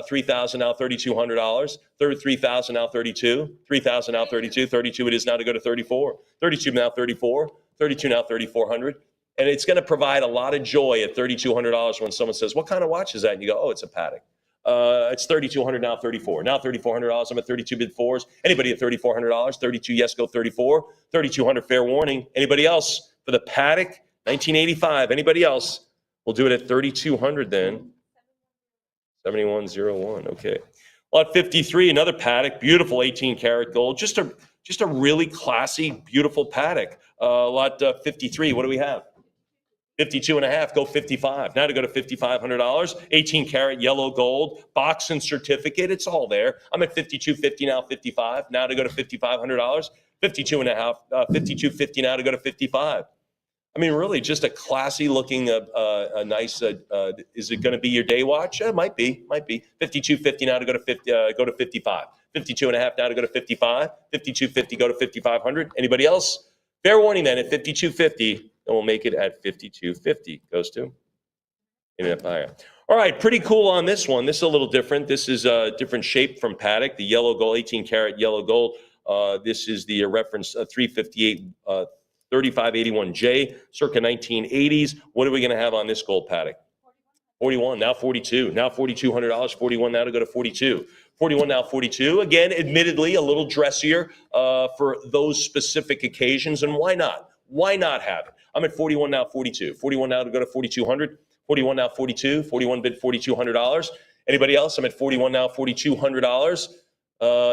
3,000 now $3,200. 3,000 now 32. 3,000 now 32. 32 it is now to go to 34. 32 now 34. 32 now 3,400. And it's going to provide a lot of joy at $3,200 when someone says, what kind of watch is that? And you go, oh, it's a Patek. It's $3,200 now 34. Now $3,400. I'm at 32 bid 4s. Anybody at $3,400? 32 yes, go 34. 3,200 fair warning. Anybody else for the Patek 1985? Anybody else? We'll do it at 3,200 then. 7101. Okay. Lot 53, another Patek, beautiful 18 karat gold. Just a really classy, beautiful Patek. Lot 53, what do we have? 52 and a half, go 55. Now to go to $5,500, 18 karat yellow gold, box and certificate, it's all there. I'm at 52.50 now, 55. Now to go to $5,500, 52 and a half, 52.50 now to go to 55. I mean, really, just a classy looking, a nice. Is it going to be your day watch? Might be. 52.50 now to go to 55. 52 and a half now to go to 55. 52.50 go to 5,500. Anybody else? Fair warning then at 52.50. And we'll make it at 52.50. Goes to Internet Buyer. All right, pretty cool on this one. This is a little different. This is a different shape from Patek, the yellow gold, 18 karat yellow gold. This is the reference 358 3581J, circa 1980s. What are we going to have on this gold Patek? 41, now 42. Now $4,200, 41 now to go to 42. 41 now 42. Again, admittedly, a little dressier for those specific occasions. And why not? Why not have it? I'm at 41 now 42. 41 now to go to 4,200. 41 now 42. 41 bid $4,200. Anybody else? I'm at 41 now $4,200.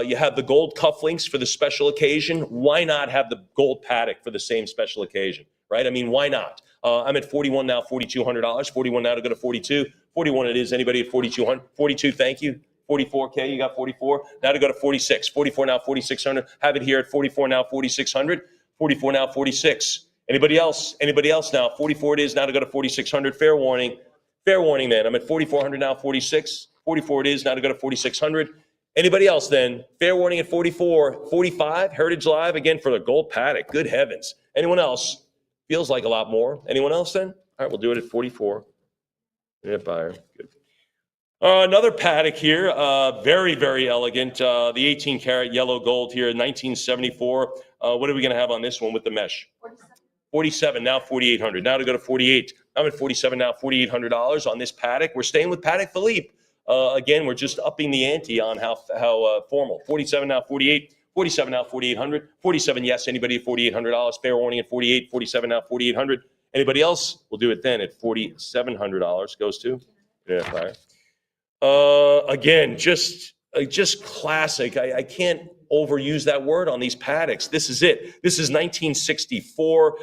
You have the gold cufflinks for the special occasion. Why not have the gold Patek for the same special occasion, right? I mean, why not? I'm at 41 now, $4,200. 41 now to go to 42. 41 it is. Anybody at 4,200? 42, thank you. 44K, you got 44. Now to go to 46. 44 now, 4,600. Have it here at 44 now, 4,600. 44 now, 46. Anybody else? Anybody else now? 44 it is. Now to go to 4,600. Fair warning. Fair warning then. I'm at 4,400 now, 46. 44 it is. Now to go to 4,600. Anybody else then? Fair warning at 44. 45, Heritage Live, again for the gold Patek. Good heavens. Anyone else? Feels like a lot more. Anyone else then? All right, we'll do it at 44. Internet Buyer. Good. Another Patek here. Very, very elegant. The 18 karat yellow gold here, 1974. What are we going to have on this one with the mesh? 47, now 4,800. Now to go to 48. I'm at 47 now, $4,800 on this Patek. We're staying with Patek Philippe. Again, we're just upping the ante on how formal. 47 now, 48. 47 now, 4,800. 47, yes. Anybody at $4,800? Fair warning at 48. 47 now, 4,800. Anybody else? We'll do it then at $4,700. Goes to Internet Buyer. Again, just classic. I can't overuse that word on these Pateks. This is it. This is 1964,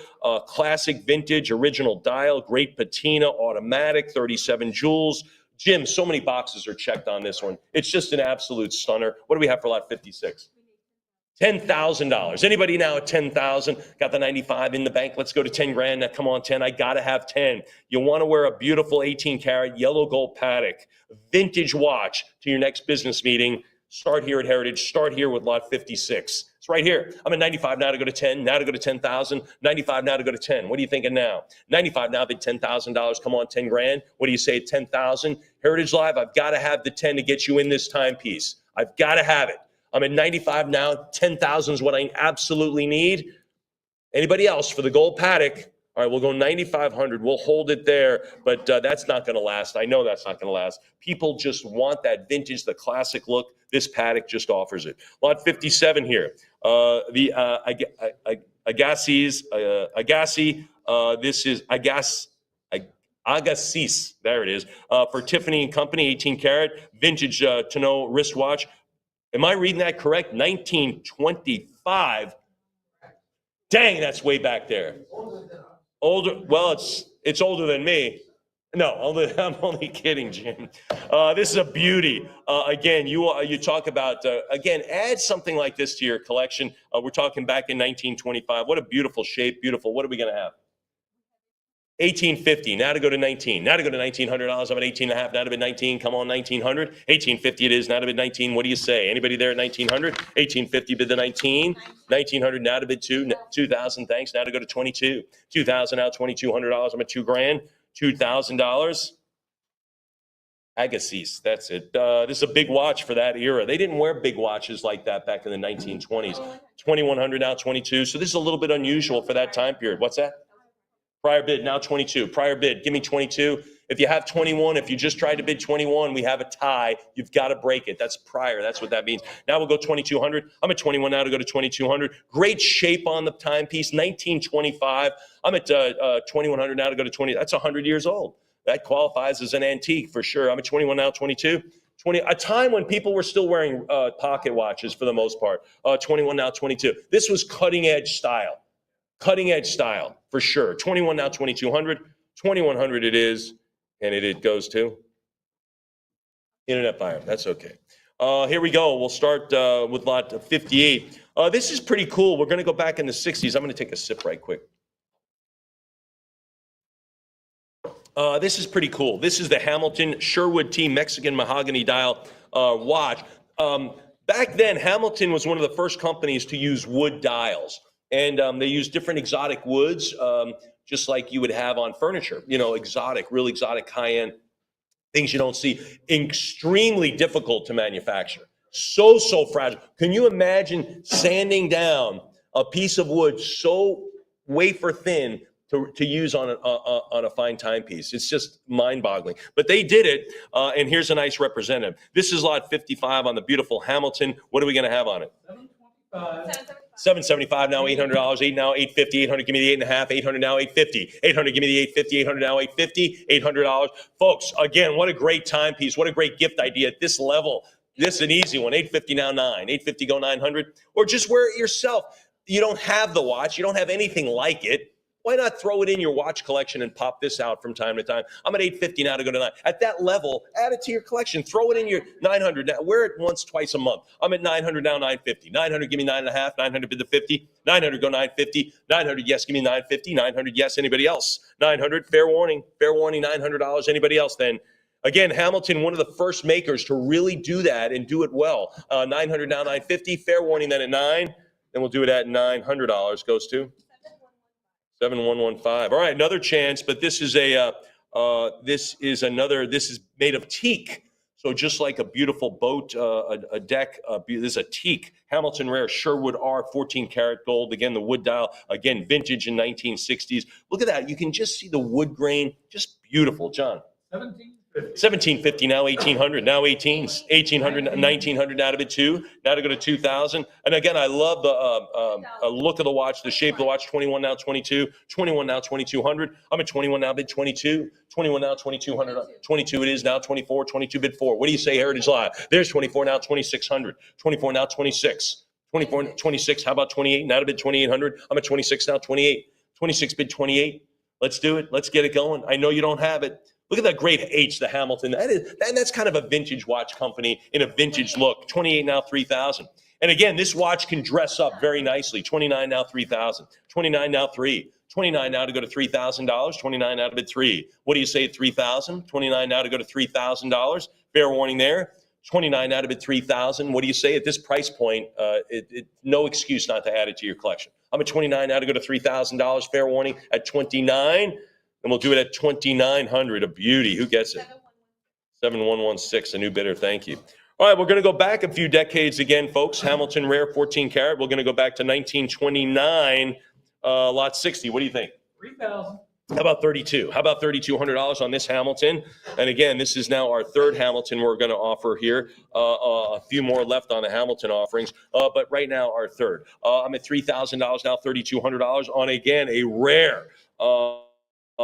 classic vintage, original dial, great patina, automatic, 37 joules. Jim, so many boxes are checked on this one. It's just an absolute stunner. What do we have for lot 56? $10,000. Anybody now at 10,000? Got the 95 in the bank. Let's go to 10 grand. Now, come on, 10. I got to have 10. You want to wear a beautiful 18 karat yellow gold Patek vintage watch to your next business meeting. Start here at Heritage. Start here with lot 56. It's right here. I'm at 95 now to go to 10. Now to go to 10,000. 95 now to go to 10. What are you thinking now? 95 now, bid $10,000. Come on, 10 grand. What do you say at 10,000? Heritage Live, I've got to have the 10 to get you in this timepiece. I've got to have it. I'm at 95 now. 10,000 is what I absolutely need. Anybody else for the gold Patek? All right, we'll go 9,500. We'll hold it there, but that's not going to last. I know that's not going to last. People just want that vintage, the classic look. This Patek just offers it. Lot 57 here. The Agassiz. This is Agassiz. There it is. For Tiffany and Company, 18 karat vintage tonneau wristwatch. Am I reading that correct? 1925. Dang, that's way back there. Older? Well, it's older than me. No, I'm only kidding, Jim. This is a beauty. Again, you talk about again, add something like this to your collection. We're talking back in 1925. What a beautiful shape, beautiful. What are we going to have? 1850. Now to go to 19. Now to go to $1,900. I'm at 18 and a half. Now to bid 19. Come on, 1900. 1850 it is. Now to bid 19. What do you say? Anybody there at 1900? 1850 bid the 19. 1900 now to bid 2,000. Thanks. Now to go to 22. 2,000 now. $2,200. I'm at $2 grand. $2,000. Agassiz. That's it. This is a big watch for that era. They didn't wear big watches like that back in the 1920s. 2,100 now. 22. So this is a little bit unusual for that time period. What's that? Prior bid, now 22. Prior bid, give me 22. If you have 21, if you just tried to bid 21, we have a tie. You've got to break it. That's prior. That's what that means. Now we'll go 2,200. I'm at 21 now to go to 2,200. Great shape on the timepiece, 1925. I'm at 2,100 now to go to 20. That's 100 years old. That qualifies as an antique for sure. I'm at 21 now, 22. 20, a time when people were still wearing pocket watches for the most part. 21 now, 22. This was cutting edge style. Cutting edge style, for sure. 21 now, 2,200. 2,100 it is, and it goes to Internet Buyer. That's okay. Here we go. We'll start with lot 58. This is pretty cool. We're going to go back in the 60s. I'm going to take a sip right quick. This is pretty cool. This is the Hamilton Sherwood T Mexican mahogany dial watch. Back then, Hamilton was one of the first companies to use wood dials. And they use different exotic woods, just like you would have on furniture. You know, exotic, real exotic, high-end things you don't see. Extremely difficult to manufacture. So fragile. Can you imagine sanding down a piece of wood so wafer thin to use on a fine timepiece? It's just mind-boggling. But they did it, and here's a nice representative. This is lot 55 on the beautiful Hamilton. What are we going to have on it? 775 now, $800, 8 now, 850, 800, give me the 8.5, 800 now, 850, 800, give me the 850, 800 now, 850, $800. Folks, again, what a great timepiece. What a great gift idea at this level. This is an easy one, 850 now, 9, 850 go 900, or just wear it yourself. You don't have the watch. You don't have anything like it. Why not throw it in your watch collection and pop this out from time to time? I'm at 850 now to go to 9. At that level, add it to your collection. Throw it in your 900 now. Wear it once, twice a month. I'm at 900 now, 950. 900, give me 9.5. 900 bid the 50. 900 go 950. 900, yes, give me 950. 900, yes, anybody else? 900, fair warning, $900. Anybody else then? Again, Hamilton, one of the first makers to really do that and do it well. 900 now, 950. Fair warning then at 9. Then we'll do it at $900. Goes to 7115. All right, another chance, but this is this is made of teak. So just like a beautiful boat, a deck, this is a teak. Hamilton Rare Sherwood R 14 karat gold. Again, the wood dial. Again, vintage in 1960s. Look at that. You can just see the wood grain. Just beautiful, John. 1750 now, 1800 now, 18s, 1800, 1900 out of it too. Now to go to 2000. And again, I love the look of the watch, the shape of the watch. 21 now, 22, 21 now, 2200. I'm at 21 now, bid 22, 21 now, 2200, 22 it is now, 24, 22 bid 4. What do you say, Heritage Live? There's 24 now, 2600, 24 now, 26. 24, 26. How about 28? Now to bid 2,800. I'm at 26 now. 28. 26 bid 28. Let's do it. Let's get it going. I know you don't have it. Look at that great H, the Hamilton. That's kind of a vintage watch company in a vintage look. 28 now, 3,000. And again, this watch can dress up very nicely. 29 now, 3,000. 29 now, 3. 29 now to go to $3,000. 29 now to bid 3. What do you say at 3,000? 29 now to go to $3,000. Fair warning there. 29 now to bid 3,000. What do you say at this price point? No excuse not to add it to your collection. I'm at 29 now to go to $3,000. Fair warning at 29. And we'll do it at 2,900. A beauty. Who gets it? 7116. A new bidder. Thank you. All right, we're going to go back a few decades again, folks. Hamilton Rare 14 karat. We're going to go back to 1929, lot 60. What do you think? 3,000. How about 32? How about $3,200 on this Hamilton? And again, this is now our third Hamilton we're going to offer here. A few more left on the Hamilton offerings, but right now our third. I'm at $3,000 now, $3,200 on, again, a rare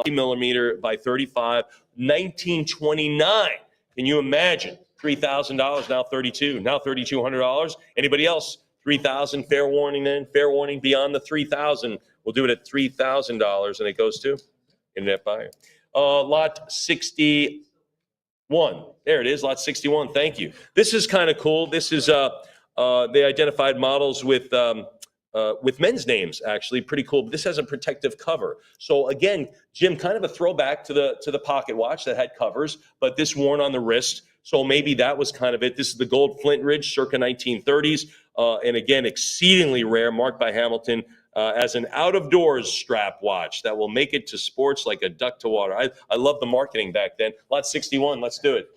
millimeter by 35, 1929. Can you imagine? $3,000 now, 32, now $3,200. Anybody else? 3,000. Fair warning then. Fair warning beyond the 3,000. We'll do it at $3,000, and it goes to internet buyer. Lot 61. There it is, lot 61. Thank you. This is kind of cool. This is they identified models with men's names, actually. Pretty cool. But this has a protective cover. So again, Jim, kind of a throwback to the pocket watch that had covers, but this worn on the wrist. So maybe that was kind of it. This is the gold Flint Ridge, circa 1930s. And again, exceedingly rare, marked by Hamilton as an out-of-doors strap watch that will make it to sports like a duck to water. I love the marketing back then. Lot 61, let's do it.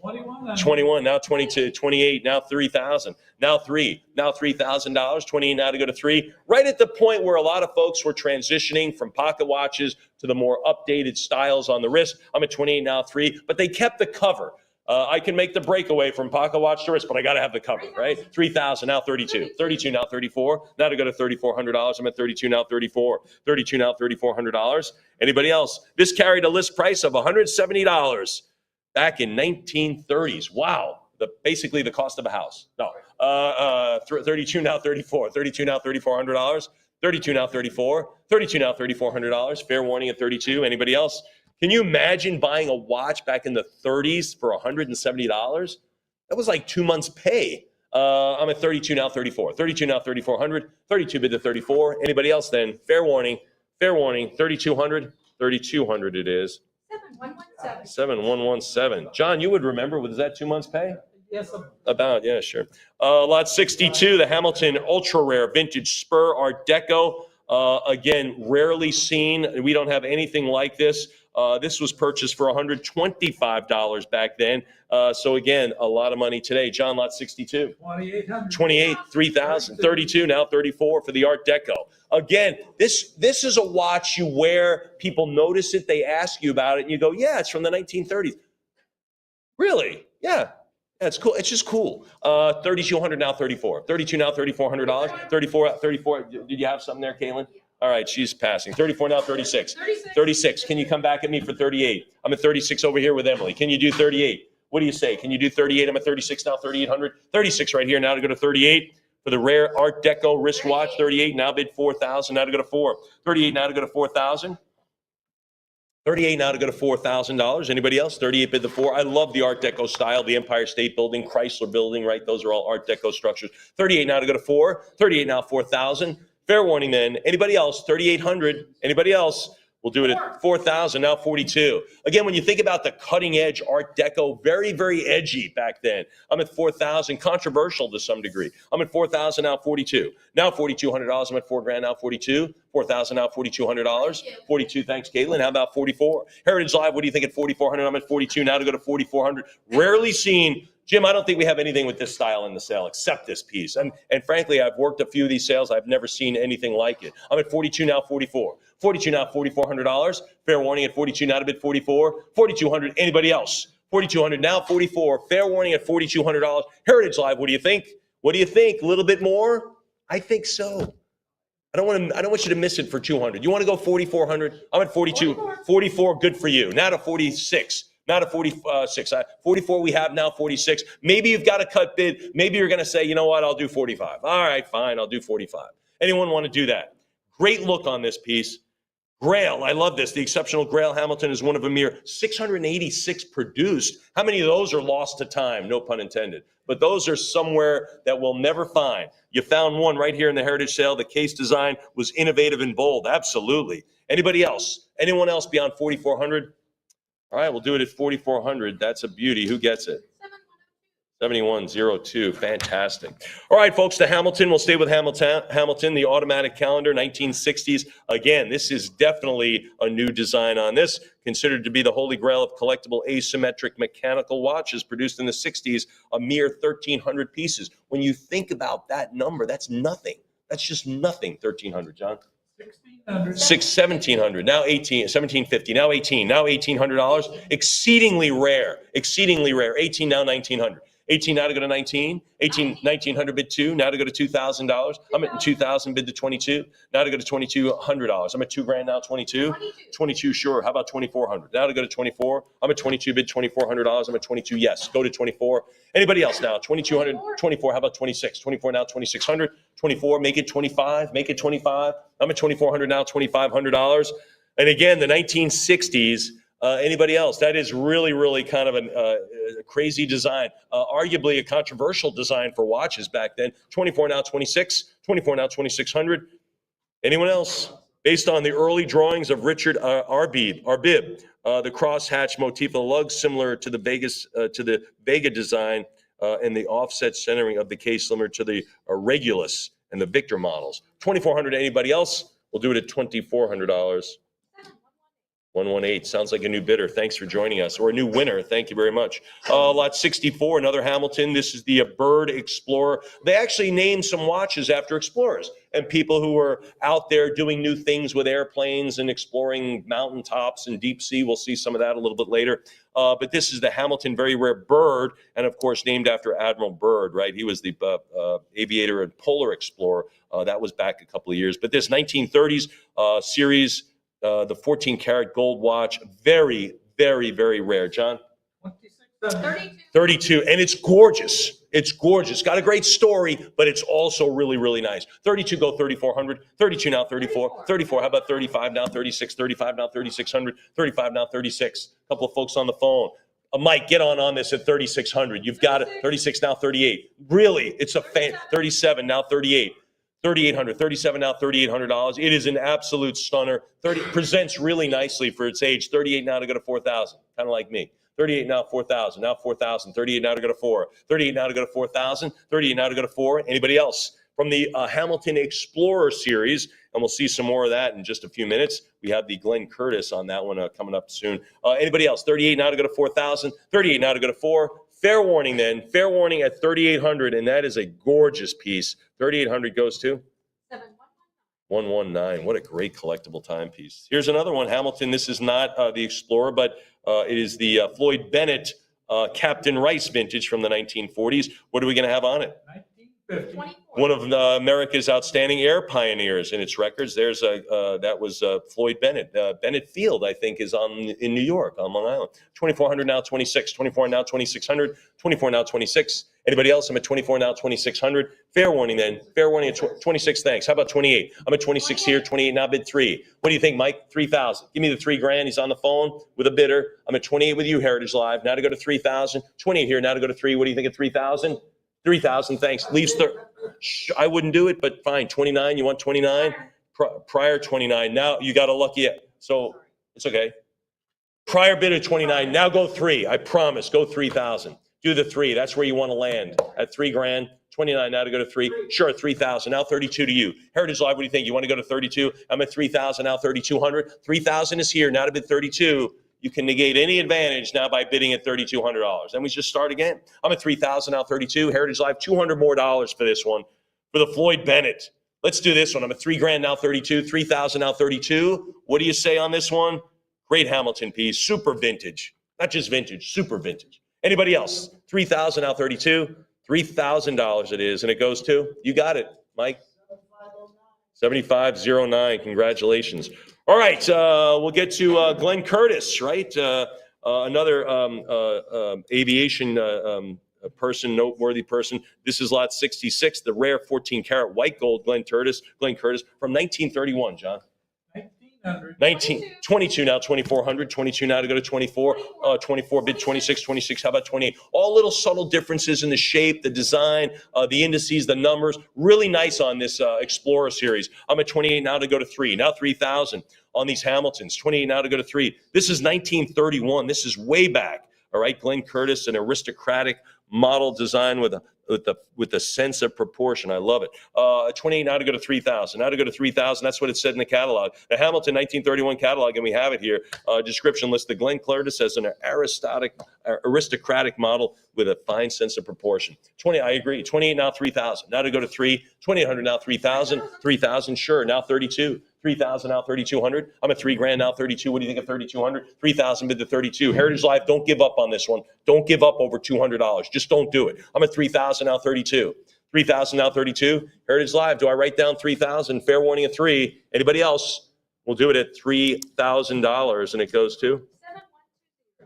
21, now 22, 28, now 3,000, now 3, now $3,000, 28 now to go to 3. Right at the point where a lot of folks were transitioning from pocket watches to the more updated styles on the wrist. I'm at 28 now, 3, but they kept the cover. I can make the breakaway from pocket watch to wrist, but I got to have the cover, right? 3,000, now 32. 32, now 34. Now to go to $3,400. I'm at 32, now 34. 32, now $3,400. Anybody else? This carried a list price of $170 back in 1930s. Wow. Basically the cost of a house. No. 32, now 34. 32, now $3,400. 32, now 34. 32, now $3,400. Fair warning at 32. Anybody else? Can you imagine buying a watch back in the 30s for $170? That was like 2 months' pay. I'm at 32 now, 34. 32 now, 3,400. 32 bid to 34. Anybody else then? Fair warning. Fair warning. 3,200. 3,200 it is. 7117. 7117. John, you would remember. Was that 2 months' pay? Yes, sir. About, yeah, sure. Lot 62, the Hamilton Ultra Rare Vintage Spur Art Deco. Again, rarely seen. We don't have anything like this. This was purchased for $125 back then. So again, a lot of money today. John, lot 62. 2,800. 28, 3,000, 32, now 34 for the Art Deco. Again, this is a watch you wear. People notice it. They ask you about it, and you go, yeah, it's from the 1930s. Really? Yeah. That's cool. It's just cool. 3,200 now, 34. 32 now, $3,400. 34. Did you have something there, Kaylin? All right, she's passing. 34 now, 36. 36. Can you come back at me for 38? I'm at 36 over here with Emily. Can you do 38? What do you say? Can you do 38? I'm at 36 now, 3,800. 36 right here now to go to 38 for the rare Art Deco wristwatch. 38 now bid 4,000. Now to go to 4. 38 now to go to 4,000. 38 now to go to $4,000. Anybody else? 38 bid the 4. I love the Art Deco style, the Empire State Building, Chrysler Building, right? Those are all Art Deco structures. 38 now to go to 4. 38 now, 4,000. Fair warning then. Anybody else? 3,800. Anybody else? We'll do it at 4,000, now 42. Again, when you think about the cutting edge Art Deco, very, very edgy back then. I'm at 4,000, controversial to some degree. I'm at 4,000, now 42. Now $4,200, I'm at $4,000, now 42. 4,000, now $4,200. 42, thanks, Caitlin. How about 44? Heritage Live, what do you think at 4,400? I'm at 42, now to go to 4,400. Rarely seen. Jim, I don't think we have anything with this style in the sale except this piece. And frankly, I've worked a few of these sales. I've never seen anything like it. I'm at 42 now, 44. 42 now, $4,400. Fair warning at 42 now to bid 44. 4,200. Anybody else? 4,200 now, 44. Fair warning at $4,200. Heritage Live, what do you think? What do you think? A little bit more? I think so. I don't want you to miss it for 200. You want to go 4,400? I'm at 42. 44, good for you. Now to 46. Not a 46. 44 we have now, 46. Maybe you've got a cut bid. Maybe you're going to say, you know what, I'll do 45. All right, fine, I'll do 45. Anyone want to do that? Great look on this piece. Grail, I love this. The exceptional Grail Hamilton is one of a mere 686 produced. How many of those are lost to time? No pun intended. But those are somewhere that we'll never find. You found one right here in the Heritage Sale. The case design was innovative and bold. Absolutely. Anybody else? Anyone else beyond 4,400? All right, we'll do it at 4,400. That's a beauty. Who gets it? 7102. Fantastic. All right, folks, the Hamilton. We'll stay with Hamilton, the automatic calendar, 1960s. Again, this is definitely a new design on this, considered to be the holy grail of collectible asymmetric mechanical watches produced in the 60s, a mere 1,300 pieces. When you think about that number, that's nothing. That's just nothing, 1,300, John. 1,700, now 1,750, now 18, now $1,800. Exceedingly rare, 18, now 1,900. 18 now to go to 19, 1,900 bid 2, now to go to $2,000. I'm at 2,000 bid to 22, now to go to $2,200. I'm at $2,000 now, 22, 22 sure. How about 2,400? Now to go to 24. I'm at 22 bid $2,400. I'm at 22, yes. Go to 24. Anybody else now? 2,200, 24. How about 26? 24 now, 2,600. 24, make it 25, make it 25. I'm at 2,400 now, $2,500. And again, the 1960s. Anybody else? That is really, really kind of a crazy design. Arguably a controversial design for watches back then. 24 now, 26. 24 now, 2,600. Anyone else? Based on the early drawings of Richard Arbib, the crosshatch motif of the lugs, similar to the Vega design, and the offset centering of the case, similar to the Regulus and the Victor models. 2,400. Anybody else? We'll do it at $2,400. 118 sounds like a new bidder. Thanks for joining us, or a new winner. Thank you very much. Lot 64, another Hamilton. This is the Bird Explorer. They actually named some watches after explorers and people who were out there doing new things with airplanes and exploring mountaintops and deep sea. We'll see some of that a little bit later. But this is the Hamilton Very Rare Bird, and of course named after Admiral Byrd, right? He was the aviator and polar explorer. That was back a couple of years. But this 1930s series, the 14-karat gold watch, very, very, very rare. John? 32. And it's gorgeous. It's gorgeous. Got a great story, but it's also really, really nice. 32, go 3,400. 32 now, 34. 34, how about 35 now, 36. 35 now, 3,600. 35 now, 36. A couple of folks on the phone. Mike, get on this at 3,600. You've got it. 36 now, 38. Really, it's a 37 now, 38. 3,800, 37 now, $3,800. It is an absolute stunner. Presents really nicely for its age. 38 now to go to 4,000, kind of like me. 38 now, 4,000, now 4,000. 38 now to go to 4. 38 now to go to 4,000. 38 now to go to 4. Anybody else? From the Hamilton Explorer series, and we'll see some more of that in just a few minutes. We have the Glenn Curtis on that one coming up soon. Anybody else? 38 now to go to 4,000. 38 now to go to 4. Fair warning then. Fair warning at 3,800, and that is a gorgeous piece. 3,800 goes to 119. What a great collectible timepiece. Here's another one, Hamilton. This is not the Explorer, but it is the Floyd Bennett Captain Rice vintage from the 1940s. What are we going to have on it? 1950. One of America's outstanding air pioneers in its records. There's that was Floyd Bennett. Bennett Field, I think, is in New York, on Long Island. 2,400 now, 26. 24 now, 2,600. 24 now, 26. Anybody else? I'm at 24 now, 2,600. Fair warning then. Fair warning at 26. Thanks. How about 28? I'm at 26 here. 28 now, bid 3. What do you think, Mike? 3,000. Give me the $3,000. He's on the phone with a bidder. I'm at 28 with you, Heritage Live. Now to go to 3,000. 28 here. Now to go to 3. What do you think of 3,000? 3,000. Thanks. Leaves I wouldn't do it, but fine. 29. You want 29? Prior 29. Now you got a lucky. So it's okay. Prior bid of 29. Now go 3. I promise. Go 3,000. Do the 3. That's where you want to land at $3,000. 29 now to go to 3. Sure, 3,000. Now 32 to you. Heritage Live, what do you think? You want to go to 32? I'm at 3,000 now, 3,200. 3,000 is here. Now to bid 32. You can negate any advantage now by bidding at $3,200. Then we just start again. I'm at 3,000 now, 32. Heritage Live, $200 more for this one. For the Floyd Bennett. Let's do this one. I'm at $3,000 now, 32. 3,000 now, 32. What do you say on this one? Great Hamilton piece. Super vintage. Not just vintage, super vintage. Anybody else? 3,000 now, 32. $3,000 it is, and it goes to? You got it, Mike. 7509. Congratulations. All right, we'll get to Glenn Curtis, right? Another aviation a person, noteworthy person. This is lot 66, the rare 14 karat white gold Glenn Curtis from 1931, John. 22 now, 2400, 22 now to go to 24, 24 bid 26, 26. How about 28? All little subtle differences in the shape, the design, the indices, the numbers. Really nice on this Explorer series. I'm at 28 now to go to 3. Now 3000 on these Hamiltons. 28 now to go to 3. This is 1931. This is way back. All right, Glenn Curtis, an aristocratic model design with a sense of proportion. I love it. 28 now to go to 3000. Now to go to 3000. That's what it said in the catalog. The Hamilton 1931 catalog, and we have it here. Description lists the Glenn Curtis as an aristocratic model with a fine sense of proportion. 20, I agree. 28 now 3000. Now to go to 3. 2800 now 3000. 3000, sure. Now 32. 3,000 now 3,200. I'm at $3,000 now 32. What do you think of 3,200? 3,000 bid to 32. Heritage Life, don't give up on this one. Don't give up over $200. Just don't do it. I'm at 3,000 now 32. 3,000 now 32. Heritage Live, do I write down 3,000? Fair warning at 3. Anybody else? We'll do it at $3,000, and it goes to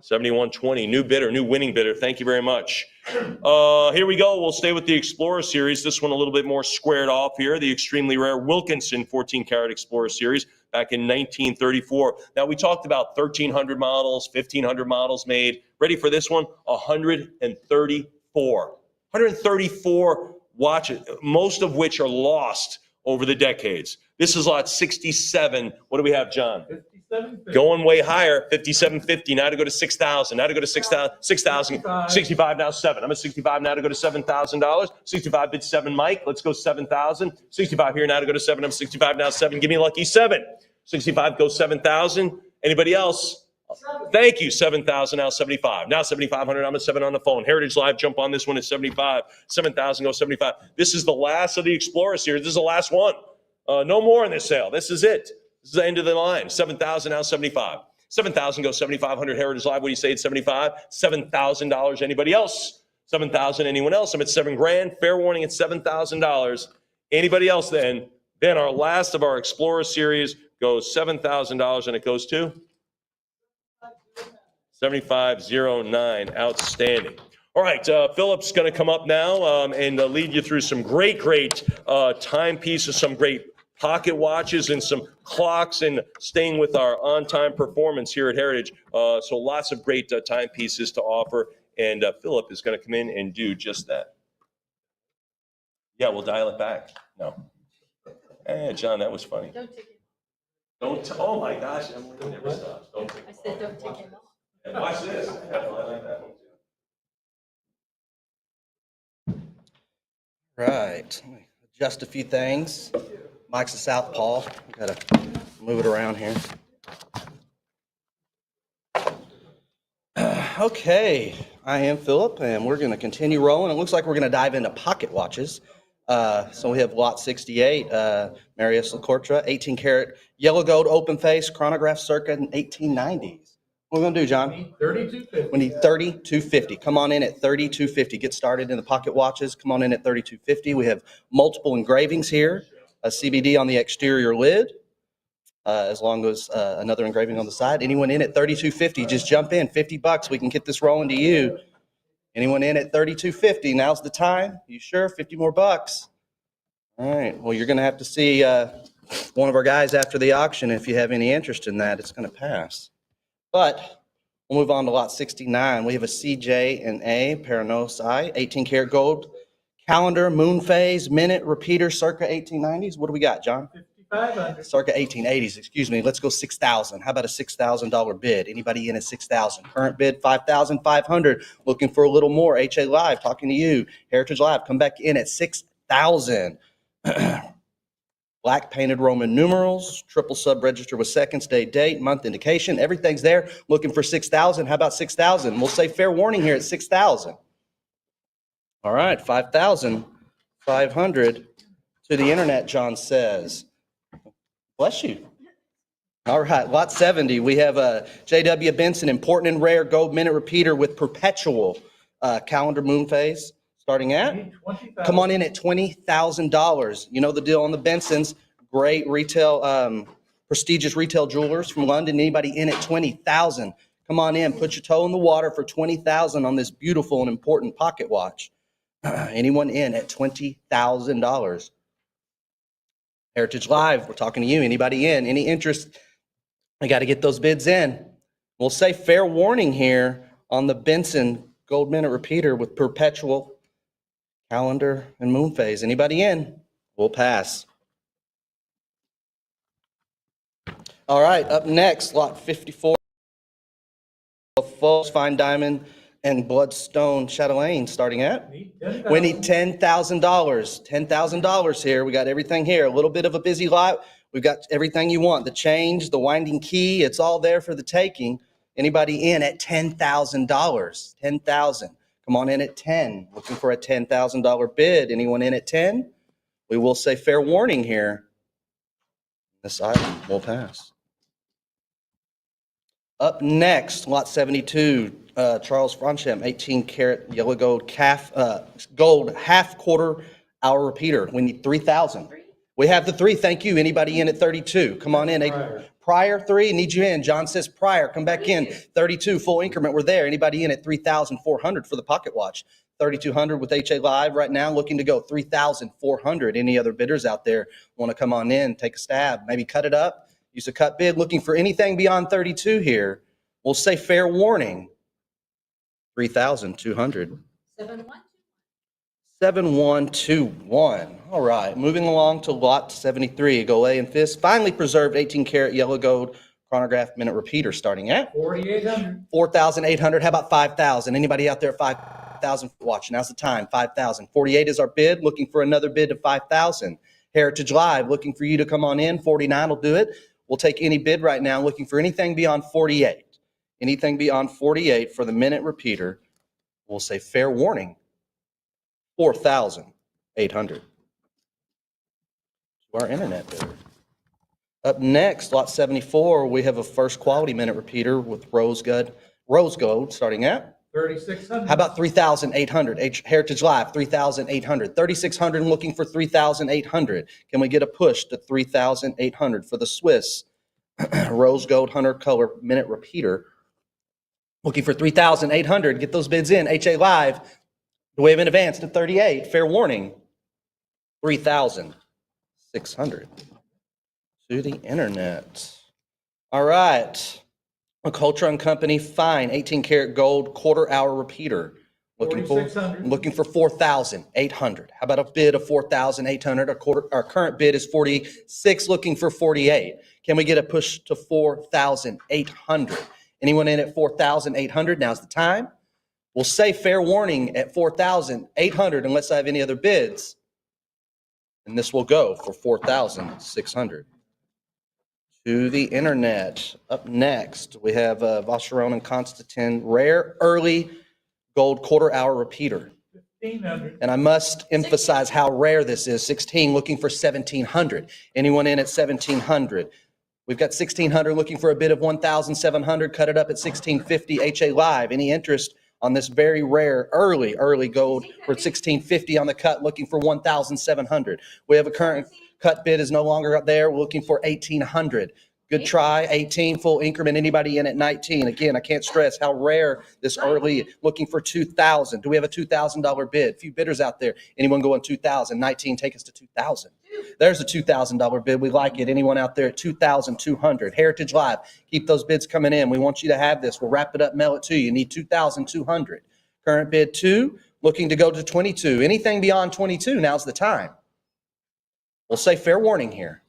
7120. New bidder, new winning bidder. Thank you very much. Here we go. We'll stay with the Explorer series. This one a little bit more squared off here. The extremely rare Wilkinson 14 karat Explorer series back in 1934. Now we talked about 1,300 models, 1,500 models made. Ready for this one? 134. 134 watches, most of which are lost over the decades. This is lot 67. What do we have, John? 57.50. Going way higher, 57.50. Now to go to 6,000. Now to go to 6,000. 65 now 7. I'm at 65 now to go to $7,000. 65 bid 7, Mike. Let's go 7,000. 65 here now to go to 7. I'm 65 now 7. Give me a lucky 7. 65 goes 7,000. Anybody else? Thank you. 7,000 now 75. Now 7,500. I'm at 7 on the phone. Heritage Live, jump on this one at 75. 7,000 goes 75. This is the last of the Explorer series. This is the last one. No more in this sale. This is it. This is the end of the line. 7,000 now 75. 7,000 goes 7,500. Heritage Live, what do you say at 75? $7,000. Anybody else? 7,000. Anyone else? I'm at $7,000. Fair warning at $7,000. Anybody else then? Then our last of our Explorer series goes $7,000, and it goes to 7509. Outstanding. All right, Philip's going to come up now and lead you through some great timepieces, some great pocket watches, and some clocks, and staying with our on-time performance here at Heritage. So lots of great timepieces to offer, and Philip is going to come in and do just that. Yeah, we'll dial it back. No. John, that was funny. Don't take it. Oh my gosh, Emily never stops. Don't take I said don't take him off. And watch this. I like that one too. Right. Let me adjust a few things. Mike's a southpaw. Got to move it around here. Okay, I am Philip, and we're going to continue rolling. It looks like we're going to dive into pocket watches. So we have lot 68, Marius LaCourtre, 18 karat yellow gold open face chronograph circa 1890s. What are we going to do, John? 32.50. We need 32.50. Come on in at 32.50. Get started in the pocket watches. Come on in at 32.50. We have multiple engravings here. A CBD on the exterior lid, as long as another engraving on the side. Anyone in at 32.50, just jump in. $50. We can get this rolling to you. Anyone in at 32.50? Now's the time. You sure? 50 more bucks. All right. Well, you're going to have to see one of our guys after the auction. If you have any interest in that, it's going to pass. But we'll move on to lot 69. We have a CJ and A Paranosi, 18 karat gold calendar, moon phase, minute repeater, circa 1890s. What do we got, John? 5,500. Circa 1880s, excuse me. Let's go 6,000. How about a $6,000 bid? Anybody in at 6,000? Current bid 5,500. Looking for a little more. HA Live, talking to you. Heritage Live, come back in at 6,000. Black painted Roman numerals, triple sub register with seconds, day, date, month indication. Everything's there. Looking for 6,000. How about 6,000? We'll say fair warning here at 6,000. All right, 5,500 to the internet, John says. Bless you. All right, lot 70. We have a J.W. Benson, important and rare gold minute repeater with perpetual calendar moon phase. Starting at? 20,000. Come on in at $20,000. You know the deal on the Bensons. Great retail, prestigious retail jewelers from London. Anybody in at $20,000? Come on in, put your toe in the water for $20,000 on this beautiful and important pocket watch. Anyone in at $20,000? Heritage Live, we're talking to you. Anybody in? Any interest? I got to get those bids in. We'll say fair warning here on the Benson Gold Minute Repeater with perpetual calendar and moon phase. Anybody in? We'll pass. All right, up next, lot 54. False Fine Diamond and Bloodstone Chatelaine starting at? We need $10,000. $10,000 here. We got everything here. A little bit of a busy lot. We've got everything you want. The change, the winding key, it's all there for the taking. Anybody in at $10,000? $10,000. Come on in at 10. Looking for a $10,000 bid. Anyone in at 10? We will say fair warning here. This item will pass. Up next, lot 72, Charles Francham, 18-karat yellow gold gold half-quarter hour repeater. We need 3,000. We have the 3. Thank you. Anybody in at 32? Come on in. Prior 3, need you in. John says prior. Come back in. 32, full increment. We're there. Anybody in at 3,400 for the pocket watch? 3,200 with HA Live right now, looking to go 3,400. Any other bidders out there want to come on in, take a stab, maybe cut it up? Use a cut bid, looking for anything beyond 32 here. We'll say fair warning, 3,200. 7121. All right, moving along to lot 73, Golay and Fist. Finally preserved 18-karat yellow gold chronograph minute repeater starting at? 4,800. 4,800. How about 5,000? Anybody out there at 5,000? Watch, now's the time, 5,000. 48 is our bid, looking for another bid of 5,000. Heritage Live, looking for you to come on in. 49 will do it. We'll take any bid right now, looking for anything beyond 48. Anything beyond 48 for the minute repeater. We'll say fair warning, 4,800. To our internet bidder. Up next, lot 74, we have a first quality minute repeater with rose gold starting at? 3,600. How about 3,800? Heritage Live, 3,800. 3,600 and looking for 3,800. Can we get a push to 3,800 for the Swiss rose gold hunter color minute repeater? Looking for 3,800. Get those bids in. HA Live, the way of in advance to 38. Fair warning, 3,600. To the internet. All right. Culture and Company Fine, 18-karat gold quarter hour repeater. Looking for 4,800. How about a bid of 4,800? Our current bid is 46, looking for 48. Can we get a push to 4,800? Anyone in at 4,800? Now's the time. We'll say fair warning at 4,800 unless I have any other bids. And this will go for 4,600. To the internet. Up next, we have Vacheron and Constantin rare early gold quarter hour repeater. 1,500. And I must emphasize how rare this is. 16 looking for 1,700. Anyone in at 1,700? We've got 1,600 looking for a bid of 1,700. Cut it up at 1,650 HA Live. Any interest on this very rare early gold for 1,650 on the cut, looking for 1,700. We have a current cut bid is no longer up there. We're looking for 1,800. Good try, 18, full increment. Anybody in at 19? Again, I can't stress how rare this early, looking for 2,000. Do we have a $2,000 bid? A few bidders out there. Anyone going 2,000? 19, take us to 2,000. There's a $2,000 bid. We like it. Anyone out there at 2,200? Heritage Live, keep those bids coming in. We want you to have this. We'll wrap it up, mail it to you. You need 2,200. Current bid 2, looking to go to 22. Anything beyond 22, now's the time. We'll say fair warning here.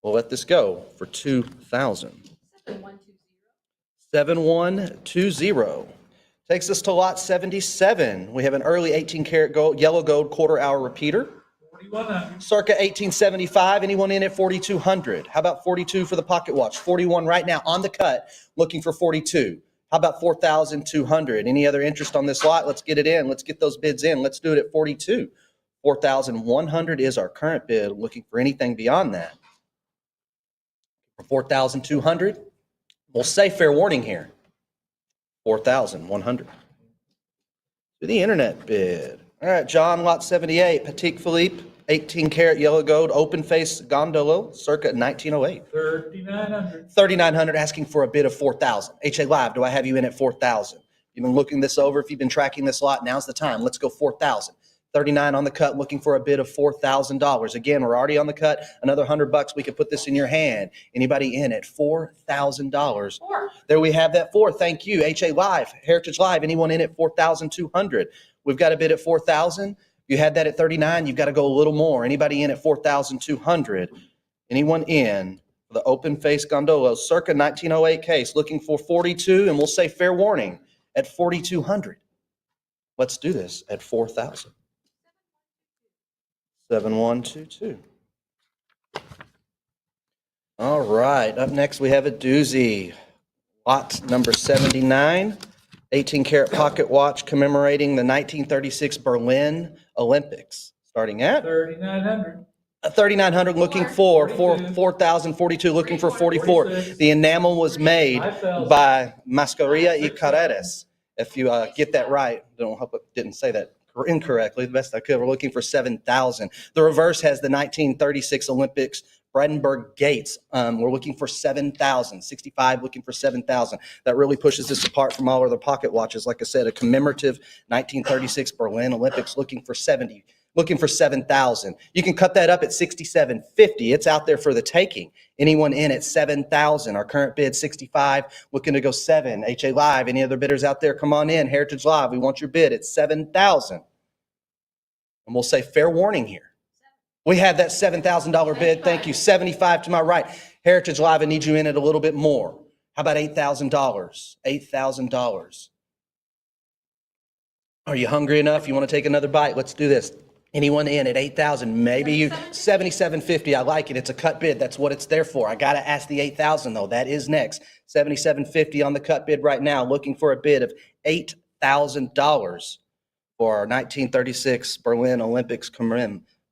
We'll let this go for 2,000. 7120. Takes us to lot 77. We have an early 18-karat gold, yellow gold quarter hour repeater. 4,100. Circa 1875. Anyone in at 4,200? How about 42 for the pocket watch? 41 right now on the cut, looking for 42. How about 4,200? Any other interest on this lot? Let's get it in. Let's get those bids in. Let's do it at 42. 4,100 is our current bid. Looking for anything beyond that. For 4,200, we'll say fair warning here. 4,100. To the internet bid. All right, John, lot 78, Patek Philippe, 18 karat yellow gold open face gondolo circa 1908. 3,900. 3,900 asking for a bid of 4,000. HA Live, do I have you in at 4,000? You've been looking this over. If you've been tracking this lot, now's the time. Let's go 4,000. 39 on the cut, looking for a bid of $4,000. Again, we're already on the cut. Another $100, we could put this in your hand. Anybody in at $4,000? There we have that four. Thank you. HA Live, Heritage Live. Anyone in at 4,200? We've got a bid at 4,000. You had that at 39. You've got to go a little more. Anybody in at 4,200? Anyone in for the open face gondola circa 1908 case looking for 42? And we'll say fair warning at 4,200. Let's do this at 4,000. 7122. All right, up next we have a doozy. Lot number 79, 18 karat pocket watch commemorating the 1936 Berlin Olympics. Starting at 3,900. 3,900, looking for 4,042, looking for 44. The enamel was made by Mascaria y Carreras. If you get that right, don't hope I didn't say that incorrectly, the best I could. We're looking for 7,000. The reverse has the 1936 Olympics Brandenburg Gates. We're looking for 7,000. 65 looking for 7,000. That really pushes this apart from all other pocket watches. Like I said, a commemorative 1936 Berlin Olympics looking for 70. Looking for 7,000. You can cut that up at 67.50. It's out there for the taking. Anyone in at 7,000? Our current bid 65. Looking to go 7. HA Live. Any other bidders out there? Come on in. Heritage Live. We want your bid at 7,000. And we'll say fair warning here. We have that $7,000 bid. Thank you. 75 to my right. Heritage Live. I need you in at a little bit more. How about $8,000? $8,000. Are you hungry enough? You want to take another bite? Let's do this. Anyone in at 8,000? Maybe you 77.50. I like it. It's a cut bid. That's what it's there for. I got to ask the 8,000 though. That is next. 77.50 on the cut bid right now. Looking for a bid of $8,000 for our 1936 Berlin Olympics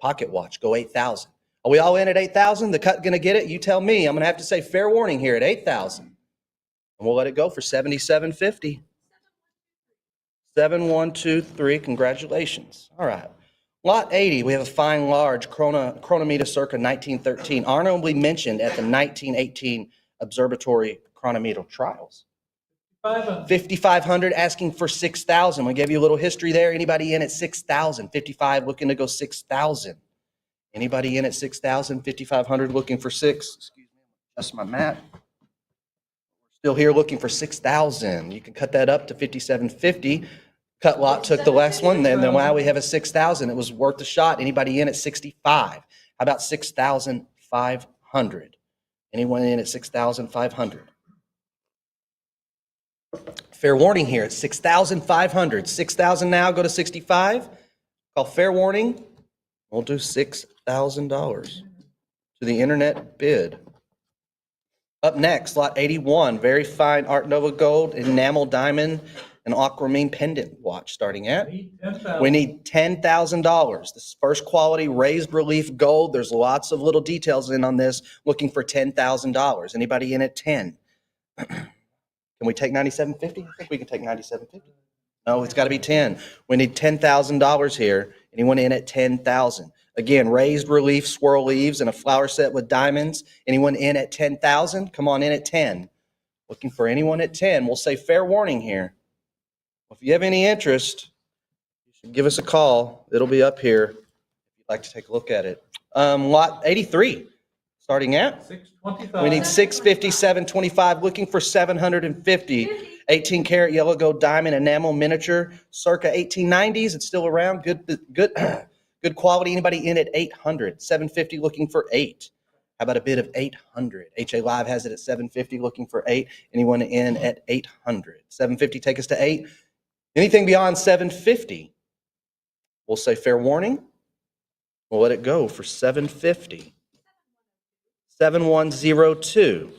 pocket watch. Go 8,000. Are we all in at 8,000? The cut going to get it? You tell me. I'm going to have to say fair warning here at 8,000. And we'll let it go for 77.50. 7123. Congratulations. All right. Lot 80, we have a fine large chronometer circa 1913, honorably mentioned at the 1918 Observatory Chronometer Trials. 5,500 asking for 6,000. We gave you a little history there. Anybody in at 6,000? 55 looking to go 6,000. Anybody in at 6,000? 5,500 looking for 6. Excuse me, adjust my map. Still here looking for 6,000. You can cut that up to 57.50. Cut lot took the last one, then now we have a 6,000. It was worth a shot. Anybody in at 65? How about 6,500? Anyone in at 6,500? Fair warning here. It's 6,500. 6,000 now, go to 65. Call fair warning. We'll do $6,000 to the internet bid. Up next, lot 81, very fine Art Nouveau gold, enamel diamond, and aquamarine pendant watch starting at. We need $10,000. This is first quality raised relief gold. There's lots of little details in on this. Looking for $10,000. Anybody in at 10? Can we take 97.50? I think we can take 97.50. No, it's got to be 10. We need $10,000 here. Anyone in at 10,000? Again, raised relief swirl leaves and a flower set with diamonds. Anyone in at 10,000? Come on in at 10. Looking for anyone at 10. We'll say fair warning here. If you have any interest, you should give us a call. It'll be up here if you'd like to take a look at it. Lot 83, starting at? 625. We need 650, 725, looking for 750. 18 karat yellow gold diamond enamel miniature, circa 1890s. It's still around. Good quality. Anybody in at 800? 750, looking for 8. How about a bid of 800? HA Live has it at 750, looking for 8. Anyone in at 800? 750 take us to 8. Anything beyond 750, we'll say fair warning. We'll let it go for 750. 7102.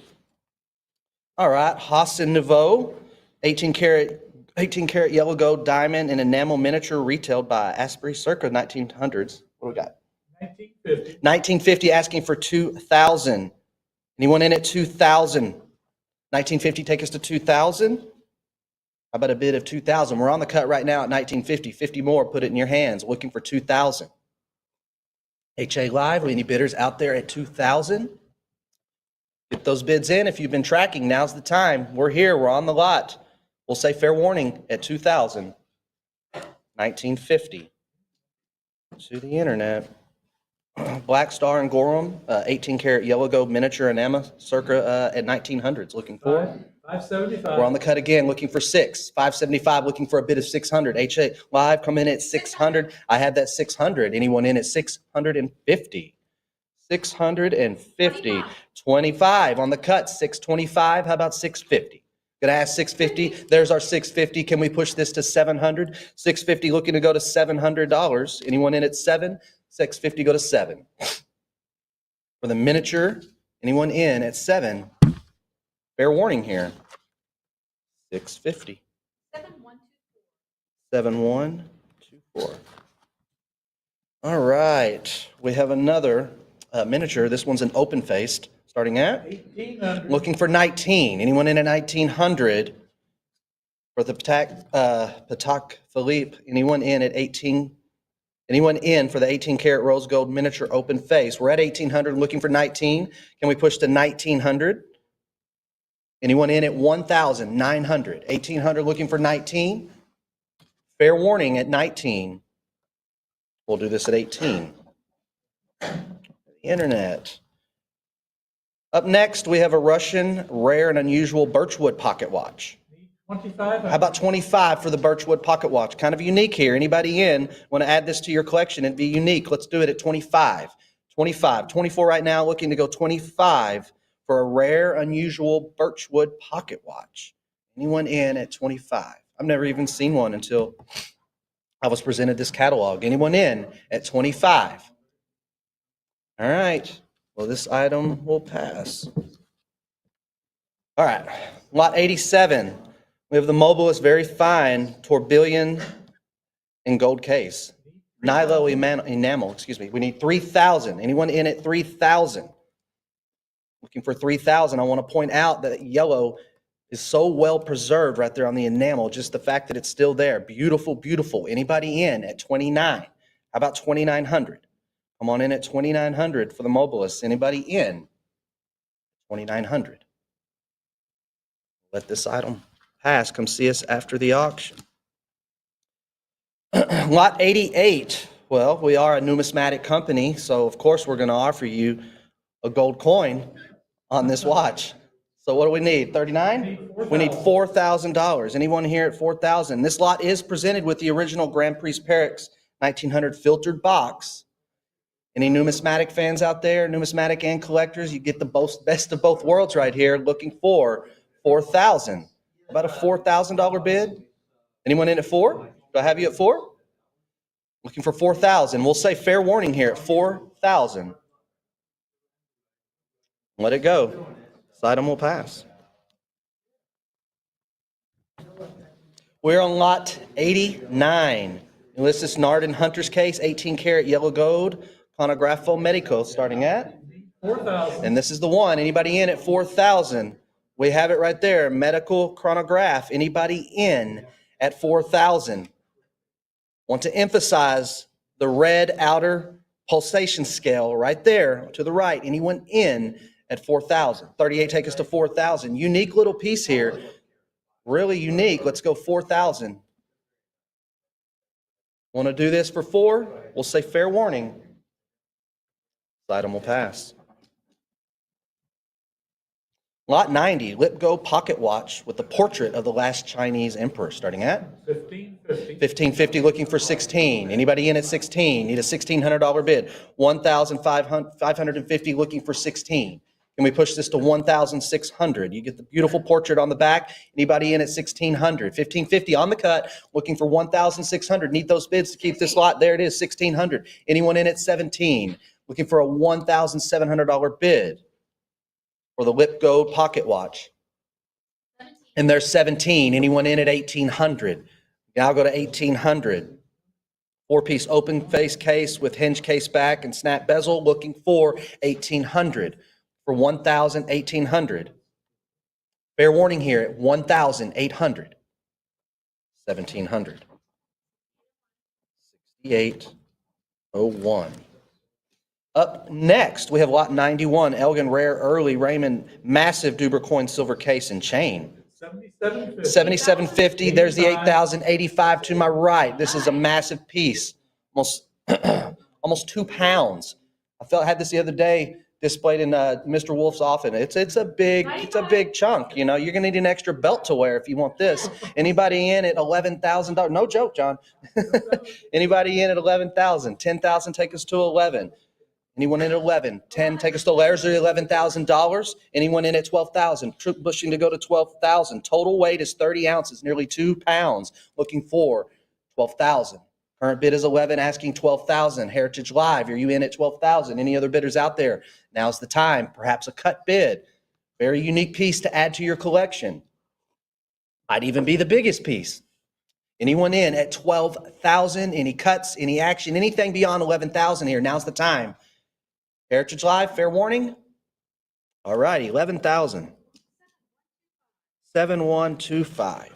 All right, Hassan Nouveau, 18 karat yellow gold diamond and enamel miniature retailed by Asprey circa 1900s. What do we got? 1950. 1950 asking for 2,000. Anyone in at 2,000? 1950 take us to 2,000. How about a bid of 2,000? We're on the cut right now at 1950. 50 more, put it in your hands. Looking for 2,000. HA Live, any bidders out there at 2,000? Get those bids in. If you've been tracking, now's the time. We're here, we're on the lot. We'll say fair warning at 2,000. 1950. To the internet. Black Star and Gorham, 18 karat yellow gold miniature enamel, circa at 1900s. Looking for? 575. We're on the cut again, looking for 575, looking for a bid of 600. HA Live come in at 600. I had that 600. Anyone in at 650? 650. 25 on the cut, 625. How about 650? Gonna ask 650. There's our 650. Can we push this to 700? 650 looking to go to $700. Anyone in at 7? 650 go to 7. For the miniature, anyone in at 7? Fair warning here. 650. 7124. All right, we have another miniature. This one's an open-faced, starting at 1,800. looking for 19. Anyone in at 1900? For the Patek Philippe, anyone in at 18? Anyone in for the 18 karat rose gold miniature open face? We're at 1800, looking for 19. Can we push to 1900? Anyone in at 1,900? 1,800 looking for 19. Fair warning at 19. We'll do this at 18. The internet. Up next, we have a Russian rare and unusual birchwood pocket watch. 2,500. How about 25 for the birchwood pocket watch? Kind of unique here. Anybody in want to add this to your collection? It'd be unique. Let's do it at 25. 25. 24 right now, looking to go 25 for a rare, unusual birchwood pocket watch. Anyone in at 25? I've never even seen one until I was presented this catalog. Anyone in at 25? All right. Well, this item will pass. All right. Lot 87. We have the Mobilis Very Fine Tourbillon in gold case. Nilo enamel, excuse me. We need 3,000. Anyone in at 3,000? Looking for 3,000. I want to point out that yellow is so well preserved right there on the enamel. Just the fact that it's still there. Beautiful, beautiful. Anybody in at 29? How about 2,900? Come on in at 2,900 for the Mobilis. Anybody in? 2,900. Let this item pass. Come see us after the auction. Lot 88. Well, we are a numismatic company, so of course we're going to offer you a gold coin on this watch. So what do we need? 39? We need $4,000. Anyone here at 4,000? This lot is presented with the original Grand Prix Paris 1900 filtered box. Any numismatic fans out there, numismatic and collectors, you get the best of both worlds right here, looking for 4,000. About a $4,000 bid? Anyone in at 4? Do I have you at 4? Looking for 4,000. We'll say fair warning here at 4,000. Let it go. This item will pass. We're on lot 89. Ulysses Nardin Hunter's case, 18 karat yellow gold, Conografo Medico, starting at? 4,000. And this is the one. Anybody in at 4,000? We have it right there. Medical chronograph. Anybody in at 4,000? Want to emphasize the red outer pulsation scale right there to the right. Anyone in at 4,000? 38 take us to 4,000. Unique little piece here. Really unique. Let's go 4,000. Want to do this for 4? We'll say fair warning. This item will pass. Lot 90, Lipgo pocket watch with the portrait of the last Chinese emperor, starting at? 1,550. 1,550, looking for 16. Anybody in at 16? Need a $1,600 bid. 1,550, looking for 16. Can we push this to 1,600? You get the beautiful portrait on the back. Anybody in at 1,600? 1,550 on the cut, looking for 1,600. Need those bids to keep this lot. There it is, 1,600. Anyone in at 17? Looking for a $1,700 bid for the Lipgo pocket watch. And there's 17. Anyone in at 1,800? Now I'll go to 1,800. 4-piece open face case with hinge case back and snap bezel, looking for 1,800. For 1,800. Fair warning here at 1,800. 1,700. 6801. Up next, we have lot 91, Elgin Rare Early Raymond Massive Dubercoin Silver Case and Chain. 7750. 7750, there's the 8,085 to my right. This is a massive piece, almost almost 2 pounds. I had this the other day displayed in Mr. Wolf's office. It's a big chunk. You know, you're gonna need an extra belt to wear if you want this. Anybody in at $11,000? No joke, John. Anybody in at 11,000? 10,000 take us to 11. Anyone in at 11? 10 take us to there's the $11,000. Anyone in at 12,000? Pushing to go to 12,000. Total weight is 30 ounces, nearly 2 pounds. Looking for 12,000. Current bid is 11, asking 12,000. Heritage Live, are you in at 12,000? Any other bidders out there? Now's the time. Perhaps a cut bid. Very unique piece to add to your collection. Might even be the biggest piece. Anyone in at 12,000? Any cuts, any action, anything beyond 11,000 here? Now's the time. Heritage Live, fair warning. All right, 11,000. 7125.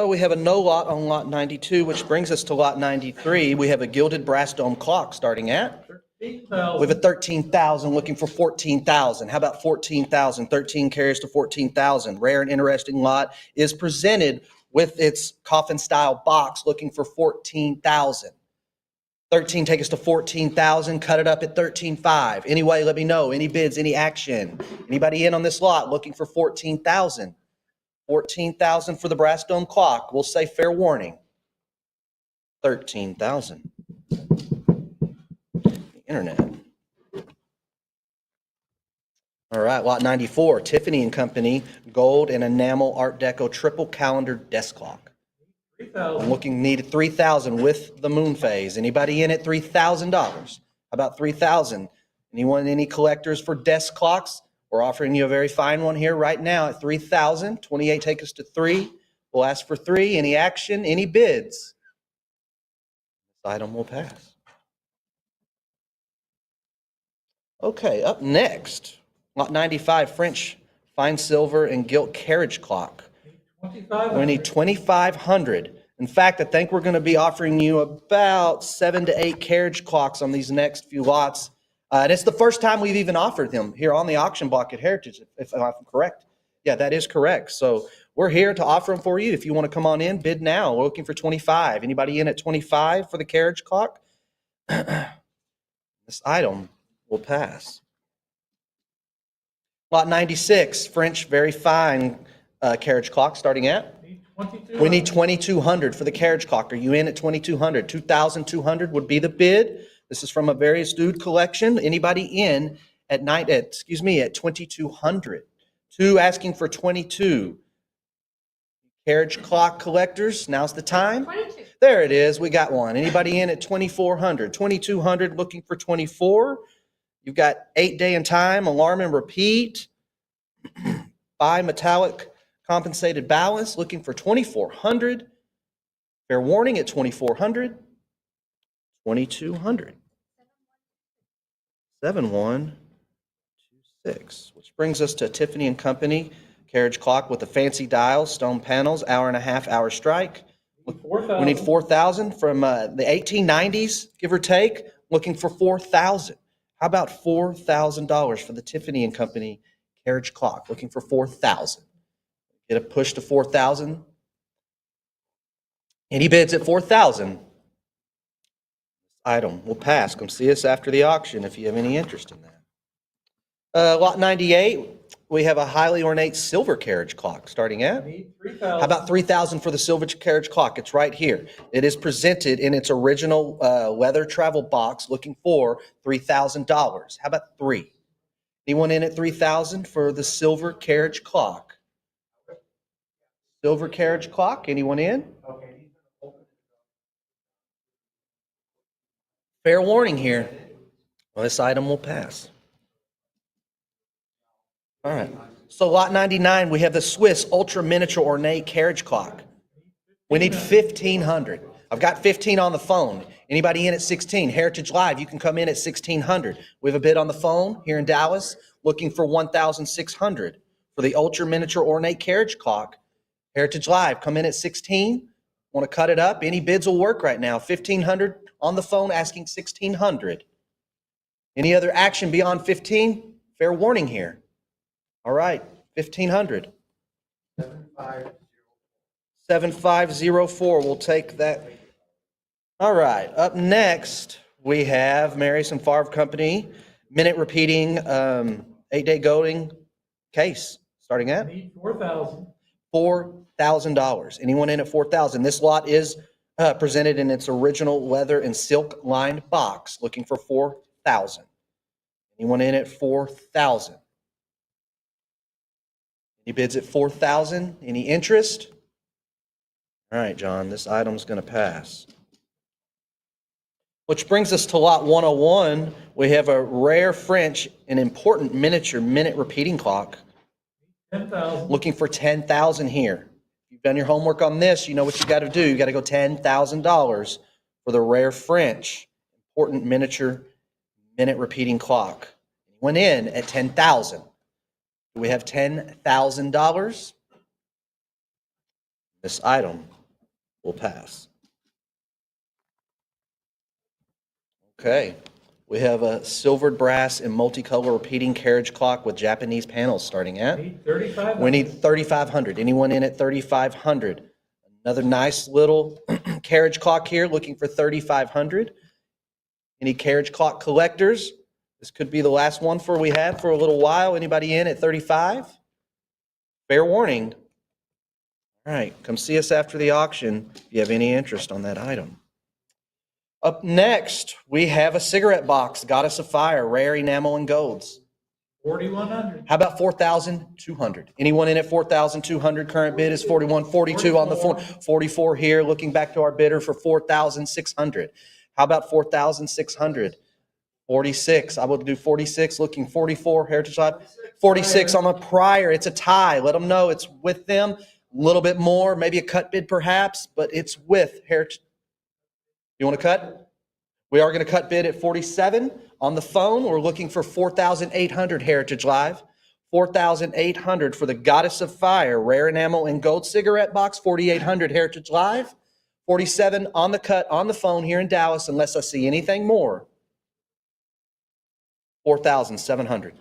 We have a no lot on lot 92, which brings us to lot 93. We have a gilded brass dome clock starting at. 13,000. We have a 13,000 looking for 14,000. How about 14,000? 13 carries to 14,000. Rare and interesting lot is presented with its coffin style box looking for 14,000. 13 take us to 14,000. Cut it up at 13.5. Anyway, let me know. Any bids, any action? Anybody in on this lot looking for 14,000? 14,000 for the brass dome clock. We'll say fair warning. 13,000. Internet. All right, lot 94, Tiffany and Company, gold and enamel Art Deco triple calendar desk clock. 3,000. Needed 3,000 with the moon phase. Anybody in at $3,000? How about 3,000? Anyone, any collectors for desk clocks? We're offering you a very fine one here right now at 3,000. 28 take us to 3. We'll ask for 3. Any action, any bids? This item will pass. Okay, up next, lot 95, French fine silver and gilt carriage clock. 2,500. We need 2,500. In fact, I think we're going to be offering you about 7 to 8 carriage clocks on these next few lots. And it's the first time we've even offered them here on the auction block at Heritage, if I'm correct. Yeah, that is correct. So we're here to offer them for you. If you want to come on in, bid now. We're looking for 25. Anybody in at 25 for the carriage clock? This item will pass. Lot 96, French very fine carriage clock starting at? We need 2,200 for the carriage clock. Are you in at 2,200? 2,200 would be the bid. This is from a very astute collection. Anybody in at 2,200? 2 asking for 22. Carriage clock collectors, now's the time. 22. There it is. We got one. Anybody in at 2,400? 2,200 looking for 24. You've got 8 day and time, alarm and repeat. Bi-metallic compensated balance looking for 2,400. Fair warning at 2,400. 2,200. 7126, which brings us to Tiffany and Company carriage clock with the fancy dials, stone panels, hour and a half hour strike. We 4,000. need 4,000 from the 1890s, give or take, looking for 4,000. How about $4,000 for the Tiffany and Company carriage clock, looking for 4,000. Get a push to 4,000. Any bids at 4,000? Item will pass. Come see us after the auction if you have any interest in that. Lot 98, we have a highly ornate silver carriage clock starting at? Need 3,000. How about 3,000 for the silver carriage clock? It's right here. It is presented in its original leather travel box looking for $3,000. How about 3? Anyone in at 3,000 for the silver carriage clock? Silver carriage clock, anyone in? Fair warning here. Well, this item will pass. All right. So lot 99, we have the Swiss ultra miniature ornate carriage clock. We need 1,500. I've got 15 on the phone. Anybody in at 16? Heritage Live, you can come in at 1,600. We have a bid on the phone here in Dallas looking for 1,600 for the ultra miniature ornate carriage clock. Heritage Live, come in at 16. Want to cut it up? Any bids will work right now. 1,500 on the phone asking 1,600. Any other action beyond 15? Fair warning here. All right, 1,500. 7504, we'll take that. All right, up next, we have Mary's and Favre Company, minute repeating, 8-day golding case, starting at Need 4,000. $4,000. Anyone in at 4,000? This lot is presented in its original leather and silk lined box, looking for 4,000. Anyone in at 4,000? Any bids at 4,000? Any interest? All right, John, this item's going to pass. Which brings us to lot 101. We have a rare French and important miniature minute repeating clock. 10,000. Looking for 10,000 here. If you've done your homework on this, you know what you got to do. You got to go $10,000 for the rare French important miniature minute repeating clock. Went in at 10,000. Do we have $10,000? This item will pass. Okay. We have a silvered brass and multicolor repeating carriage clock with Japanese panels starting at. Need 3,500. We need 3,500. Anyone in at 3,500? Another nice little carriage clock here, looking for 3,500. Any carriage clock collectors? This could be the last one we have for a little while. Anybody in at 35? Fair warning. All right, come see us after the auction if you have any interest on that item. Up next, we have a cigarette box, Goddess of Fire, rare enamel and golds. 4,100. How about 4,200? Anyone in at 4,200? Current bid is 41.42 on the phone. 44 here, looking back to our bidder for 4,600. How about 4,600? 46. I will do 46, looking 44. Heritage Lab. 46 on the prior. It's a tie. Let them know it's with them. A little bit more, maybe a cut bid perhaps, but it's with Heritage. You want to cut? We are going to cut bid at 47 on the phone. We're looking for 4,800 Heritage Live. 4,800 for the Goddess of Fire, rare enamel and gold cigarette box. 4,800 Heritage Live. 47 on the cut on the phone here in Dallas, unless I see anything more. 4,700.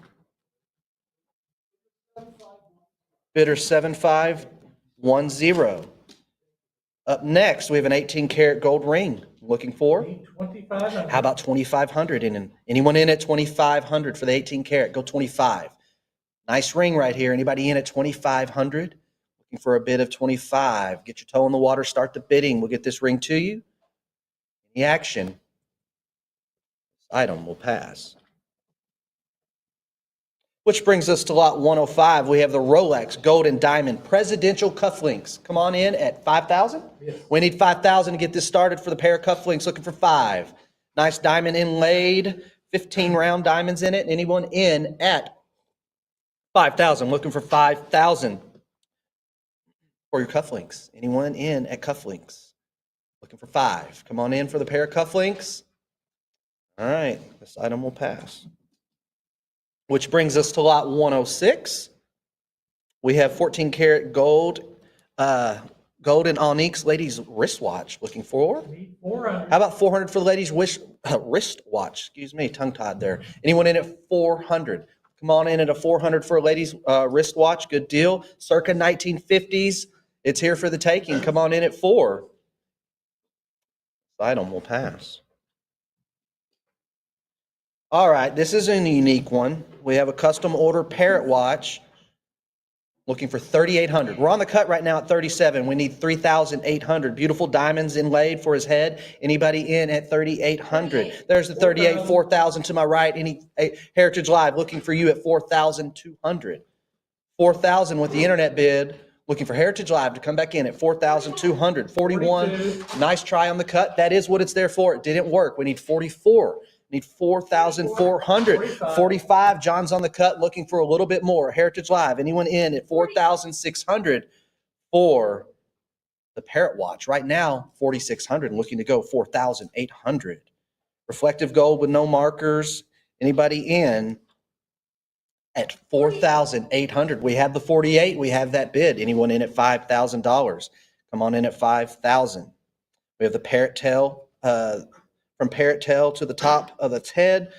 Bidder 7510. Up next, we have an 18-karat gold ring. Looking for? Need 2,500. How about 2,500? Anyone in at 2,500 for the 18-karat? Go 25. Nice ring right here. Anybody in at 2,500? Looking for a bid of 25. Get your toe in the water. Start the bidding. We'll get this ring to you. Any action? This item will pass. Which brings us to lot 105. We have the Rolex Gold and Diamond Presidential Cufflinks. Come on in at 5,000? Yes. We need 5,000 to get this started for the pair of cufflinks. Looking for 5. Nice diamond inlaid, 15 round diamonds in it. Anyone in at 5,000? Looking for 5,000 for your cufflinks. Anyone in at cufflinks? Looking for 5. Come on in for the pair of cufflinks. All right, this item will pass. Which brings us to lot 106. We have 14-karat gold, gold and onyx ladies wristwatch. Looking for? Need 400. How about 400 for the ladies wristwatch? Excuse me, tongue-tied there. Anyone in at 400? Come on in at a 400 for a ladies wristwatch. Good deal. Circa 1950s. It's here for the taking. Come on in at 4. This item will pass. All right, this is a unique one. We have a custom order parrot watch looking for 3,800. We're on the cut right now at 37. We need 3,800. Beautiful diamonds inlaid for his head. Anybody in at 3,800? There's the 38, 4,000 to my right. Any Heritage Live looking for you at 4,200. 4,000 with the internet bid. Looking for Heritage Live to come back in at 4,200. 41. 42. Nice try on the cut. That is what it's there for. It didn't work. We need 44. Need 4,400. 45. John's on the cut looking for a little bit more. Heritage Live. Anyone in at 4,600 for the parrot watch? Right now, 4,600. Looking to go 4,800. Reflective gold with no markers. Anybody in at 4,800? We have the 48. We have that bid. Anyone in at $5,000? Come on in at 5,000. We have the parrot tail from from parrot tail to the top of its head.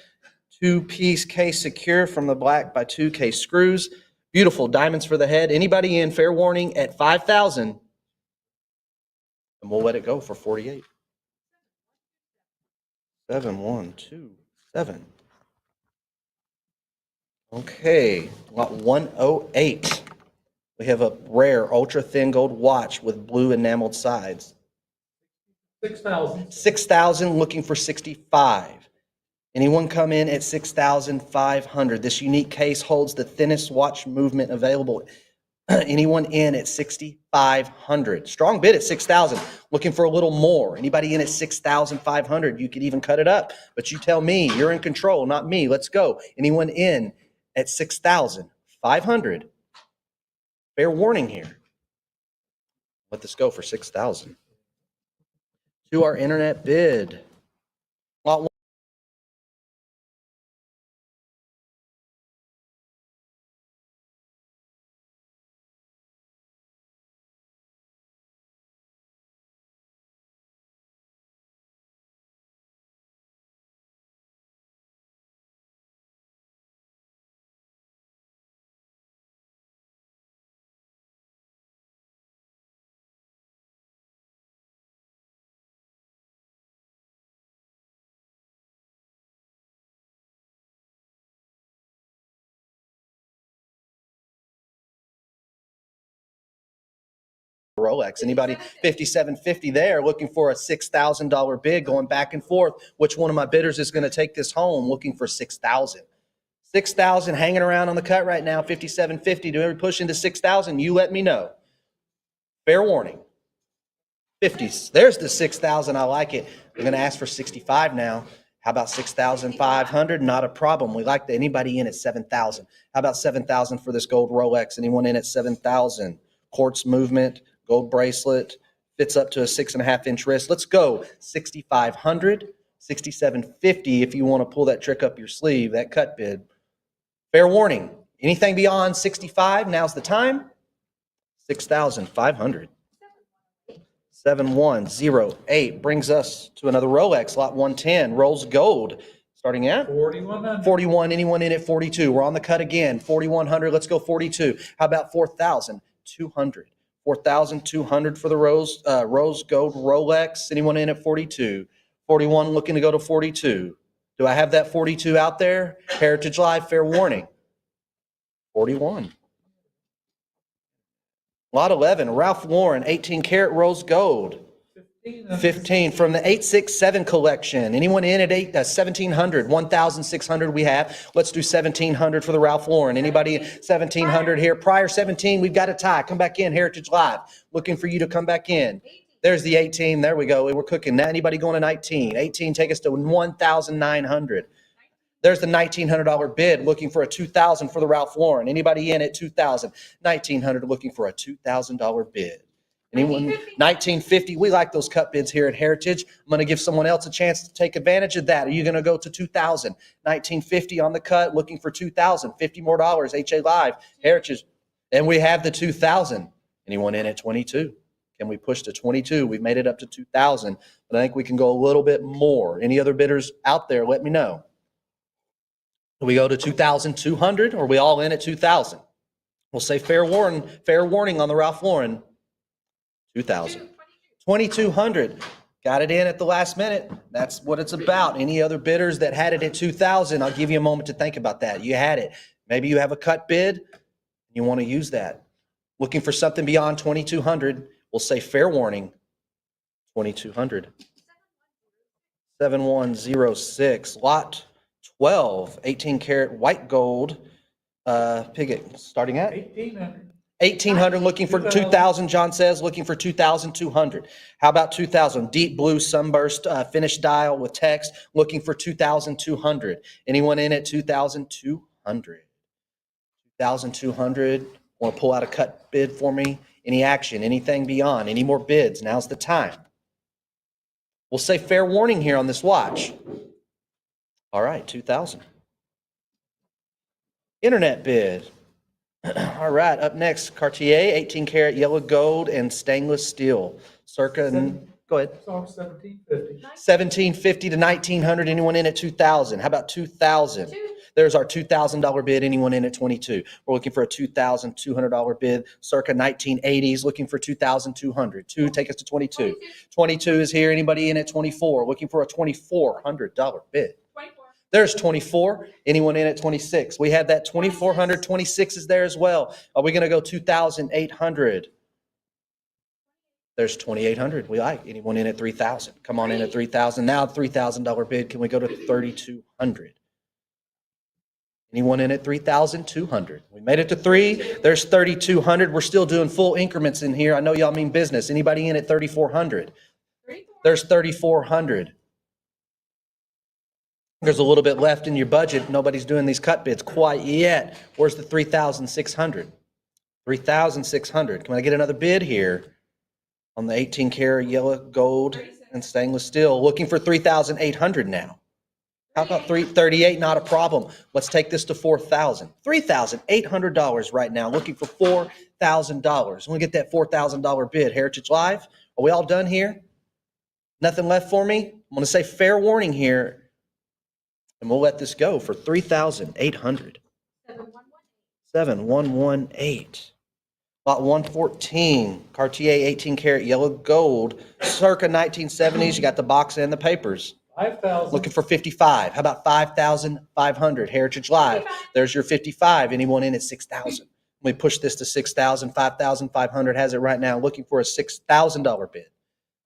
2-piece case secure from the black by 2 case screws. Beautiful diamonds for the head. Anybody in, fair warning, at 5,000, and we'll let it go for 48. 7127. Okay, lot 108. We have a rare ultra thin gold watch with blue enameled sides. 6,000. 6,000, looking for 65. Anyone come in at 6,500? This unique case holds the thinnest watch movement available. Anyone in at 6,500? Strong bid at 6,000. Looking for a little more. Anybody in at 6,500? You could even cut it up, but you tell me. You're in control, not me. Let's go. Anyone in at 6,500? Fair warning here. Let this go for 6,000. To our internet bid. Lot one. Rolex. Anybody 5750 there looking for a $6,000 bid going back and forth? Which one of my bidders is going to take this home looking for 6,000? 6,000 hanging around on the cut right now, 5750. Do we push into 6,000? You let me know. Fair warning. 50s. There's the 6,000. I like it. We're going to ask for 65 now. How about 6,500? Not a problem. We like that. Anybody in at 7,000? How about 7,000 for this gold Rolex? Anyone in at 7,000? Quartz movement, gold bracelet, fits up to a 6.5-inch wrist. Let's go. 6,500, 6,750 if you want to pull that trick up your sleeve, that cut bid. Fair warning. Anything beyond 65, now's the time. 6,500. 7108 brings us to another Rolex, lot 110, Rolls Gold, starting at 4,100. 41. Anyone in at 42? We're on the cut again. 4,100. Let's go 42. How about 4,200? 4,200 for the Rose Gold Rolex. Anyone in at 42? 41 looking to go to 42. Do I have that 42 out there? Heritage Live, fair warning. 41. Lot 11, Ralph Lauren, 18 karat rose gold. 15 from the 867 collection. Anyone in at 1,700? 1,600 we have. Let's do 1,700 for the Ralph Lauren. Anybody 1,700 here? Prior 17, we've got a tie. Come back in, Heritage Live. Looking for you to come back in. There's the 18. There we go. We're cooking. Now anybody going to 19? 18, take us to 1,900. There's the $1,900 bid looking for a $2,000 for the Ralph Lauren. Anybody in at 2,000? 1,900 looking for a $2,000 bid. Anyone? 1950. We like those cut bids here at Heritage. I'm going to give someone else a chance to take advantage of that. Are you going to go to 2,000? 1950 on the cut, looking for 2,000. $50 more. HA Live, Heritage. And we have the 2,000. Anyone in at 22? Can we push to 22? We've made it up to 2,000, but I think we can go a little bit more. Any other bidders out there? Let me know. Do we go to 2,200 or are we all in at 2,000? We'll say fair warning on the Ralph Lauren. 2,000. 2,200. Got it in at the last minute. That's what it's about. Any other bidders that had it at 2,000, I'll give you a moment to think about that. You had it. Maybe you have a cut bid. You want to use that. Looking for something beyond 2,200, we'll say fair warning. 2,200. 7106. Lot 12, 18 karat white gold pigget, starting at 1,800. 1,800, looking for 2,000. John says looking for 2,200. How about 2,000? Deep blue sunburst finished dial with text, looking for 2,200. Anyone in at 2,200? 2,200. Want to pull out a cut bid for me? Any action? Anything beyond? Any more bids? Now's the time. We'll say fair warning here on this watch. All right, 2,000. Internet bid. All right, up next, Cartier, 18 karat yellow gold and stainless steel, circa Gold Go ahead. So 1750. 1750 to 1900. Anyone in at 2000? How about 2000? There's our $2,000 bid. Anyone in at 22? We're looking for a $2,200 bid, circa 1980s. Looking for 2,200. Two, take us to 22. 22 is here. Anybody in at 24? Looking for a $2,400 bid. There's 24. Anyone in at 26? We have that 2,400. 26 is there as well. Are we going to go 2,800? There's 2,800. We like. Anyone in at 3,000? Come on in at 3,000. Now $3,000 bid. Can we go to 3,200? Anyone in at 3,200? We made it to 3. There's 3,200. We're still doing full increments in here. I know y'all mean business. Anybody in at 3,400? There's 3,400. There's a little bit left in your budget. Nobody's doing these cut bids quite yet. Where's the 3,600? 3,600. Can I get another bid here on the 18 karat yellow gold and stainless steel? Looking for 3,800 now. How about 338? Not a problem. Let's take this to 4,000. $3,800 right now. Looking for $4,000. Let me get that $4,000 bid. Heritage Live. Are we all done here? Nothing left for me? I'm going to say fair warning here, and we'll let this go for 3,800. 7118. Lot 114, Cartier 18 karat yellow gold, circa 1970s. You got the box and the papers. 5,000. Looking for 55. How about 5,500? Heritage Live. There's your 55. Anyone in at 6,000? We push this to 6,000. 5,500 has it right now. Looking for a $6,000 bid.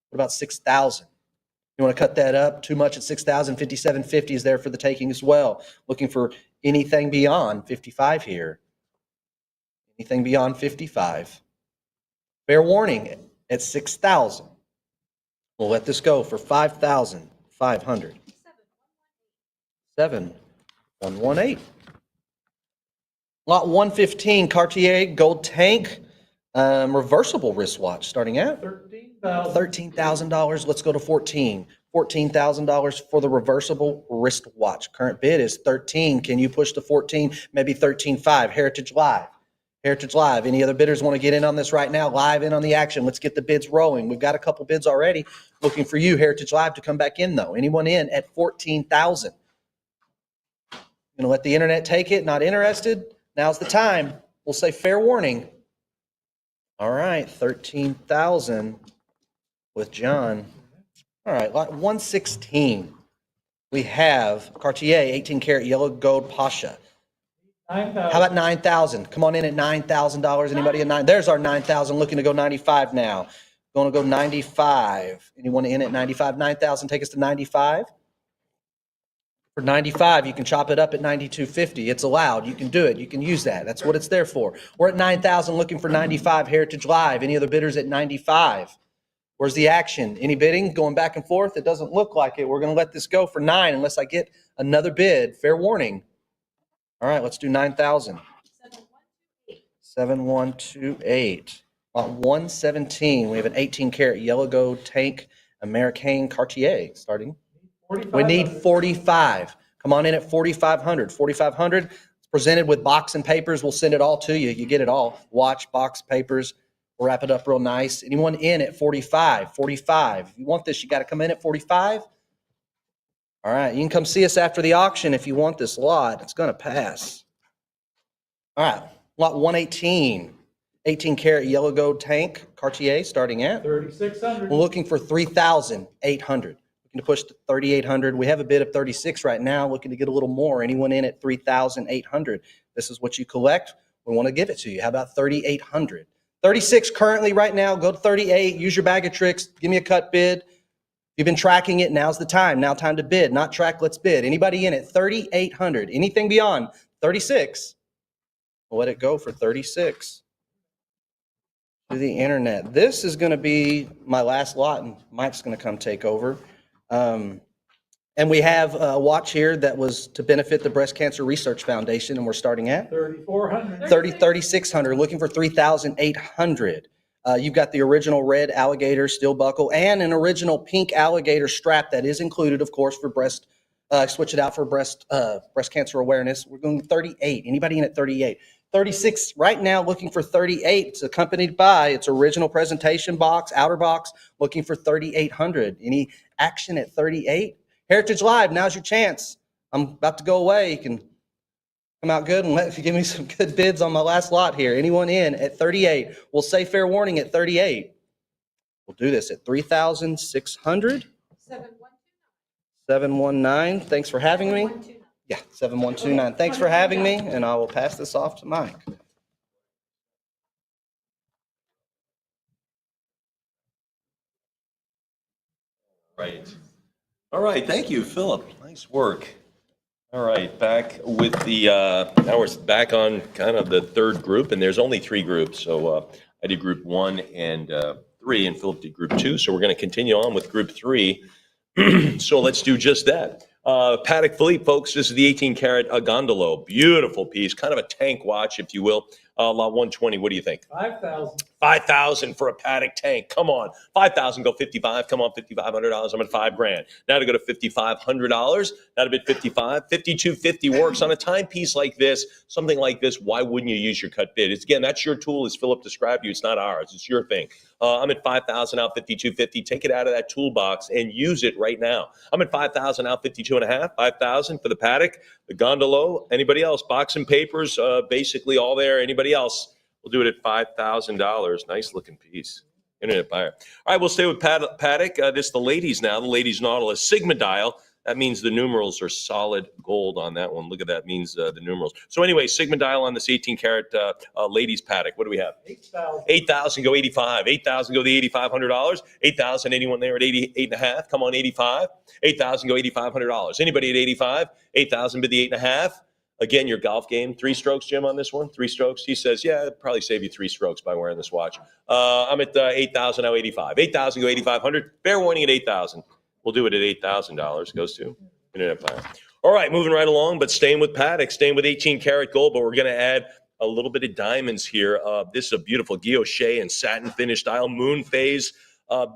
What about 6,000? You want to cut that up? Too much at 6,000. 5,750 is there for the taking as well. Looking for anything beyond 55 here. Anything beyond 55. Fair warning at 6,000. We'll let this go for 5,500. 7,118. Lot 115, Cartier gold tank, reversible wristwatch, starting at $13,000. Let's go to 14. $14,000 for the reversible wristwatch. Current bid is 13. Can you push to 14? Maybe 13.5. Heritage Live. Heritage Live. Any other bidders want to get in on this right now? Live in on the action. Let's get the bids rolling. We've got a couple bids already. Looking for you, Heritage Live, to come back in though. Anyone in at 14,000? Going to let the internet take it? Not interested? Now's the time. We'll say fair warning. All right, 13,000 with John. All right, lot 116. We have Cartier 18 karat yellow gold Pasha. 9,000. How about 9,000? Come on in at $9,000. Anybody at 9? There's our 9,000. Looking to go 95 now. Going to go 95. Anyone in at 95? 9,000. Take us to 95. For 95, you can chop it up at 92.50. It's allowed. You can do it. You can use that. That's what it's there for. We're at 9,000. Looking for 95. Heritage Live. Any other bidders at 95? Where's the action? Any bidding going back and forth? It doesn't look like it. We're going to let this go for 9 unless I get another bid. Fair warning. All right, let's do 9,000. 7128. Lot 117. We have an 18 karat yellow gold tank American Cartier starting. 45. We need 45. Come on in at 4,500. 4,500. It's presented with box and papers. We'll send it all to you. You get it all. Watch, box, papers. We'll wrap it up real nice. Anyone in at 45? 45. If you want this, you got to come in at 45. All right, you can come see us after the auction if you want this lot. It's going to pass. All right, lot 118. 18 karat yellow gold tank Cartier starting at 3,600. we're looking for 3,800. Looking to push to 3,800. We have a bid of 36 right now. Looking to get a little more. Anyone in at 3,800? This is what you collect. We want to give it to you. How about 3,800? 36 currently right now. Go to 38. Use your bag of tricks. Give me a cut bid. If you've been tracking it, now's the time. Now time to bid. Not track, let's bid. Anybody in at 3,800? Anything beyond 36? We'll let it go for 36. To the internet. This is going to be my last lot, and Mike's going to come take over. And we have a watch here that was to benefit the Breast Cancer Research Foundation, and we're starting at 3,400. 3,600, looking for 3,800. You've got the original red alligator steel buckle and an original pink alligator strap that is included, of course, for breast. Switch it out for breast cancer awareness. We're going 38. Anybody in at 38? 36 right now, looking for 38. It's accompanied by its original presentation box, outer box, looking for 3,800. Any action at 38? Heritage Live, now's your chance. I'm about to go away. You can come out good and give me some good bids on my last lot here. Anyone in at 38? We'll say fair warning at 38. We'll do this at 3,600. 719. Thanks for having me. Yeah, 7129. Thanks for having me, and I will pass this off to Mike. Right. All right. Thank you, Philip. Nice work. All right. Back with the, now we're back on kind of the third group, and there's only three groups. So I did group 1 and 3, and Philip did group 2. So we're going to continue on with group 3. So let's do just that. Patek Philippe, folks, this is the 18-karat Gondolo. Beautiful piece, kind of a tank watch, if you will. Lot 120, what do you think? 5,000. 5,000 for a Patek tank. Come on. 5,000, go 55. Come on, $5,500. I'm at $5,000. Now to go to $5,500. Now to bid 55. 5,250 works on a timepiece like this, something like this. Why wouldn't you use your cut bid? It's, again, that's your tool, as Philip described you. It's not ours. It's your thing. I'm at 5,000 out, 5,250. Take it out of that toolbox and use it right now. I'm at 5,000 out, 52.5. 5,000 for the Patek, the Gondolo. Anybody else? Box and papers, basically all there. Anybody else? We'll do it at $5,000. Nice looking piece. Internet buyer. All right, we'll stay with Patek. This is the ladies now. The ladies Nautilus Sigma dial. That means the numerals are solid gold on that one. Look at that. Means the numerals. So anyway, Sigma dial on this 18-karat ladies Patek. What do we have? 8,000. 8,000, go 85. 8,000, go the $8,500. 8,000, anyone there at 88.5? Come on, 85. 8,000, go $8,500. Anybody at 85? 8,000, bid the 8.5. Again, your golf game. 3 strokes, Jim, on this one? 3 strokes? He says, yeah, it'd probably save you 3 strokes by wearing this watch. I'm at 8,000, now 85. 8,000, go 8,500. Fair warning at 8,000. We'll do it at $8,000. Goes to Internet buyer. All right, moving right along, but staying with Patek, staying with 18-karat gold, but we're going to add a little bit of diamonds here. This is a beautiful guilloche and satin finish dial, moon phase.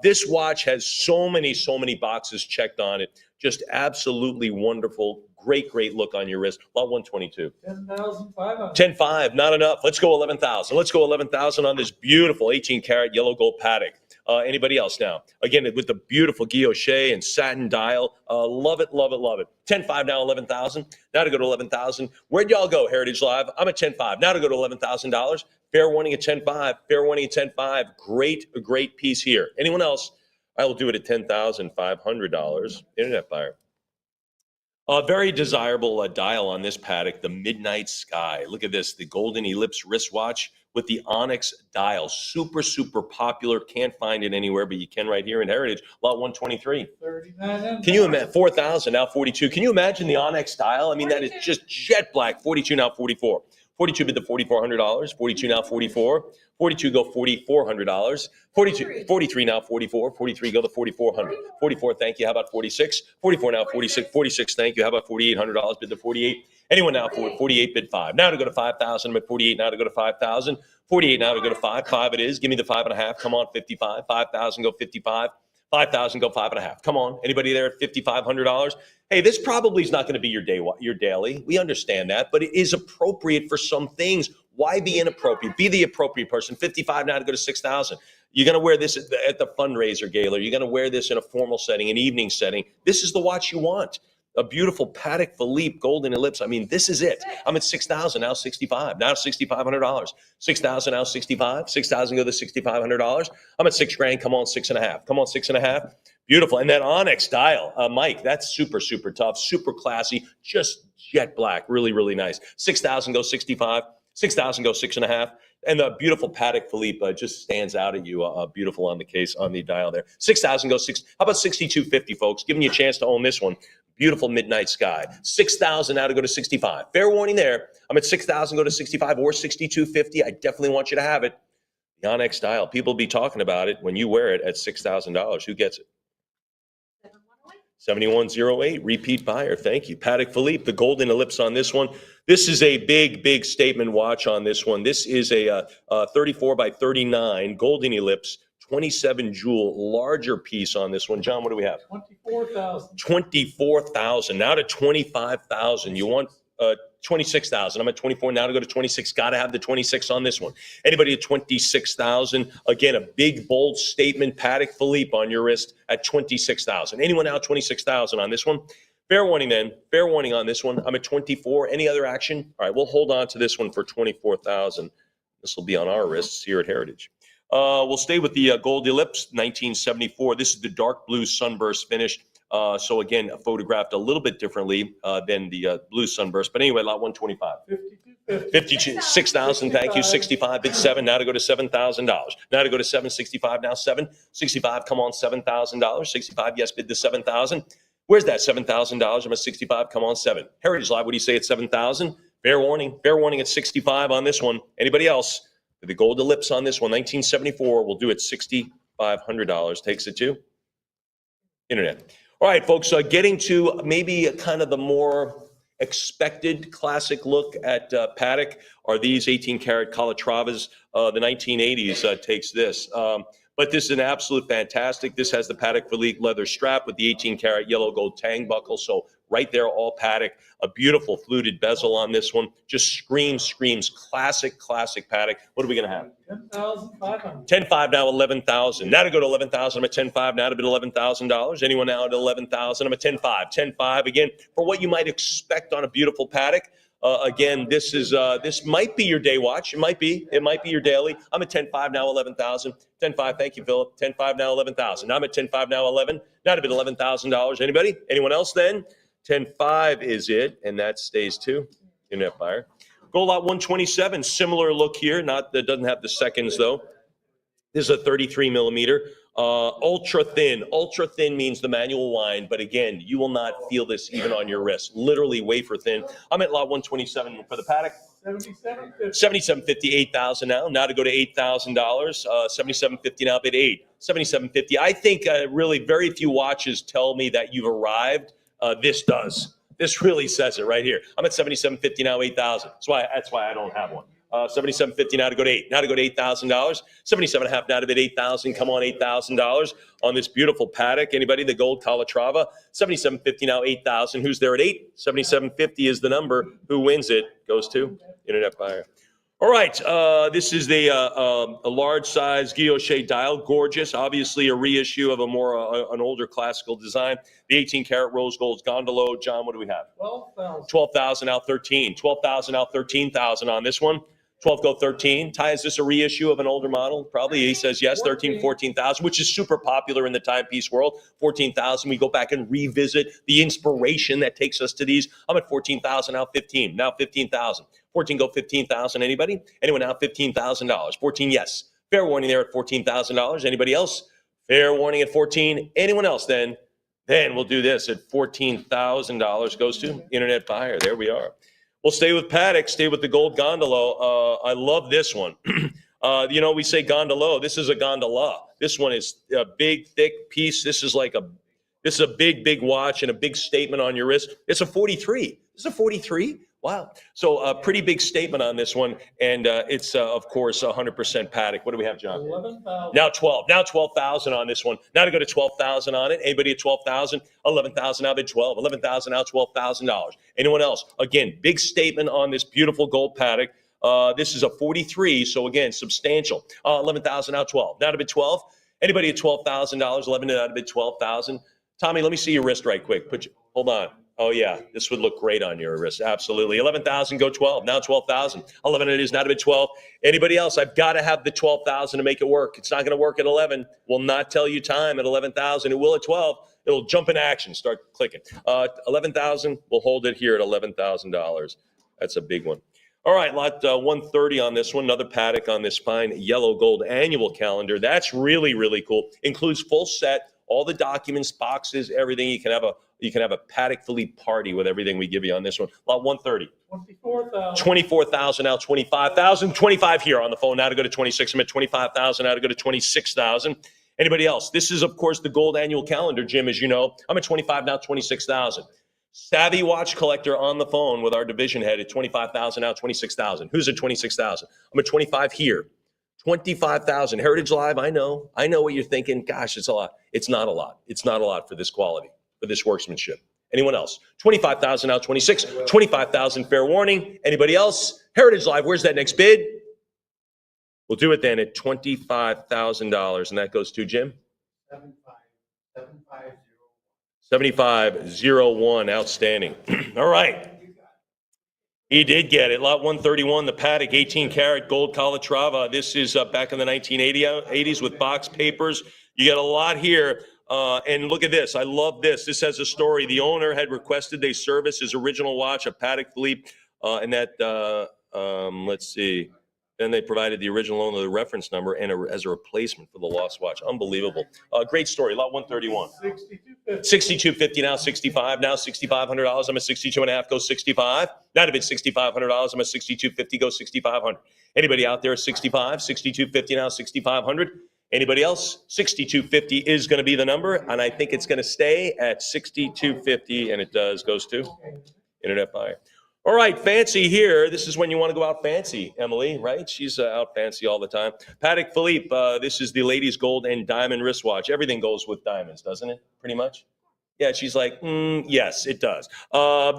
This watch has so many boxes checked on it. Just absolutely wonderful. Great look on your wrist. Lot 122. 10,500. 10.5, not enough. Let's go 11,000. Let's go 11,000 on this beautiful 18-karat yellow gold Patek. Anybody else now? Again, with the beautiful guilloche and satin dial. Love it. 10.5 now, 11,000. Now to go to 11,000. Where'd y'all go, Heritage Live? I'm at 10.5. Now to go to $11,000. Fair warning at 10.5. Fair warning at 10.5. Great piece here. Anyone else? I will do it at $10,500. Internet buyer. A very desirable dial on this Patek, the Midnight Sky. Look at this, the golden ellipse wristwatch with the onyx dial. Super popular. Can't find it anywhere, but you can right here in Heritage. Lot 123. 3,900. Can you imagine? 4,000, now 42. Can you imagine the onyx dial? I mean, that is just jet black. 42, now 44. 42 bid the $4,400. 42 now 44. 42 go $4,400. 43 now 44. 43 go the $4,400. 44, thank you. How about 46? 44 now 46. 46, thank you. How about $4,800? Bid the 48. Anyone now for 48 bid 5. Now to go to 5,000. I'm at 48 now to go to 5,000. 48 now to go to 5. 5 it is. Give me the 5.5. Come on, 55. 5,000 go 55. 5,000 go 5.5. Come on, anybody there at $5,500? Hey, this probably is not going to be your daily. We understand that, but it is appropriate for some things. Why be inappropriate? Be the appropriate person. 55 now to go to 6,000. You're going to wear this at the fundraiser gala. You're going to wear this in a formal setting, an evening setting. This is the watch you want. A beautiful Patek Philippe golden ellipse. I mean, this is it. I'm at 6,000 now 65. Now $6,500. 6,000 now 65. 6,000 go to $6,500. I'm at $6,000. Come on, 6.5. Come on, 6.5. Beautiful. And that onyx dial, Mike, that's super tough, super classy, just jet black. Really nice. 6,000 go 65. 6,000 go 6.5. And the beautiful Patek Philippe just stands out at you. Beautiful on the case, on the dial there. 6,000 go 6. How about 6,250, folks? Giving you a chance to own this one. Beautiful Midnight Sky. 6,000 now to go to 65. Fair warning there. I'm at 6,000, go to 65 or 6,250. I definitely want you to have it. The Onyx style. People will be talking about it when you wear it at $6,000. Who gets it? 7108, repeat buyer. Thank you. Patek Philippe, the golden ellipse on this one. This is a big statement watch on this one. This is a 34 by 39 golden ellipse, 27 jewel, larger piece on this one. John, what do we have? 24,000. 24,000. Now to 25,000. You want 26,000. I'm at 24 now to go to 26. Got to have the 26 on this one. Anybody at 26,000? Again, a big, bold statement. Patek Philippe on your wrist at 26,000. Anyone now at 26,000 on this one? Fair warning then. Fair warning on this one. I'm at 24. Any other action? All right, we'll hold on to this one for 24,000. This will be on our wrists here at Heritage. We'll stay with the Gold Ellipse, 1974. This is the dark blue sunburst finish. So again, photographed a little bit differently than the blue sunburst. But anyway, lot 125. 56,000, thank you. 65, bid 7. Now to go to $7,000. Now to go to 765. Now 765. Come on, $7,000. 65, yes, bid to 7,000. Where's that $7,000? I'm at 65. Come on, 7. Heritage Live, what do you say at 7,000? Fair warning. Fair warning at 65 on this one. Anybody else? The Gold Ellipse on this one, 1974. We'll do it $6,500. Takes it to internet. All right, folks, getting to maybe kind of the more expected classic look at Patek are these 18-karat Calatravas. The 1980s takes this. But this is an absolute fantastic. This has the Patek Philippe leather strap with the 18-karat yellow gold tang buckle. So right there, all Patek. A beautiful fluted bezel on this one. Just screams classic Patek. What are we going to have? 10,500. 10.5 now, 11,000. Now to go to 11,000. I'm at 10.5 now to bid $11,000. Anyone now at 11,000? I'm at 10.5. 10.5 again for what you might expect on a beautiful Patek. Again, this might be your day watch. It might be your daily. I'm at 10.5 now, 11,000. 10.5. Thank you, Philip. 10.5 now, 11,000. Now I'm at 10.5 now, 11. Now to bid $11,000. Anybody? Anyone else then? 10.5 is it, and that stays too. Internet buyer. Gold lot 127. Similar look here. That doesn't have the seconds though. This is a 33 millimeter. Ultra thin. Ultra thin means the manual wind, but again, you will not feel this even on your wrist. Literally wafer thin. I'm at lot 127 for the Patek. 77.50. 77.50, 8,000 now. Now to go to $8,000. 77.50 now, bid 8. 77.50. I think really very few watches tell me that you've arrived. This does. This really says it right here. I'm at 77.50 now, 8,000. That's why I don't have one. 77.50 now to go to 8. Now to go to $8,000. 77.5 now to bid 8,000. Come on, $8,000 on this beautiful Patek. Anybody? The gold Calatrava. 77.50 now, 8,000. Who's there at 8? 77.50 is the number. Who wins it? Goes to internet buyer. All right, this is a large size guilloche dial, gorgeous. Obviously, a reissue of an older classical design. The 18-karat rose gold's gondolo. John, what do we have? 12,000. 12,000 out 13. 12,000 out 13,000 on this one. 12 go 13. Ty, is this a reissue of an older model? Probably. He says yes. 13, 14,000, which is super popular in the timepiece world. 14,000. We go back and revisit the inspiration that takes us to these. I'm at 14,000 out 15. Now 15,000. 14 go 15,000. Anybody? Anyone out $15,000? 14, yes. Fair warning there at $14,000. Anybody else? Fair warning at 14. Anyone else then? Then we'll do this at $14,000 goes to internet buyer. There we are. We'll stay with Patek, stay with the gold gondolo. I love this one. We say gondolo. This is a gondola. This one is a big, thick piece. This is a big watch and a big statement on your wrist. It's a 43. This is a 43. Wow. So a pretty big statement on this one. And it's, of course, 100% Patek. What do we have, John? 11,000. Now 12. Now 12,000 on this one. Now to go to 12,000 on it. Anybody at 12,000? 11,000 now bid 12. 11,000 now $12,000. Anyone else? Again, big statement on this beautiful gold Patek. This is a 43. So again, substantial. 11,000 now 12. Now to bid 12. Anybody at $12,000? 11 now to bid 12,000. Tommy, let me see your wrist right quick. Hold on. Oh, yeah, this would look great on your wrist. Absolutely. 11,000, go 12. Now 12,000. 11 it is, now to bid 12. Anybody else? I've got to have the 12,000 to make it work. It's not going to work at 11. Will not tell you time at 11,000. It will at 12. It'll jump in action. Start clicking. 11,000. We'll hold it here at $11,000. That's a big one. All right, lot 130 on this one. Another Patek on this fine yellow gold annual calendar. That's really, really cool. Includes full set, all the documents, boxes, everything. You can have a Patek Philippe party with everything we give you on this one. Lot 130. 24,000. 24,000 now, 25,000. 25 here on the phone. Now to go to 26. I'm at 25,000. Now to go to 26,000. Anybody else? This is, of course, the gold annual calendar, Jim, as you know. I'm at 25 now, 26,000. Savvy watch collector on the phone with our division head at 25,000 now, 26,000. Who's at 26,000? I'm at 25 here. 25,000. Heritage Live, I know what you're thinking. Gosh, it's a lot. It's not a lot. It's not a lot for this quality, for this workmanship. Anyone else? 25,000 now, 26, 25,000 fair warning. Anybody else? Heritage Live, where's that next bid? We'll do it then at $25,000, and that goes to Jim? 7501, outstanding. All right. He did get it. Lot 131, the Paddock, 18-karat gold Calatrava. This is back in the 1980s with box papers. You got a lot here. And look at this. I love this. This has a story. The owner had requested they service his original watch, a Patek Philippe, and that, let's see. Then they provided the original owner the reference number and as a replacement for the lost watch. Unbelievable. Great story. Lot 131. 6250 now, 65 now, $6,500. I'm at 62 and a half. Go 65. Not a bit, $6,500. I'm at 6250. Go 6,500. Anybody out there at 65? 6250 now, 6,500. Anybody else? 6250 is going to be the number, and I think it's going to stay at 6250, and it does. Goes to Internet Buyer. All right, fancy here. This is when you want to go out fancy, Emily, right? She's out fancy all the time. Patek Philippe, this is the ladies' gold and diamond wristwatch. Everything goes with diamonds, doesn't it? Pretty much. Yeah, she's like, yes, it does.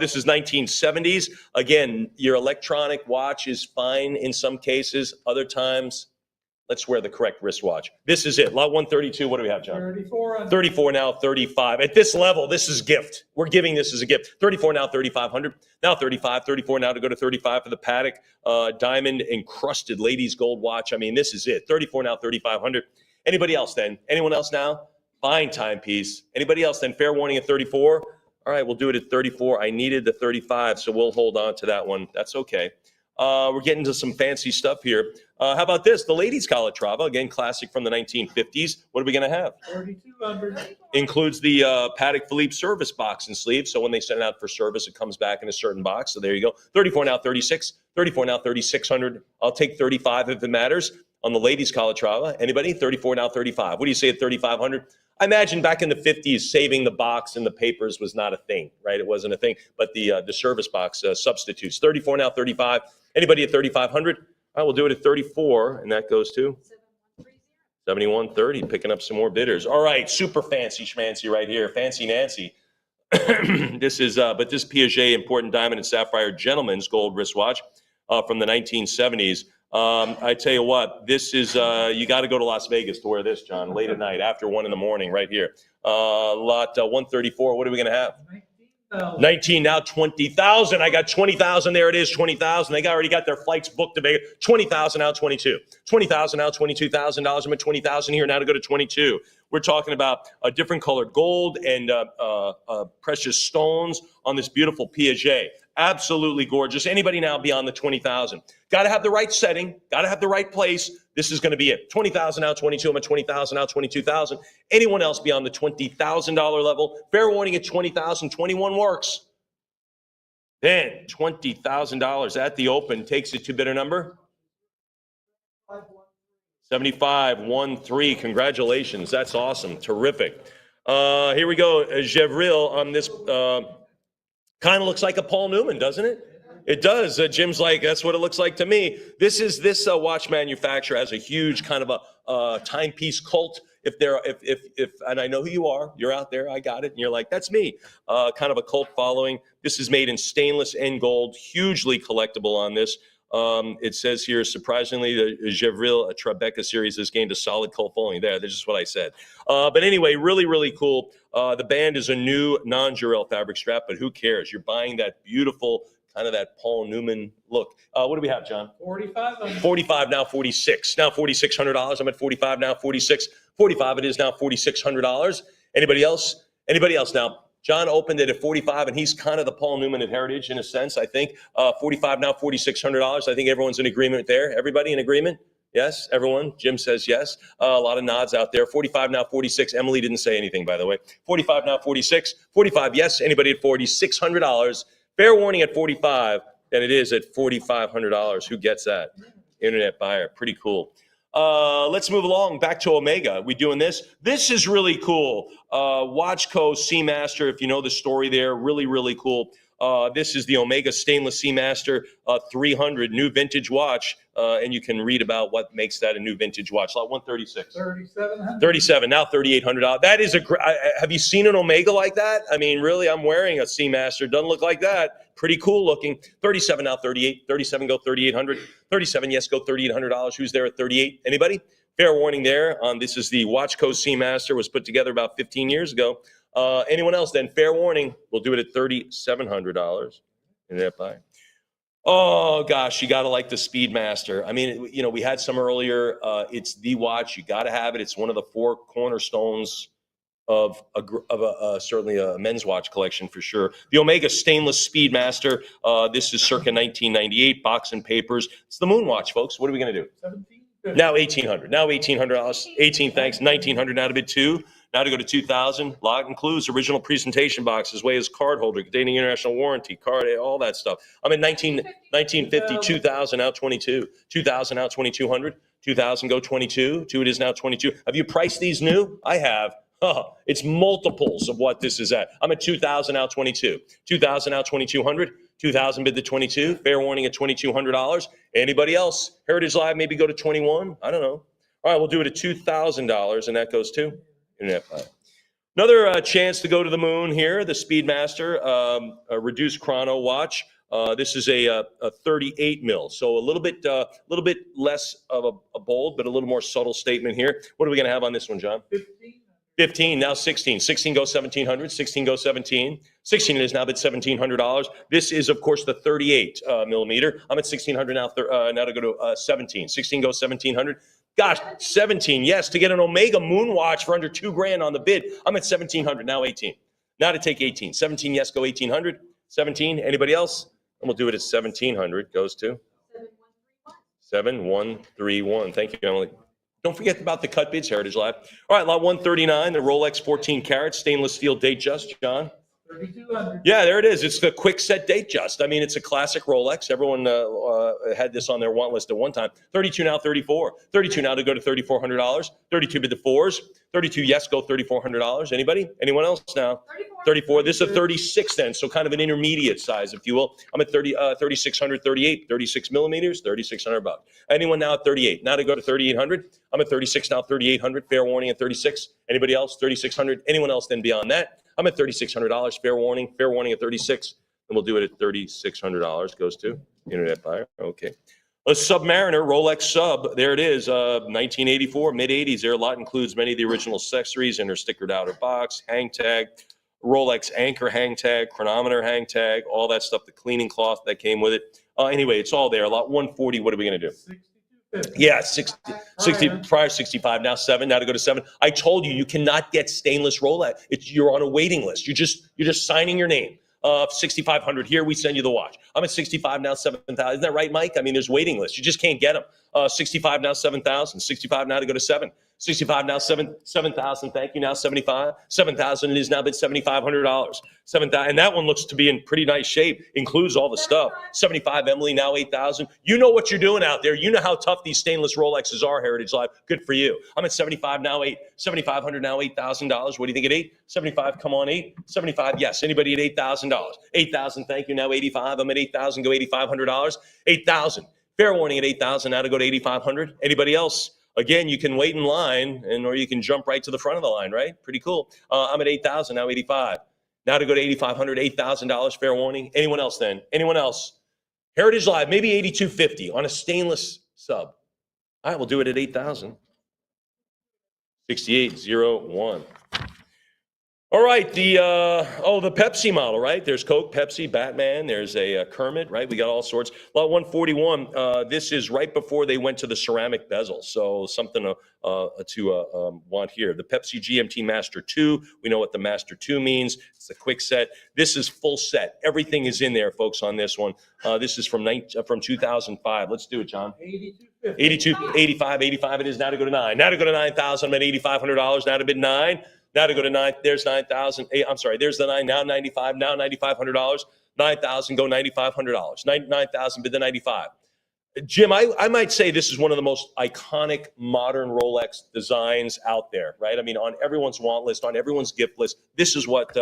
This is 1970s. Again, your electronic watch is fine in some cases. Other times, let's wear the correct wristwatch. This is it. Lot 132. What do we have, John? 34. 34 now, 35. At this level, this is gift. We're giving this as a gift. 34 now, 3,500. Now 35. 34 now to go to 35 for the Patek diamond encrusted ladies gold watch. I mean, this is it. 34 now, 3,500. Anybody else then? Anyone else now? Fine timepiece. Anybody else then? Fair warning at 34. All right, we'll do it at 34. I needed the 35, so we'll hold on to that one. That's okay. We're getting to some fancy stuff here. How about this? The ladies' Calatrava, again, classic from the 1950s. What are we going to have? 3,200. Includes the Patek Philippe service box and sleeve. So when they send it out for service, it comes back in a certain box. So there you go. 34 now, 36. 34 now, 3,600. I'll take 35 if it matters. On the ladies' Calatrava, anybody? 34 now, 35. What do you say at 3,500? I imagine back in the 50s, saving the box and the papers was not a thing, right? It wasn't a thing. But the service box substitutes. 34 now, 35. Anybody at 3,500? All right, we'll do it at 34, and that goes to 7130, picking up some more bidders. All right, super fancy schmancy right here. Fancy Nancy. This is, but this Piaget important diamond and sapphire gentleman's gold wristwatch from the 1970s. I tell you what, this is, you got to go to Las Vegas to wear this, John, late at night, after 1 a.m, right here. Lot 134, what are we going to have? 19 now, 20,000. I got 20,000. There it is, 20,000. They already got their flights booked to Vegas. 20,000 now, 22. 20,000 now, $22,000. I'm at 20,000 here now to go to 22. We're talking about a different colored gold and precious stones on this beautiful Piaget. Absolutely gorgeous. Anybody now beyond the 20,000? Got to have the right setting. Got to have the right place. This is going to be it. 20,000 now, 22. I'm at 20,000 now, 22,000. Anyone else beyond the $20,000 level? Fair warning at 20,000. 21 works. Then $20,000 at the open takes it to bidder number 7513. Congratulations. That's awesome. Terrific. Here we go. Gevril on this. Kind of looks like a Paul Newman, doesn't it? It does. Jim's like, that's what it looks like to me. This watch manufacturer has a huge kind of a timepiece cult. If and I know who you are, you're out there, I got it, and you're like, that's me. Kind of a cult following. This is made in stainless and gold, hugely collectible on this. It says here, surprisingly, the Gevril Tribeca series has gained a solid cult following. That's just what I said. But anyway, really, really cool. The band is a new non-Jurel fabric strap, but who cares? You're buying that beautiful, kind of that Paul Newman look. What do we have, John? 45. 45 now, 46. Now $4,600. I'm at 45 now, 46. 45 it is now, $4,600. Anybody else? Anybody else now? John opened it at 45, and he's kind of the Paul Newman of Heritage in a sense, I think. 45 now, $4,600. I think everyone's in agreement there. Everybody in agreement? Yes, everyone? Jim says yes. A lot of nods out there. 45 now, 46. Emily didn't say anything, by the way. 45 now, 46. 45, yes. Anybody at $4,600? Fair warning at 45, and it is at $4,500. Who gets that? Internet buyer. Pretty cool. Let's move along back to Omega. We doing this? This is really cool. Watchco Seamaster, if you know the story there, really, really cool. This is the Omega Stainless Seamaster 300 new vintage watch, and you can read about what makes that a new vintage watch. Lot 136. 3,700. 37, now $3,800. That is have you seen an Omega like that? I mean, really, I'm wearing a Seamaster. Doesn't look like that. Pretty cool looking. 37, now 38. 37, go 3,800. 37, yes, go $3,800. Who's there at 38? Anybody? Fair warning there. This is the Watchco Seamaster, was put together about 15 years ago. Anyone else then? Fair warning. We'll do it at $3,700. Isn't that fine? Oh gosh, you gotta like the Speedmaster. I mean, you know, we had some earlier. It's the watch. You gotta have it. It's one of the four cornerstones of certainly a men's watch collection for sure. The Omega Stainless Speedmaster. This is circa 1998. Box and papers. It's the Moon watch, folks. What are we gonna do? 1,750. Now $1,800. Now $1,800. 18. Thanks. 1,900. Now to bid 2. Now to go to 2,000. Lot includes original presentation box as well as card holder containing international warranty, card, all that stuff. I'm at 1950, 2,000, now 22. 2,000, now 2,200. 2,000, go 22. It is now 22. Have you priced these new? I have. Oh, it's multiples of what this is at. I'm at 2,000, now 22. 2,000, now 2,200. 2,000 bid to 22. Fair warning at $2,200. Anybody else? Heritage Live, maybe go to 21. I don't know. All right, we'll do it at $2,000, and that goes to Internet Buy. Another chance to go to the moon here. The Speedmaster, a reduced chrono watch. This is a 38 mil, so a little bit less of a bold, but a little more subtle statement here. What are we going to have on this one, John? 15, now 16. 16 goes 1,700. 16 goes 17. 16 is now bid $1,700. This is, of course, the 38 millimeter. I'm at 1,600 now. Now to go to 17. 16 goes 1,700. Gosh, 17. Yes, to get an Omega Moon watch for under $2,000 on the bid. I'm at 1,700 now. 18. Now to take 18. 17. Yes, go 1,800. 17. Anybody else? And we'll do it at 1,700. Goes to 7,131. Thank you, Emily. Don't forget about the cut bids, Heritage Live. All right, lot 139, the Rolex 14 karat stainless steel date just, John. 3,200. Yeah, there it is. It's the quick set date just. I mean, it's a classic Rolex. Everyone had this on their want list at one time. 32 now, 34. 32 now to go to $3,400. 32 bid the fours. 32, yes, go $3,400. Anybody? Anyone else now? 34. This is a 36 then, so kind of an intermediate size, if you will. I'm at 3,600, 38, 36 millimeters, $3,600. Anyone now at 38? Now to go to 3,800. I'm at 36 now, 3,800. Fair warning at 36. Anybody else? 3,600. Anyone else then beyond that? I'm at $3,600. Fair warning at 36. And we'll do it at $3,600. Goes to Internet Buyer. Okay. A Submariner Rolex Sub. There it is. 1984, mid 80s. There a lot includes many of the original accessories in their stickered outer box, hang tag, Rolex anchor hang tag, chronometer hang tag, all that stuff. The cleaning cloth that came with it. Anyway, it's all there. Lot 140. What are we going to do? 6,250. Yeah, 60 prior 65, now 7, now to go to 7. I told you cannot get stainless Rolex. You're on a waiting list. You're just signing your name. 6,500 here, we send you the watch. I'm at 65 now, 7,000. Isn't that right, Mike? I mean, there's waiting lists. You just can't get them. 65 now, 7,000. 65 now to go to 7. 65 now, 7,000. Thank you. Now 75. 7,000 is now bid $7,500. 7,000, and that one looks to be in pretty nice shape. Includes all the stuff. 75, Emily. Now 8,000. You know what you're doing out there. You know how tough these stainless Rolexes are. Heritage Live. Good for you. I'm at 75 now. 7,500 now. $8,000. What do you think at 8? 75. Come on, 8. 75. Yes. Anybody at $8,000? 8,000. Thank you. Now 85. I'm at 8,000. Go $8,500. 8,000. Fair warning at 8,000. Now to go to 8,500. Anybody else? Again, you can wait in line, or you can jump right to the front of the line, right? Pretty cool. I'm at 8,000, now 85. Now to go to 8,500, $8,000, fair warning. Anyone else then? Anyone else? Heritage Live, maybe 8,250 on a stainless sub. All right, we'll do it at 8,000. 6801. All right, the Pepsi model, right? There's Coke, Pepsi, Batman. There's a Kermit, right? We got all sorts. Lot 141. This is right before they went to the ceramic bezel, so something to want here. The Pepsi GMT Master 2. We know what the Master 2 means. It's a quick set. This is full set. Everything is in there, folks. On this one. This is from 2005. Let's do it, John. 8,250. 85 it is. Now to go to 9. Now to go to 9,000. I'm at $8,500. Now to bid 9. Now to go to 9, there's 9,000. I'm sorry, there's the 9, now 95, now $9,500. 9,000, go $9,500. 9,000, bid the 95. Jim, I might say this is one of the most iconic modern Rolex designs out there, right? I mean, on everyone's want list, on everyone's gift list, this is what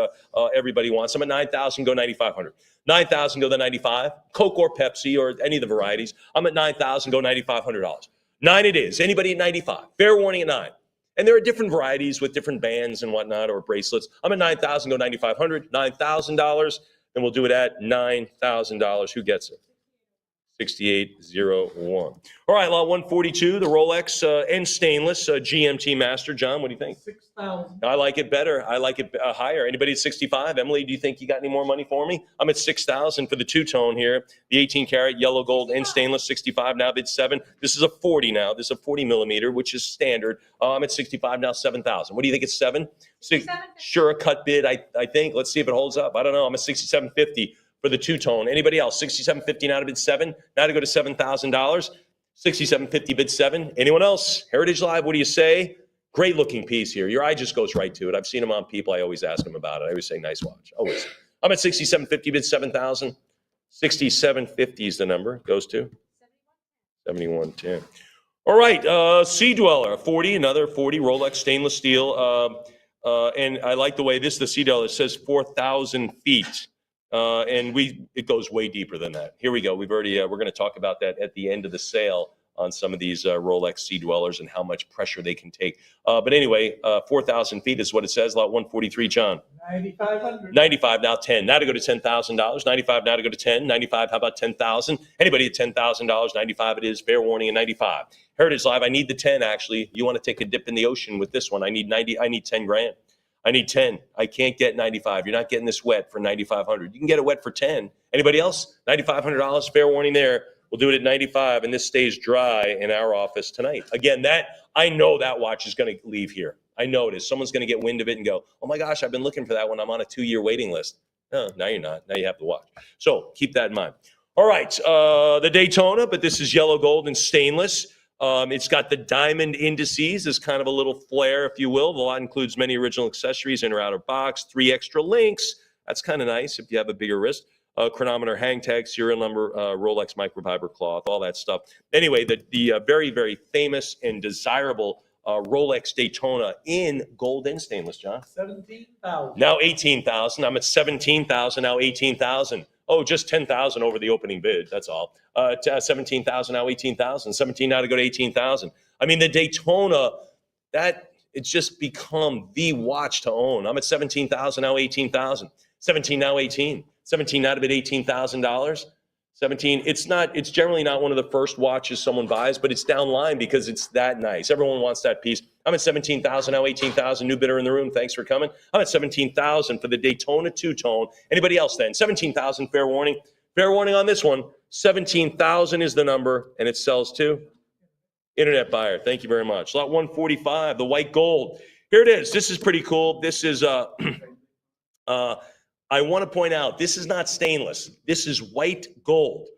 everybody wants. I'm at 9,000, go 9,500. 9,000, go the 95. Coke or Pepsi or any of the varieties. I'm at 9,000, go $9,500. 9 it is. Anybody at 95? Fair warning at 9. And there are different varieties with different bands and whatnot or bracelets. I'm at 9,000, go 9,500. $9,000, then we'll do it at $9,000. Who gets it? 6801. All right, lot 142, the Rolex and stainless GMT Master. John, what do you think? 6,000. I like it better. I like it higher. Anybody at 65? Emily, do you think you got any more money for me? I'm at 6,000 for the two-tone here. The 18-karat yellow gold and stainless, 65 now, bid 7. This is a 40 now. This is a 40 millimeter, which is standard. I'm at 65 now, 7,000. What do you think? It's 7? Sure, a cut bid, I think. Let's see if it holds up. I don't know. I'm at 67.50. For the two-tone. Anybody else? 67.50 now to bid 7. Now to go to $7,000. 67.50 bid 7. Anyone else? Heritage Live, what do you say? Great looking piece here. Your eye just goes right to it. I've seen them on people. I always ask them about it. I always say, nice watch. Always. I'm at 67.50 bid 7,000. 67.50 is the number. Goes to 71.10. All right. Sea Dweller, 40. Another 40. Rolex stainless steel. And I like the way this, the Sea Dweller, says 4,000 feet. And it goes way deeper than that. Here we go. We're going to talk about that at the end of the sale on some of these Rolex Sea Dwellers and how much pressure they can take. But anyway, 4,000 feet is what it says. Lot 143, John. 9,500. 95 now, 10. Now to go to $10,000. 95 now to go to 10. 95. How about 10,000? Anybody at $10,000? 95 it is. Fair warning at 95. Heritage Live. I need the 10 actually. You want to take a dip in the ocean with this one? I need 90. I need 10 grand. I need 10. I can't get 95. You're not getting this wet for 9,500. You can get it wet for 10. Anybody else? $9,500. Fair warning there. We'll do it at 95, and this stays dry in our office tonight. Again, I know that watch is going to leave here. I know it is. Someone's going to get wind of it and go, oh my gosh, I've been looking for that one. I'm on a 2-year waiting list. No, now you're not. Now you have the watch. So keep that in mind. All right, the Daytona, but this is yellow gold and stainless. It's got the diamond indices as kind of a little flair, if you will. The lot includes many original accessories in or outer box, 3 extra links. That's kind of nice if you have a bigger wrist. Chronometer, hang tag, serial number, Rolex microfiber cloth, all that stuff. Anyway, the very, very famous and desirable Rolex Daytona in gold and stainless, John. 17,000. Now 18,000. I'm at 17,000, now 18,000. Oh, just 10,000 over the opening bid. That's all. 17,000 now 18,000. 17 now to go to 18,000. I mean, the Daytona, it's just become the watch to own. I'm at 17,000 now 18,000. 17 now 18. 17 now to bid $18,000. 17. It's generally not one of the first watches someone buys, but it's down line because it's that nice. Everyone wants that piece. I'm at 17,000 now 18,000. New bidder in the room. Thanks for coming. I'm at 17,000 for the Daytona two-tone. Anybody else then? 17,000. Fair warning. Fair warning on this one. 17,000 is the number, and it sells to internet buyer. Thank you very much. Lot 145, the white gold. Here it is. This is pretty cool. This is I want to point out, this is not stainless. This is white gold.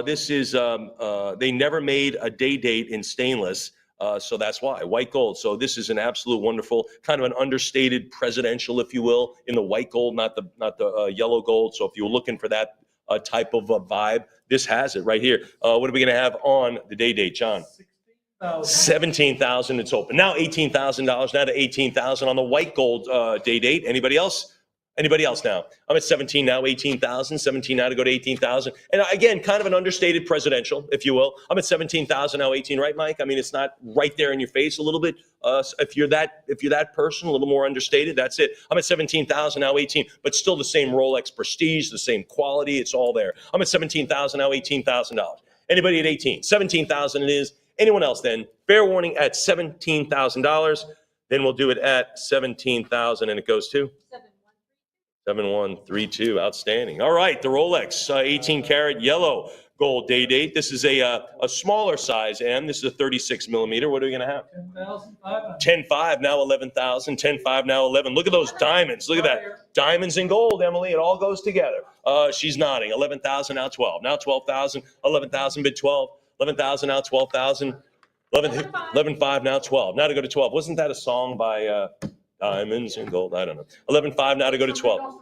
This is, they never made a day date in stainless, so that's why, white gold. So this is an absolute wonderful, kind of an understated presidential, if you will, in the white gold, not the yellow gold. So if you're looking for that type of a vibe, this has it right here. What are we going to have on the day date, John? 17,000, it's open. Now $18,000, now to 18,000 on the white gold day date. Anybody else? Anybody else now? I'm at 17 now, 18,000, 17 now to go to 18,000. And again, kind of an understated presidential, if you will. I'm at 17,000 now, 18, right, Mike? I mean, it's not right there in your face a little bit. If you're that person, a little more understated, that's it. I'm at 17,000 now, 18, but still the same Rolex prestige, the same quality. It's all there. I'm at 17,000 now, $18,000. Anybody at 18? 17,000 it is. Anyone else then? Fair warning at $17,000. Then we'll do it at 17,000 and it goes to 7132. Outstanding. All right, the Rolex 18-karat yellow gold day date. This is a smaller size, and this is a 36 millimeter. What are we going to have? 10,500. 10.5 now 11,000. 10.5 now 11. Look at those diamonds. Look at that. Diamonds and gold, Emily. It all goes together. She's nodding. 11,000 now 12. Now 12,000. 11,000 bid 12. 11,000 now 12,000. 11.5 now 12. Now to go to 12. Wasn't that a song by Diamonds and Gold? I don't know. 11.5 now to go to 12.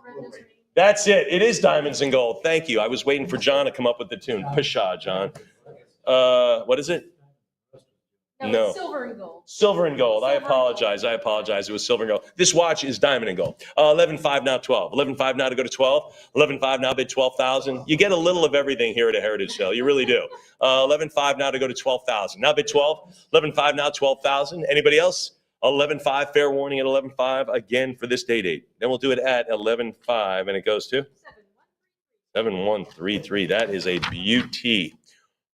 That's it. It is Diamonds and Gold. Thank you. I was waiting for John to come up with the tune. Pshaw, John. What is it? No, No. it's silver and gold. Silver and gold. I Silver and apologize. gold. I apologize. It was silver and gold. This watch is diamond and gold. 11.5 now 12. 11.5 now to go to 12. 11.5 now bid 12,000. You get a little of everything here at a heritage sale. You really do. 11.5 now to go to 12,000. Now bid 12. 11.5 now 12,000. Anybody else? 11.5. Fair warning at 11.5 again for this date. Then we'll do it at 11.5 and it goes to 7133. That is a beauty.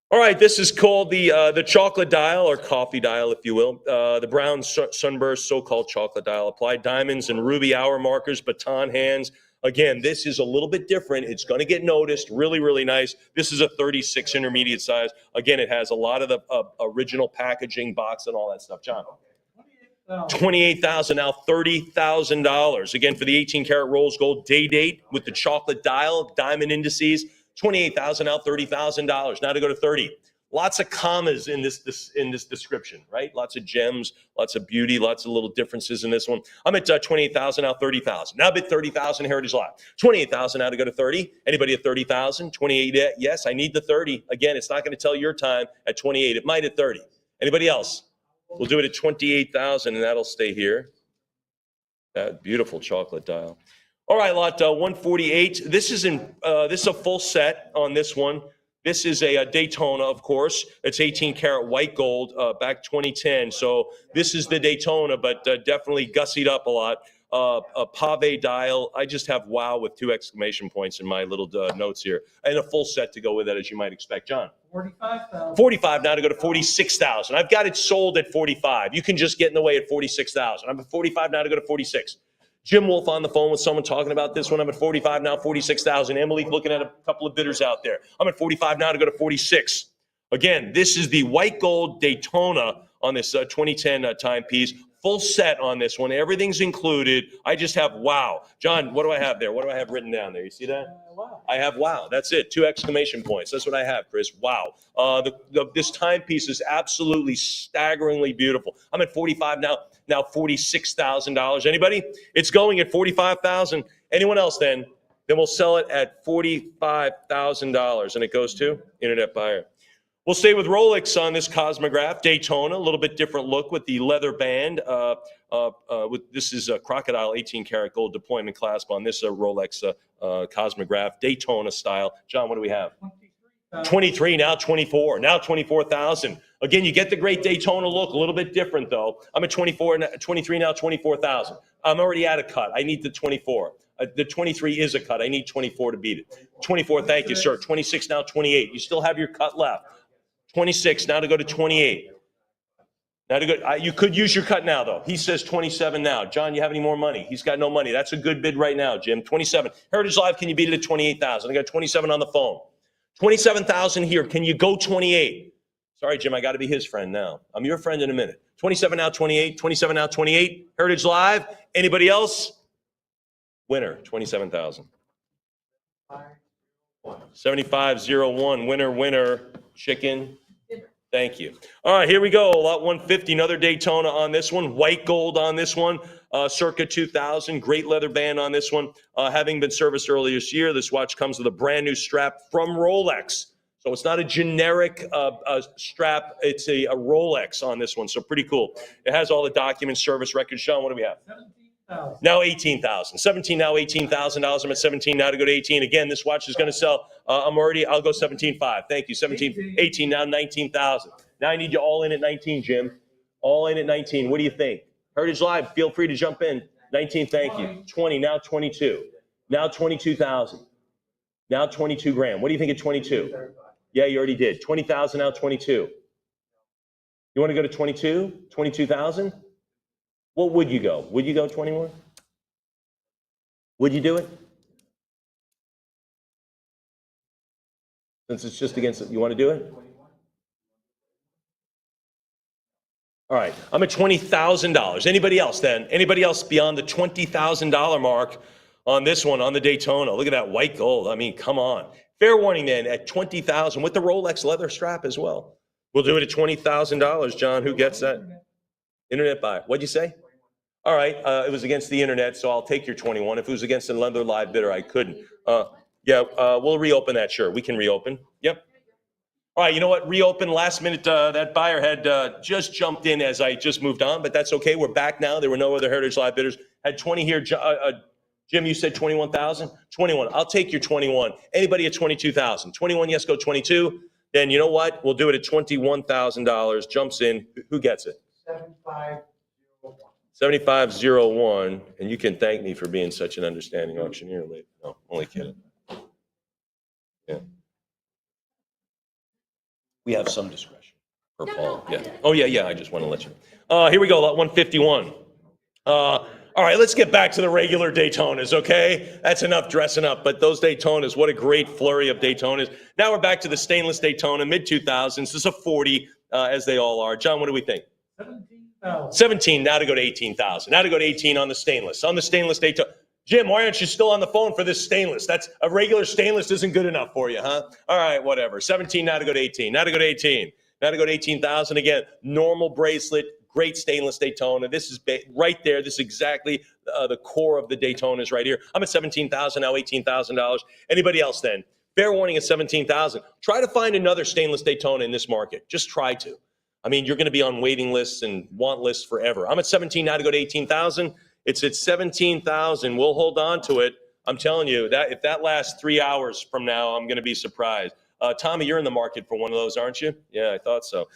All right, this is called the chocolate dial, or coffee dial, if you will. The brown sunburst, so-called chocolate dial. Applied diamonds and ruby hour markers, baton hands. Again, this is a little bit different. It's going to get noticed. Really, really nice. This is a 36 intermediate size. Again, it has a lot of the original packaging, box, and all that stuff. John? 28,000 now $30,000. Again, for the 18 karat rose gold day date with the chocolate dial, diamond indices. 28,000 now $30,000. Now to go to 30. Lots of commas in this description, right? Lots of gems, lots of beauty, lots of little differences in this one. I'm at 28,000 now 30,000. Now bid 30,000 Heritage Live. 28,000 now to go to 30. Anybody at 30,000? 28? Yes, I need the 30. Again, it's not going to tell your time at 28. It might at 30. Anybody else? We'll do it at 28,000 and that'll stay here. That beautiful chocolate dial. All right, lot 148. This is a full set on this one. This is a Daytona, of course. It's 18 karat white gold, back 2010. So this is the Daytona, but definitely gussied up a lot. A pave dial. I just have wow with 2 exclamation points in my little notes here, and a full set to go with that, as you might expect. John? 45,000. 45 now to go to 46,000. I've got it sold at 45. You can just get in the way at 46,000. I'm at 45 now to go to 46. Jim Wolf on the phone with someone talking about this one. I'm at 45 now, 46,000. Emily looking at a couple of bidders out there. I'm at 45 now to go to 46. Again, this is the white gold Daytona on this 2010 timepiece. Full set on this one. Everything's included. I just have wow. John, what do I have there? What do I have written down there? You see that? Wow. I have wow. That's it. 2 exclamation points. That's what I have, Chris. Wow. This timepiece is absolutely staggeringly beautiful. I'm at 45 now $46,000. Anybody? It's going at 45,000. Anyone else then? Then we'll sell it at $45,000 and it goes to internet buyer. We'll stay with Rolex on this Cosmograph Daytona, a little bit different look with the leather band. This is a crocodile 18 karat gold deployment clasp on this Rolex Cosmograph Daytona style. John, what do we have? 23, now 24, now 24,000. Again, you get the great Daytona look, a little bit different though. I'm at 23, now 24,000. I'm already at a cut. I need the 24. The 23 is a cut. I need 24 to beat it. 24, thank you, sir. 26, now 28. You still have your cut left. 26, now to go to 28. Now to go, you could use your cut now, though. He says 27 now. John, you have any more money? He's got no money. That's a good bid right now, Jim. 27. Heritage Live, can you beat it at 28,000? I got 27 on the phone. 27,000 here. Can you go 28? Sorry, Jim, I got to be his friend now. I'm your friend in a minute. 27 now, 28. 27 now, 28. Heritage Live. Anybody else? Winner, 27,000. 7501. Winner. Chicken. Thank you. All right, here we go. Lot 150, another Daytona on this one. White gold on this one, circa 2000. Great leather band on this one. Having been serviced earlier this year, this watch comes with a brand new strap from Rolex. So it's not a generic strap. It's a Rolex on this one. So pretty cool. It has all the documents, service records. Sean, what do we have? 17,000. Now 18,000. 17 now $18,000. I'm at 17 now to go to 18. Again, this watch is going to sell. I'll go 17.5. Thank you. 18 now 19,000. Now I need you all in at 19, Jim. All in at 19. What do you think? Heritage Live, feel free to jump in. 19, thank you. 20, now 22. Now 22,000. Now 22 grand. What do you think at 22? Yeah, you already did. 20,000 now 22. You want to go to 22? 22,000? What would you go? Would you go 21? Would you do it? Since it's just against it, you want to do it? All right, I'm at $20,000. Anybody else then? Anybody else beyond the $20,000 mark on this one, on the Daytona? Look at that white gold. I mean, come on. Fair warning then at $20,000 with the Rolex leather strap as well. We'll do it at $20,000, John. Who gets that? Internet buyer. What'd you say? All right, it was against the internet, so I'll take your 21. If it was against a leather live bidder, I couldn't. We'll reopen that, sure. We can reopen. Yep. All right, you know what? Reopen last minute. That buyer had just jumped in as I just moved on, but that's okay. We're back now. There were no other Heritage Live bidders. Had 20 here. Jim, you said 21,000? 21. I'll take your 21. Anybody at 22,000? 21, yes, go 22. Then you know what? We'll do it at $21,000. Jumps in. Who gets it? 7501. 7501. And you can thank me for being such an understanding auctioneer. No, only kidding. Yeah. We have some discretion. Per Paul. Yeah. Oh, yeah. I just want to let you know. Here we go, lot 151. All right, let's get back to the regular Daytonas, okay? That's enough dressing up, but those Daytonas, what a great flurry of Daytonas. Now we're back to the stainless Daytona, mid-2000s. This is a 40, as they all are. John, what do we think? 17,000. 17, now to go to 18,000. Now to go to 18 on the stainless. On the stainless Daytona. Jim, why aren't you still on the phone for this stainless? That's a regular stainless isn't good enough for you, huh? All right, whatever. 17, now to go to 18. Now to go to 18. Now to go to 18,000 again. Normal bracelet, great stainless Daytona. This is right there. This is exactly the core of the Daytonas right here. I'm at 17,000 now, $18,000. Anybody else then? Fair warning at 17,000. Try to find another stainless Daytona in this market. Just try to. I mean, you're going to be on waiting lists and want lists forever. I'm at 17 now to go to 18,000. It's at 17,000. We'll hold on to it. I'm telling you that if that lasts 3 hours from now, I'm going to be surprised. Tommy, you're in the market for one of those, aren't you? Yeah, I thought so.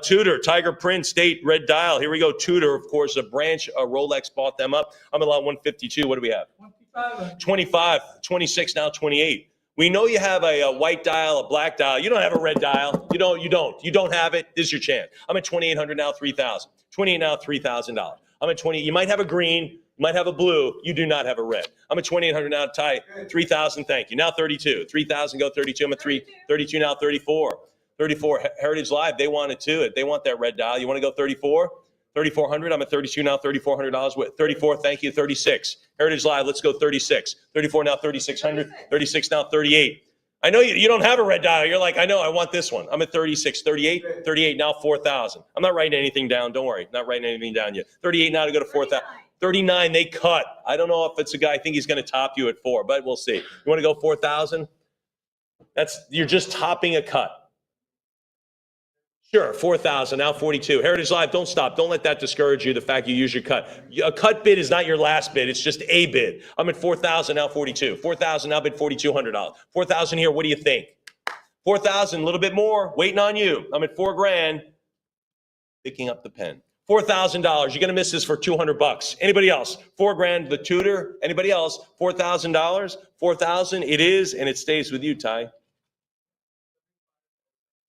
Tudor, Tiger Print, State, Red Dial. Here we go. Tudor, of course, a branch. Rolex bought them up. I'm at lot 152. What do we have? 25. 25, 26, now 28. We know you have a white dial, a black dial. You don't have a red dial. You don't have it. This is your chance. I'm at 2,800 now, 3,000. 28 now, $3,000. I'm at 20. You might have a green. You might have a blue. You do not have a red. I'm at 2,800 now, Ty. 3,000, thank you. Now 32. 3,000, go 32. I'm at 32 now, 34. 34, Heritage Live, they want it too. They want that red dial. You want to go 34? 3,400, I'm at 32 now, $3,400 with 34, thank you, 36. Heritage Live, let's go 36. 34 now, 3,600, 36 now, 38. I know you don't have a red dial. You're like, I know, I want this one. I'm at 36, 38, 38 now, 4,000. I'm not writing anything down, don't worry. Not writing anything down yet. 38 now to go to 4,000. 39, they cut. I don't know if it's a guy, I think he's going to top you at 4, but we'll see. You want to go 4,000? You're just topping a cut. Sure, 4,000, now 42. Heritage Live, don't stop. Don't let that discourage you, the fact you use your cut. A cut bid is not your last bid. It's just a bid. I'm at 4,000, now 42. 4,000, now bid $4,200. 4,000 here, what do you think? 4,000, a little bit more, waiting on you. I'm at $4,000, picking up the pen. $4,000, you're going to miss this for $200. Anybody else? $4,000, the Tudor. Anybody else? $4,000, 4,000, it is, and it stays with you, Ty.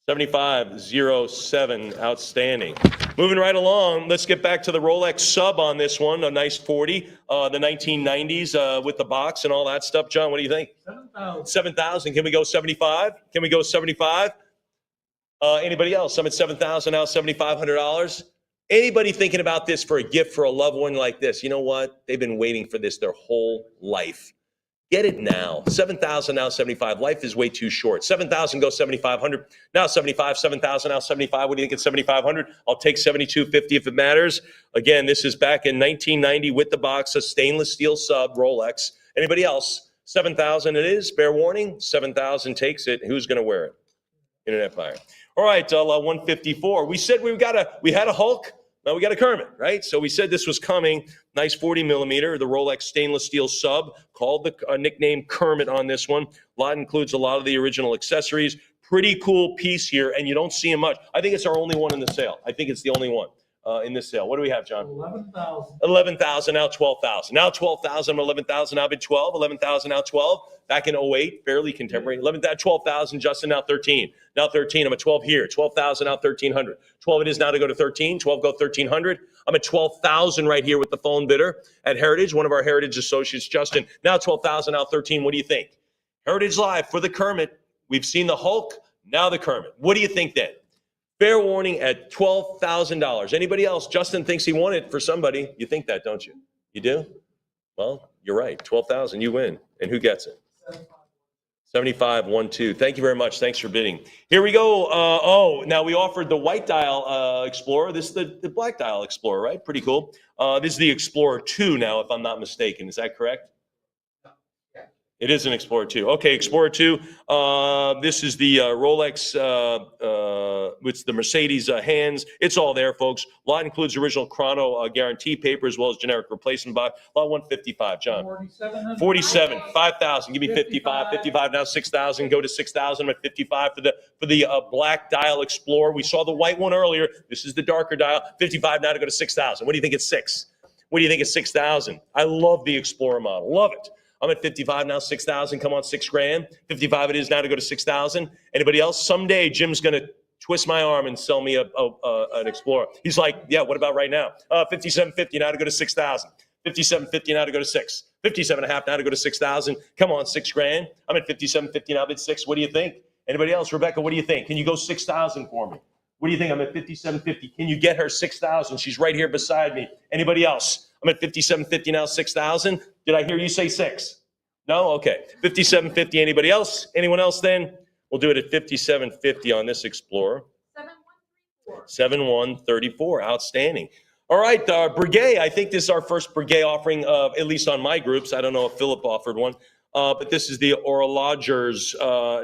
7507, outstanding. Moving right along, let's get back to the Rolex sub on this one, a nice 40, the 1990s with the box and all that stuff. John, what do you think? 7,000. 7,000, can we go 75? Can we go 75? Anybody else? I'm at 7,000 now, $7,500. Anybody thinking about this for a gift for a loved one like this? You know what? They've been waiting for this their whole life. Get it now. 7,000 now, 75. Life is way too short. 7,000 go 7,500. Now 75. 7,000 now 75. What do you think at 7,500? I'll take 7,250 if it matters. Again, this is back in 1990 with the box, a stainless steel sub Rolex. Anybody else? 7,000 it is. Fair warning. 7,000 takes it. Who's going to wear it? Internet buyer. All right, 154. We said we had a Hulk. Now we got a Kermit, right? So we said this was coming. Nice 40 millimeter, the Rolex stainless steel sub, called the nickname Kermit on this one. Lot includes a lot of the original accessories. Pretty cool piece here, and you don't see them much. I think it's our only one in the sale. I think it's the only one in this sale. What do we have, John? 11,000. 11,000, now 12,000. Now 12,000, 11,000, now been 12. 11,000, now 12. Back in 08, fairly contemporary. 12,000, Justin, now 13. Now 13, I'm at 12 here. 12,000, now 1,300. 12 it is now to go to 13. 12 go 1,300. I'm at 12,000 right here with the phone bidder at Heritage, one of our Heritage associates, Justin. Now 12,000, now 13. What do you think? Heritage Live for the Kermit. We've seen the Hulk, now the Kermit. What do you think then? Fair warning at $12,000. Anybody else? Justin thinks he won it for somebody. You think that, don't you? You do? Well, you're right. 12,000, you win. And who gets it? 7512. Thank you very much. Thanks for bidding. Here we go. Now we offered the white dial Explorer. This is the black dial Explorer, right? Pretty cool. This is the Explorer 2 now, if I'm not mistaken. Is that correct? It is an Explorer 2. Okay, Explorer 2. This is the Rolex, it's the Mercedes hands. It's all there, folks. Lot includes original chrono guarantee paper as well as generic replacement box. Lot 155, John. 4,700. 47, 5,000. Give me 55. 55 now 6,000. Go to 6,000. I'm at 55 for the black dial Explorer. We saw the white one earlier. This is the darker dial. 55 now to go to 6,000. What do you think it's 6? What do you think it's 6,000? I love the Explorer model. Love it. I'm at 55 now, 6,000. Come on, 6 grand. 55 it is now to go to 6,000. Anybody else? Someday Jim's going to twist my arm and sell me an Explorer. He's like, yeah, what about right now? 57.50 now to go to 6,000. 57.50 now to go to 6. 57.5 now to go to 6,000. Come on, 6 grand. I'm at 57.50 now, bid 6. What do you think? Anybody else? Rebecca, what do you think? Can you go 6,000 for me? What do you think? I'm at 57.50. Can you get her 6,000? She's right here beside me. Anybody else? I'm at 57.50 now, 6,000. Did I hear you say 6? No? Okay. 57.50. Anybody else? Anyone else then? We'll do it at 57.50 on this Explorer. 7134. 7134. Outstanding. All right, Breguet. I think this is our first Breguet offering, at least on my groups. I don't know if Philip offered one. But this is the Horlogers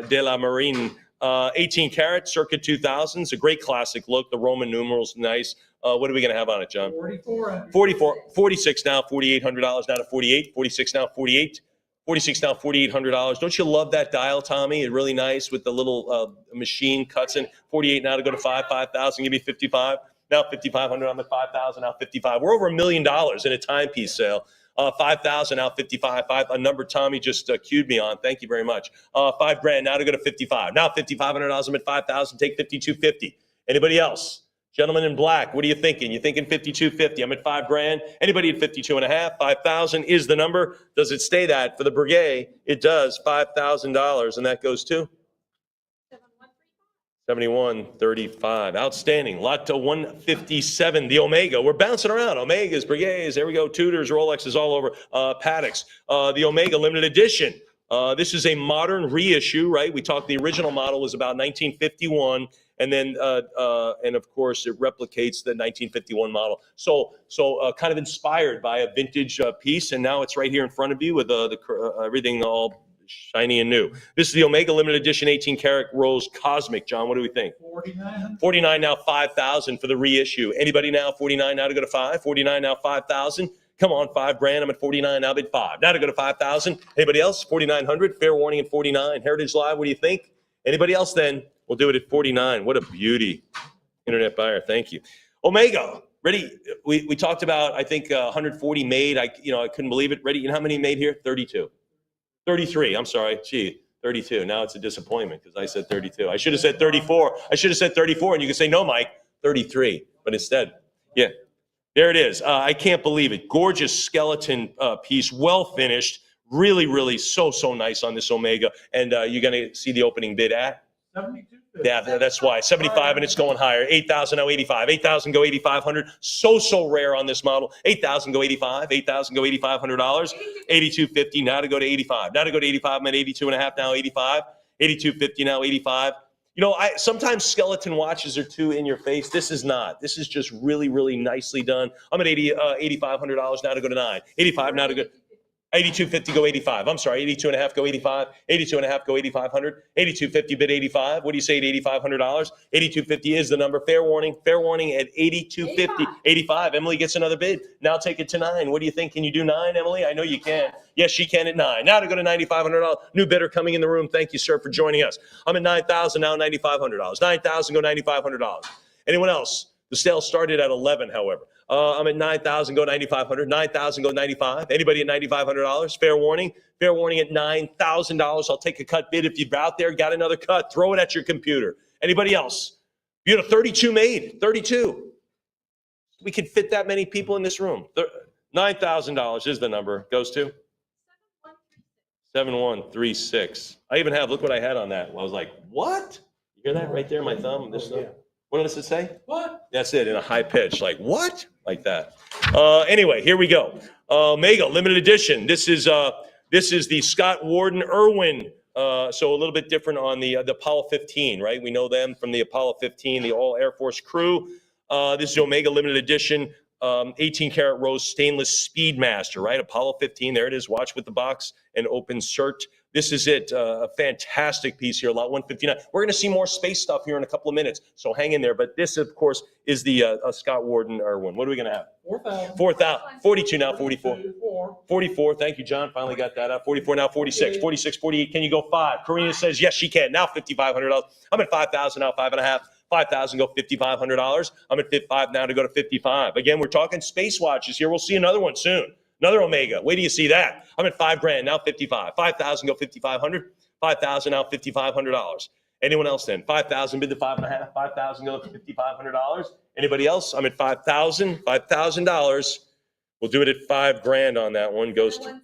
de la Marine 18 karat, circa 2000. It's a great classic look. The Roman numerals, nice. What are we going to have on it, John? 44. 44, 46 now, $4,800 now to 48, 46 now, 48, 46 now, $4,800. Don't you love that dial, Tommy? It's really nice with the little machine cuts in. 48 now to go to 5,000. Give me 55. Now 5,500 on the 5,000. Now 55. We're over $1 million in a timepiece sale. 5,000 now 55. A number Tommy just cued me on. Thank you very much. 5 grand now to go to 55. Now $5,500. I'm at 5,000. Take 52.50. Anybody else? Gentleman in black, what are you thinking? You thinking 52.50? I'm at 5 grand. Anybody at 52.5? 5,000 is the number. Does it stay that for the Breguet? It does. $5,000, and that goes to 7135. Outstanding. Lot to 157. The Omega. We're bouncing around. Omegas, Breguets. There we go. Tudors, Rolexes all over. Patek's. The Omega limited edition. This is a modern reissue, right? We talked the original model was about 1951. And then, and of course, it replicates the 1951 model. So kind of inspired by a vintage piece, and now it's right here in front of you with everything all shiny and new. This is the Omega limited edition 18 karat rose cosmic. John, what do we think? 49. 49 now, 5,000 for the reissue. Anybody now? 49 now to go to 5. 49 now, 5,000. Come on, 5 grand. I'm at 49 now, bid 5. Now to go to 5,000. Anybody else? 4,900. Fair warning at 49. Heritage Live. What do you think? Anybody else then? We'll do it at 49. What a beauty. Internet buyer, thank you. Omega, ready? We talked about, I think, 140 made. I couldn't believe it. Ready? You know how many made here? 32. 33, I'm sorry. Gee, 32. Now it's a disappointment because I said 32. I should have said 34. I should have said 34, and you could say, no, Mike, 33. But instead, yeah, there it is. I can't believe it. Gorgeous skeleton piece, well finished. Really, really so nice on this Omega. And you're going to see the opening bid at? 72. Yeah, that's why. 75, and it's going higher. 8,000, now 85. 8,000, go 8,500. So rare on this model. 8,000, go 85. 8,000, go $8,500. 82.50, now to go to 85. Now to go to 85, I'm at 82.5, now 85. 82.50, now 85. You know, sometimes skeleton watches are too in your face. This is not. This is just really, really nicely done. I'm at $8,500 now to go to 9. 85 now to go. 82.50, go 85. I'm sorry, 82.5, go 85. 82.5, go 8,500. 82.50, bid 85. What do you say at $8,500? 82.50 is the number. Fair warning at 82.50. 85. Emily gets another bid. Now take it to 9. What do you think? Can you do 9, Emily? I know you can. Yes, she can at 9. Now to go to $9,500. New bidder coming in the room. Thank you, sir, for joining us. I'm at 9,000, now $9,500. 9,000, go $9,500. Anyone else? The sale started at 11, however. I'm at 9,000, go 9,500. 9,000, go 95. Anybody at $9,500? Fair warning at $9,000. I'll take a cut bid. If you're out there, got another cut, throw it at your computer. Anybody else? You had a 32 made, 32. We could fit that many people in this room. $9,000 is the number. Goes to? 7136. I even have, look what I had on that. I was like, what? You hear that right there, my thumb? This thumb? What does it say? What? That's it, in a high pitch, like what? Like that. Anyway, here we go. Omega limited edition. This is the Scott Warden Irwin. So a little bit different on the Apollo 15, right? We know them from the Apollo 15, the all Air Force crew. This is the Omega limited edition. 18 karat rose stainless Speedmaster, right? Apollo 15, there it is. Watch with the box and open cert. This is it. A fantastic piece here, lot 159. We're going to see more space stuff here in a couple of minutes, so hang in there. But this, of course, is the Scott Warden Irwin. What are we going to have? 4,000. 4,000. 42 now, 44. 4. 44. Thank you, John. Finally got that out. 44 now, 46. 46, 48. Can you go 5? Karina says, yes, she can. Now $5,500. I'm at 5,000 now, 5.5. 5,000, go $5,500. I'm at 5 now to go to 55. Again, we're talking space watches here. We'll see another one soon. Another Omega. Wait till you see that. I'm at $5,000 now, 55. 5,000, go 5,500. 5,000 now, $5,500. Anyone else then? 5,000, bid to 5.5. 5,000, go to $5,500. Anybody else? I'm at 5,000. $5,000. We'll do it at $5,000 on that one. Goes to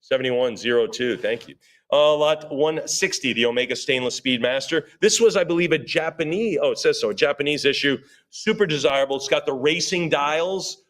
7102. Thank you. Lot 160, the Omega Stainless Speedmaster. This was, I believe, a Japanese, it says so, a Japanese issue. Super desirable. It's got the racing dials,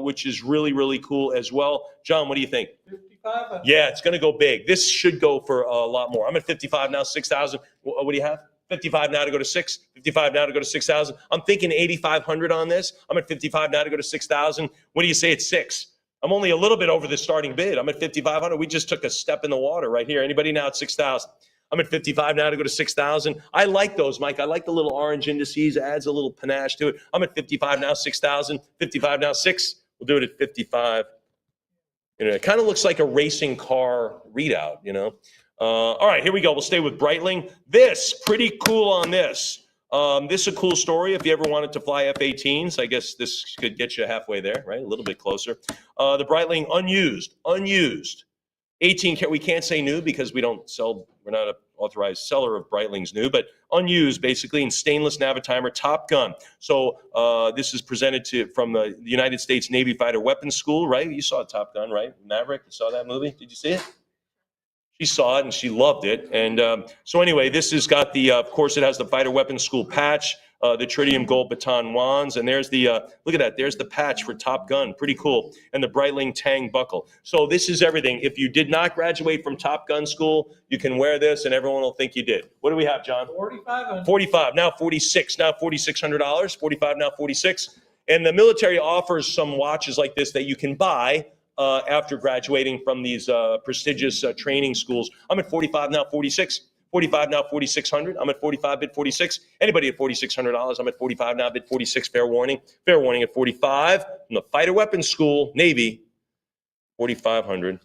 which is really, really cool as well. John, what do you think? 55. Yeah, it's going to go big. This should go for a lot more. I'm at 55 now, 6,000. What do you have? 55 now to go to 6. 55 now to go to 6,000. I'm thinking 8,500 on this. I'm at 55 now to go to 6,000. What do you say at 6? I'm only a little bit over the starting bid. I'm at 5,500. We just took a step in the water right here. Anybody now at 6,000? I'm at 55 now to go to 6,000. I like those, Mike. I like the little orange indices. Adds a little panache to it. I'm at 55 now, 6,000. 55 now, 6. We'll do it at 55. It kind of looks like a racing car readout, All right, here we go. We'll stay with Breitling. This, pretty cool on this. This is a cool story. If you ever wanted to fly F-18s, I guess this could get you halfway there, right? A little bit closer. The Breitling unused. 18 karat, we can't say new because we don't sell, we're not an authorized seller of Breitling's new, but unused basically in stainless Navitimer Top Gun. So this is presented from the United States Navy Fighter Weapons School, right? You saw Top Gun, right? Maverick, you saw that movie? Did you see it? She saw it and she loved it. And so anyway, this has got the, of course, it has the Fighter Weapons School patch, the tritium gold baton wands. And there's the, look at that, there's the patch for Top Gun. Pretty cool. And the Breitling Tang buckle. So this is everything. If you did not graduate from Top Gun school, you can wear this and everyone will think you did. What do we have, John? 4,500. 45, now 46, now $4,600. 45, now 46. And the military offers some watches like this that you can buy after graduating from these prestigious training schools. I'm at 45 now, 46. 45 now, 4,600. I'm at 45, bid 46. Anybody at $4,600? I'm at 45 now, bid 46. Fair warning. Fair warning at 45. From the Fighter Weapons School, Navy, 4,500.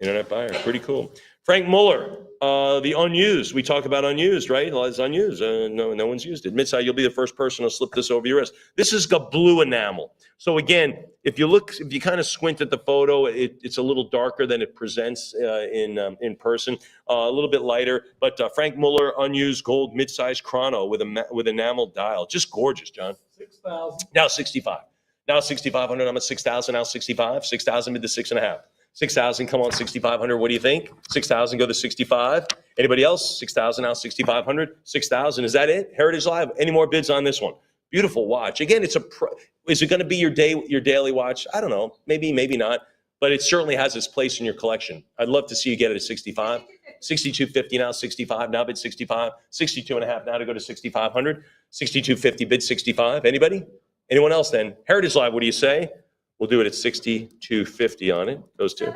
Internet buyer, pretty cool. Frank Muller, the unused. We talk about unused, right? Well, it's unused. No one's used it. Midside, you'll be the first person to slip this over your wrist. This is got blue enamel. So again, if you kind of squint at the photo, it's a little darker than it presents in person. A little bit lighter, but Frank Muller, unused gold mid-size chrono with enamel dial. Just gorgeous, John. 6,000. Now 65. Now 6,500. I'm at 6,000. Now 65. 6,000 mid to 6.5. 6,000, come on, 6,500. What do you think? 6,000, go to 65. Anybody else? 6,000, now 6,500. 6,000, is that it? Heritage Live, any more bids on this one? Beautiful watch. Again, is it going to be your daily watch? I don't know. Maybe, maybe not. But it certainly has its place in your collection. I'd love to see you get it at 65. 62.50 now, 65. Now bid 65. 62.5 now to go to 6,500. 62.50, bid 65. Anybody? Anyone else then? Heritage Live, what do you say? We'll do it at 62.50 on it. Those two.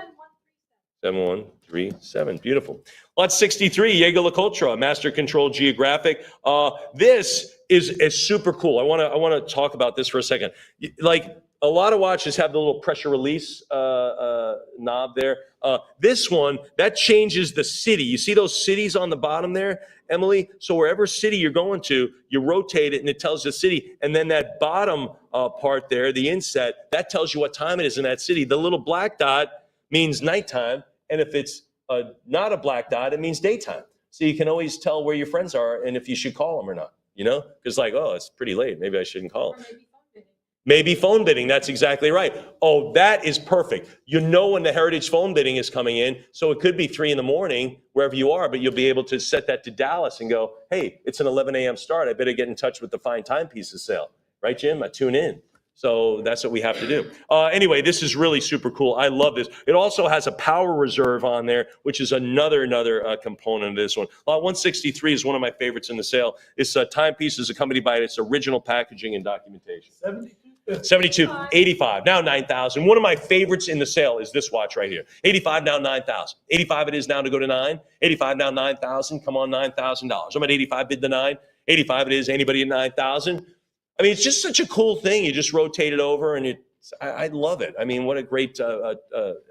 7137. Beautiful. Lot 63, Jaeger LeCoultre, Master Control Geographic. This is super cool. I want to talk about this for a second. Like a lot of watches have the little pressure release knob there. This one, that changes the city. You see those cities on the bottom there, Emily? So wherever city you're going to, you rotate it and it tells the city. And then that bottom part there, the inset, that tells you what time it is in that city. The little black dot means nighttime. And if it's not a black dot, it means daytime. So you can always tell where your friends are and if you should call them or not, Because like, oh, it's pretty late. Maybe I shouldn't call. Maybe phone bidding. That's exactly right. Oh, that is perfect. You know when the Heritage phone bidding is coming in. So it could be 3 a.m, wherever you are, but you'll be able to set that to Dallas and go, hey, it's an 11 a.m. start. I better get in touch with the fine timepieces sale. Right, Jim? I tune in. So that's what we have to do. Anyway, this is really super cool. I love this. It also has a power reserve on there, which is another component of this one. Lot 163 is one of my favorites in the sale. It's Timepieces accompanied by its original packaging and documentation. 72.50. 72, 85, now 9,000. One of my favorites in the sale is this watch right here. 85, now 9,000. 85 it is now to go to 9. 85 now 9,000. Come on, $9,000. I'm at 85, bid the 9. 85 it is. Anybody at 9,000? I mean, it's just such a cool thing. You just rotate it over, and I love it. I mean, what a great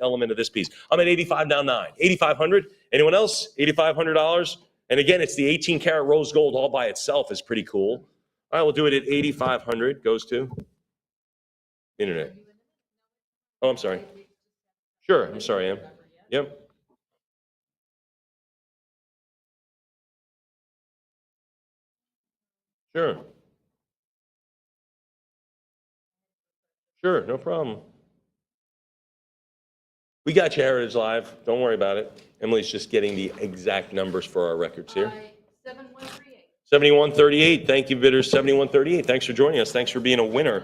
element of this piece. I'm at 85 now 9. 8,500. Anyone else? $8,500. And again, it's the 18 karat rose gold all by itself is pretty cool. All right, we'll do it at 8,500. Goes to internet. Oh, I'm sorry. Sure, I'm sorry, Em. Yep. Sure. Sure, no problem. We got you, Heritage Live. Don't worry about it. Emily's just getting the exact numbers for our records here. 7138. 7138. Thank you, bidders. 7138. Thanks for joining us. Thanks for being a winner.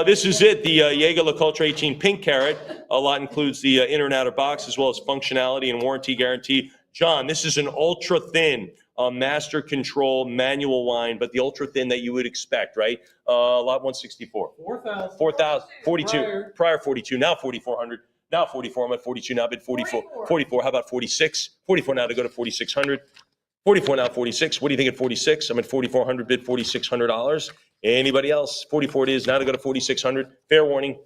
This is it, the Jaeger LeCoultre 18 pink carat. A lot includes the inner and outer box, as well as functionality and warranty guarantee. John, this is an ultra thin master control manual wine, but the ultra thin that you would expect, right? Lot 164. 4,000. 4,000, 42. Prior. Prior 42, now 4,400. Now 44, I'm at 42, now bid 44. 44, how about 46? 44 now to go to 4,600. 44 now, 46. What do you think at 46? I'm at 4,400, bid $4,600. Anybody else? 44 it is, now to go to 4,600. Fair warning,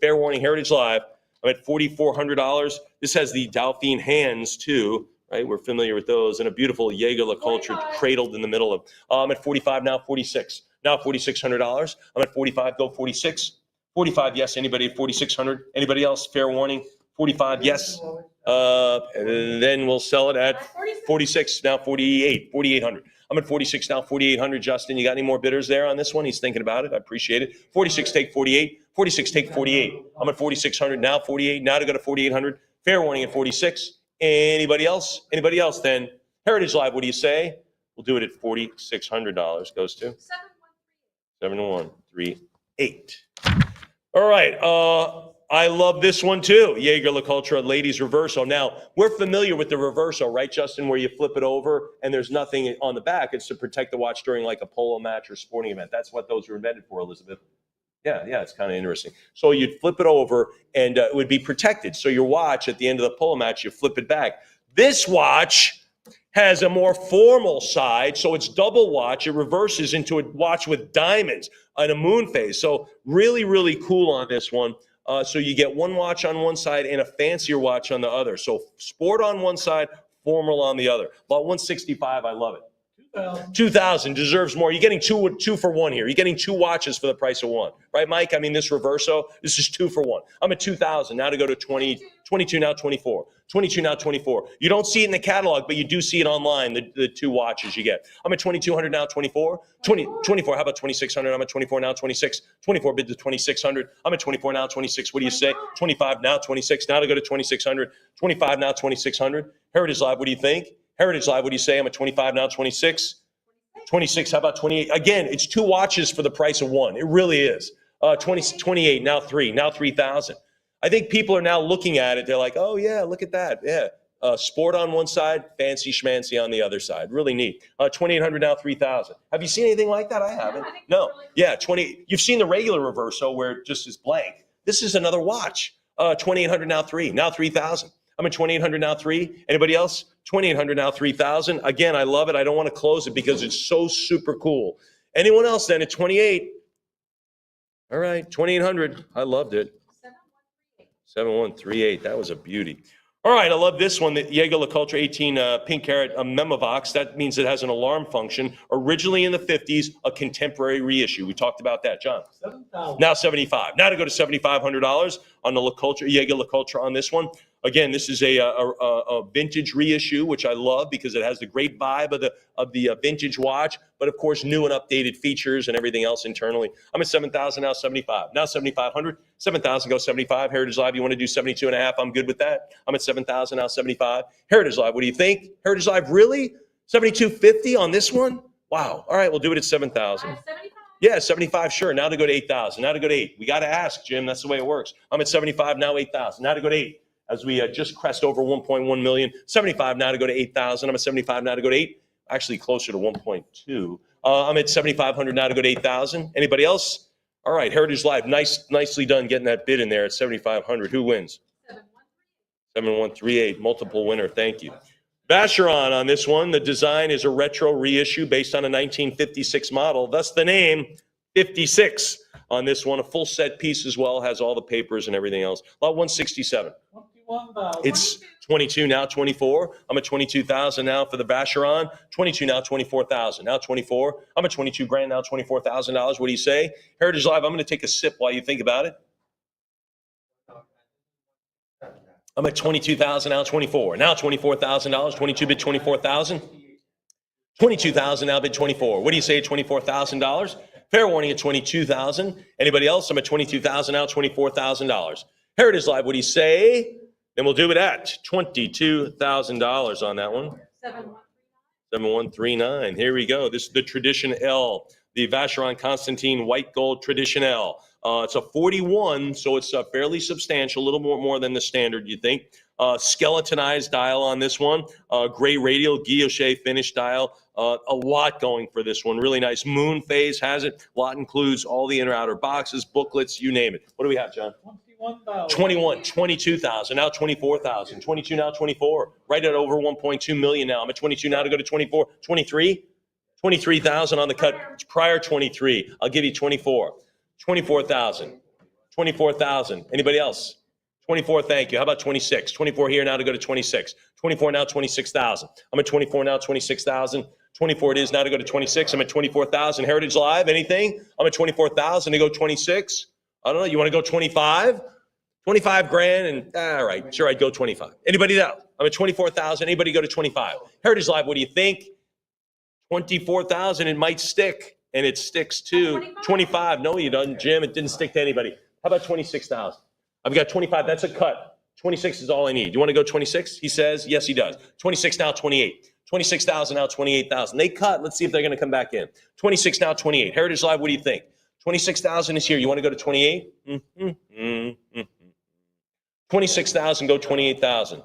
Heritage Live. I'm at $4,400. This has the Dauphine hands too, right? We're familiar with those. And a beautiful Jaeger LeCoultre cradled in the middle of. I'm at 45 now, 46. Now $4,600. I'm at 45, go 46. 45, yes. Anybody at 4,600? Anybody else? Fair warning. 45, yes. And then we'll sell it at 46, now 48, 4,800. I'm at 46 now, 4,800. Justin, you got any more bidders there on this one? He's thinking about it. I appreciate it. 46, take 48. 46, take 48. I'm at 4,600 now, 48. Now to go to 4,800. Fair warning at 46. Anybody else? Anybody else then? Heritage Live, what do you say? We'll do it at $4,600. Goes to 7138. All right. I love this one too. Jaeger LeCoultre ladies reverso. Now, we're familiar with the reverso, right, Justin, where you flip it over and there's nothing on the back. It's to protect the watch during like a polo match or sporting event. That's what those were invented for, Elizabeth. Yeah, it's kind of interesting. So you'd flip it over and it would be protected. So your watch at the end of the polo match, you flip it back. This watch has a more formal side, so it's double watch. It reverses into a watch with diamonds and a moon phase. So really, really cool on this one. So you get one watch on one side and a fancier watch on the other. So sport on one side, formal on the other. About 165, I love it. 2,000 deserves more. You're getting two for one here. You're getting two watches for the price of one, right, Mike? I mean, this reverso, this is 2 for 1. I'm at 2,000 now to go to 22 now 24. 22 now 24. You don't see it in the catalog, but you do see it online. The two watches you get. I'm at 2,200 now 24. 24. How about 2,600? I'm at 24 now 26. 24 bid to 2,600. I'm at 24 now 26. What do you say? 25 now 26. Now to go to 2,600. 25 now 2,600. Heritage Live. What do you think? Heritage Live, what do you say? I'm at 25 now, 26. 26, how about 28? Again, it's two watches for the price of one. It really is. 28, now 3, now 3,000. I think people are now looking at it. They're like, oh, yeah, look at that. Yeah. Sport on one side, fancy schmancy on the other side. Really neat. 2,800 now, 3,000. Have you seen anything like that? I haven't. No. Yeah, 20. You've seen the regular reverso where it just is blank. This is another watch. 2,800 now, 3, now 3,000. I'm at 2,800 now, 3. Anybody else? 2,800 now, 3,000. Again, I love it. I don't want to close it because it's so super cool. Anyone else then at 28? All right, 2,800. I loved it. 7138. That was a beauty. All right, I love this one, the Jaeger LeCoultre 18 pink carat Memovox. That means it has an alarm function. Originally in the 50s, a contemporary reissue. We talked about that, John. 7,000. Now 75. Now to go to $7,500 on the LeCoultre, Jaeger LeCoultre on this one. Again, this is a vintage reissue, which I love because it has the great vibe of the vintage watch, but of course, new and updated features and everything else internally. I'm at 7,000 now, 75. Now 7,500. 7,000 go 75. Heritage Live, you want to do 72 and a half? I'm good with that. I'm at 7,000 now, 75. Heritage Live, what do you think? Heritage Live, really? 7,250 on this one? Wow. All right, we'll do it at 7,000. 75. Yeah, 75, sure. Now to go to 8,000. Now to go to 8. We got to ask, Jim. That's the way it works. I'm at 75 now, 8,000. Now to go to 8. As we just crest over 1.1 million. 75 now to go to 8,000. I'm at 75 now to go to 8. Actually closer to 1.2. I'm at 7,500 now to go to 8,000. Anybody else? All right, Heritage Live, nicely done getting that bid in there at 7,500. Who wins? 7138, multiple winner. Thank you. Vacheron on this one. The design is a retro reissue based on a 1956 model, thus the name 56 on this one. A full set piece as well, has all the papers and everything else. Lot 167. 21,000. It's 22 now, 24. I'm at 22,000 now for the Vacheron. 22 now, 24,000. Now 24. I'm at 22 grand now, $24,000. What do you say? Heritage Live, I'm going to take a sip while you think about it. I'm at 22,000 now, 24. Now $24,000. 22 bid 24,000. 22,000 now bid 24. What do you say at $24,000? Fair warning at 22,000. Anybody else? I'm at 22,000 now, $24,000. Heritage Live, what do you say? Then we'll do it at $22,000 on that one. 7139. Here we go. This is the Tradition L, the Vacheron Constantine White Gold Tradition L. It's a 41, so it's fairly substantial, a little more than the standard, you think. Skeletonized dial on this one. Gray radial, guilloche finish dial. A lot going for this one. Really nice. Moon phase has it. A lot includes all the inner outer boxes, booklets, you name it. What do we have, John? 21, 22,000, now 24,000, 22 now 24, right at over 1.2 million now. I'm at 22 now to go to 24, 23, 23,000 on the cut prior 23. I'll give you 24, 24,000, 24,000. Anybody else? 24, thank you. How about 26? 24 here now to go to 26. 24 now, 26,000. I'm at 24 now, 26,000. 24 it is now to go to 26. I'm at 24,000. Heritage Live, anything? I'm at 24,000 to go 26. I don't know. You want to go 25? 25 grand and all right, sure, I'd go 25. Anybody else? I'm at 24,000. Anybody go to 25? Heritage Live, what do you think? 24,000. It might stick, and it sticks to 25. No, you don't, Jim. It didn't stick to anybody. How about 26,000? I've got 25. That's a cut. 26 is all I need. You want to go 26? He says, yes, he does. 26 now, 28. 26,000 now, 28,000. They cut. Let's see if they're going to come back in. 26 now, 28. Heritage Live, what do you think? 26,000 is here. You want to go to 28? 26,000, go 28,000.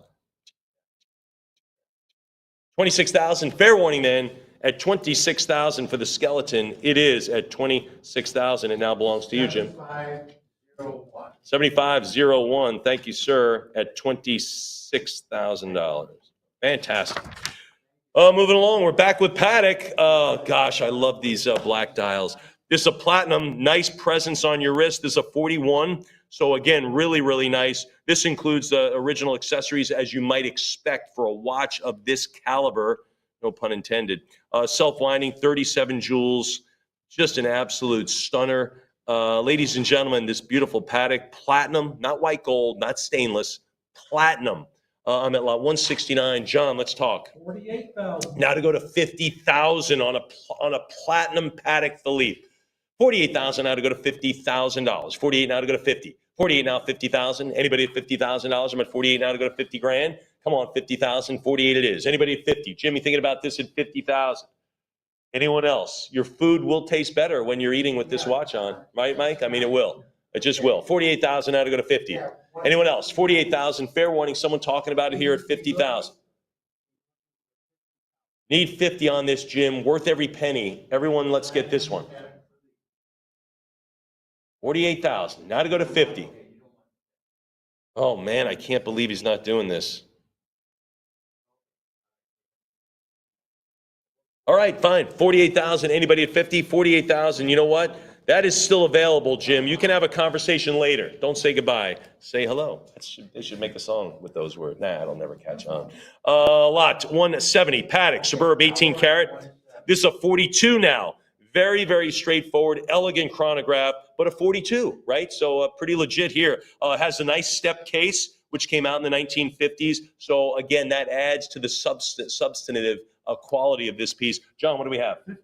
26,000, fair warning then, at 26,000 for the skeleton, it is at 26,000. It now belongs to you, Jim. 7501. 7501, thank you, sir, at $26,000. Fantastic. Moving along, we're back with Paddock. Oh, gosh, I love these black dials. This is a platinum, nice presence on your wrist. This is a 41. So again, really, really nice. This includes the original accessories as you might expect for a watch of this caliber, no pun intended. Self-winding, 37 jewels, just an absolute stunner. Ladies and gentlemen, this beautiful Paddock, platinum, not white gold, not stainless, platinum. I'm at lot 169. John, let's talk. 48,000. Now to go to 50,000 on a platinum Paddock Philippe. 48,000 now to go to $50,000. 48 now to go to 50. 48 now, 50,000. Anybody at $50,000? I'm at 48 now to go to 50 grand. Come on, 50,000. 48 it is. Anybody at 50? Jimmy, thinking about this at 50,000. Anyone else? Your food will taste better when you're eating with this watch on, right, Mike? I mean, it will. It just will. 48,000 now to go to 50. Anyone else? 48,000. Fair warning. Someone talking about it here at 50,000. Need 50 on this, Jim. Worth every penny. Everyone, let's get this one. 48,000. Now to go to 50. Oh, man, I can't believe he's not doing this. All right, fine. 48,000. Anybody at 50? 48,000. You know what? That is still available, Jim. You can have a conversation later. Don't say goodbye. Say hello. They should make a song with those words. Nah, it'll never catch on. Lot 170. Paddock, Superb 18 karat. This is a 42 now. Very, very straightforward, elegant chronograph, but a 42, right? So pretty legit here. Has a nice step case, which came out in the 1950s. So again, that adds to the substantive quality of this piece. John, what do we have? 50,000.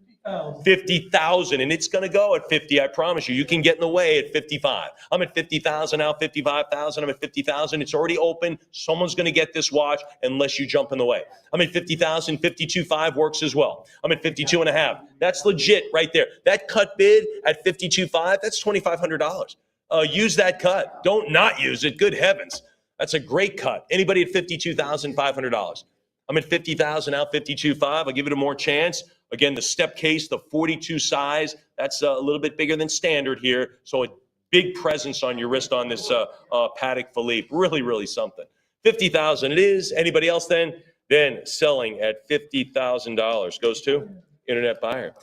50,000, and it's going to go at 50. I promise you. You can get in the way at 55. I'm at 50,000 now. 55,000. I'm at 50,000. It's already open. Someone's going to get this watch unless you jump in the way. I'm at 50,000. 52.5 works as well. I'm at 52.5. That's legit right there. That cut bid at 52.5. That's $2,500. Use that cut. Don't not use it. Good heavens. That's a great cut. Anybody at $52,500? I'm at 50,000 now, 52.5. I'll give it a more chance. Again, the step case, the 42 size, that's a little bit bigger than standard here. So a big presence on your wrist on this Patek Philippe. Really, really something. $50,000 it is. Anybody else then? Then selling at $50,000 goes to internet buyer.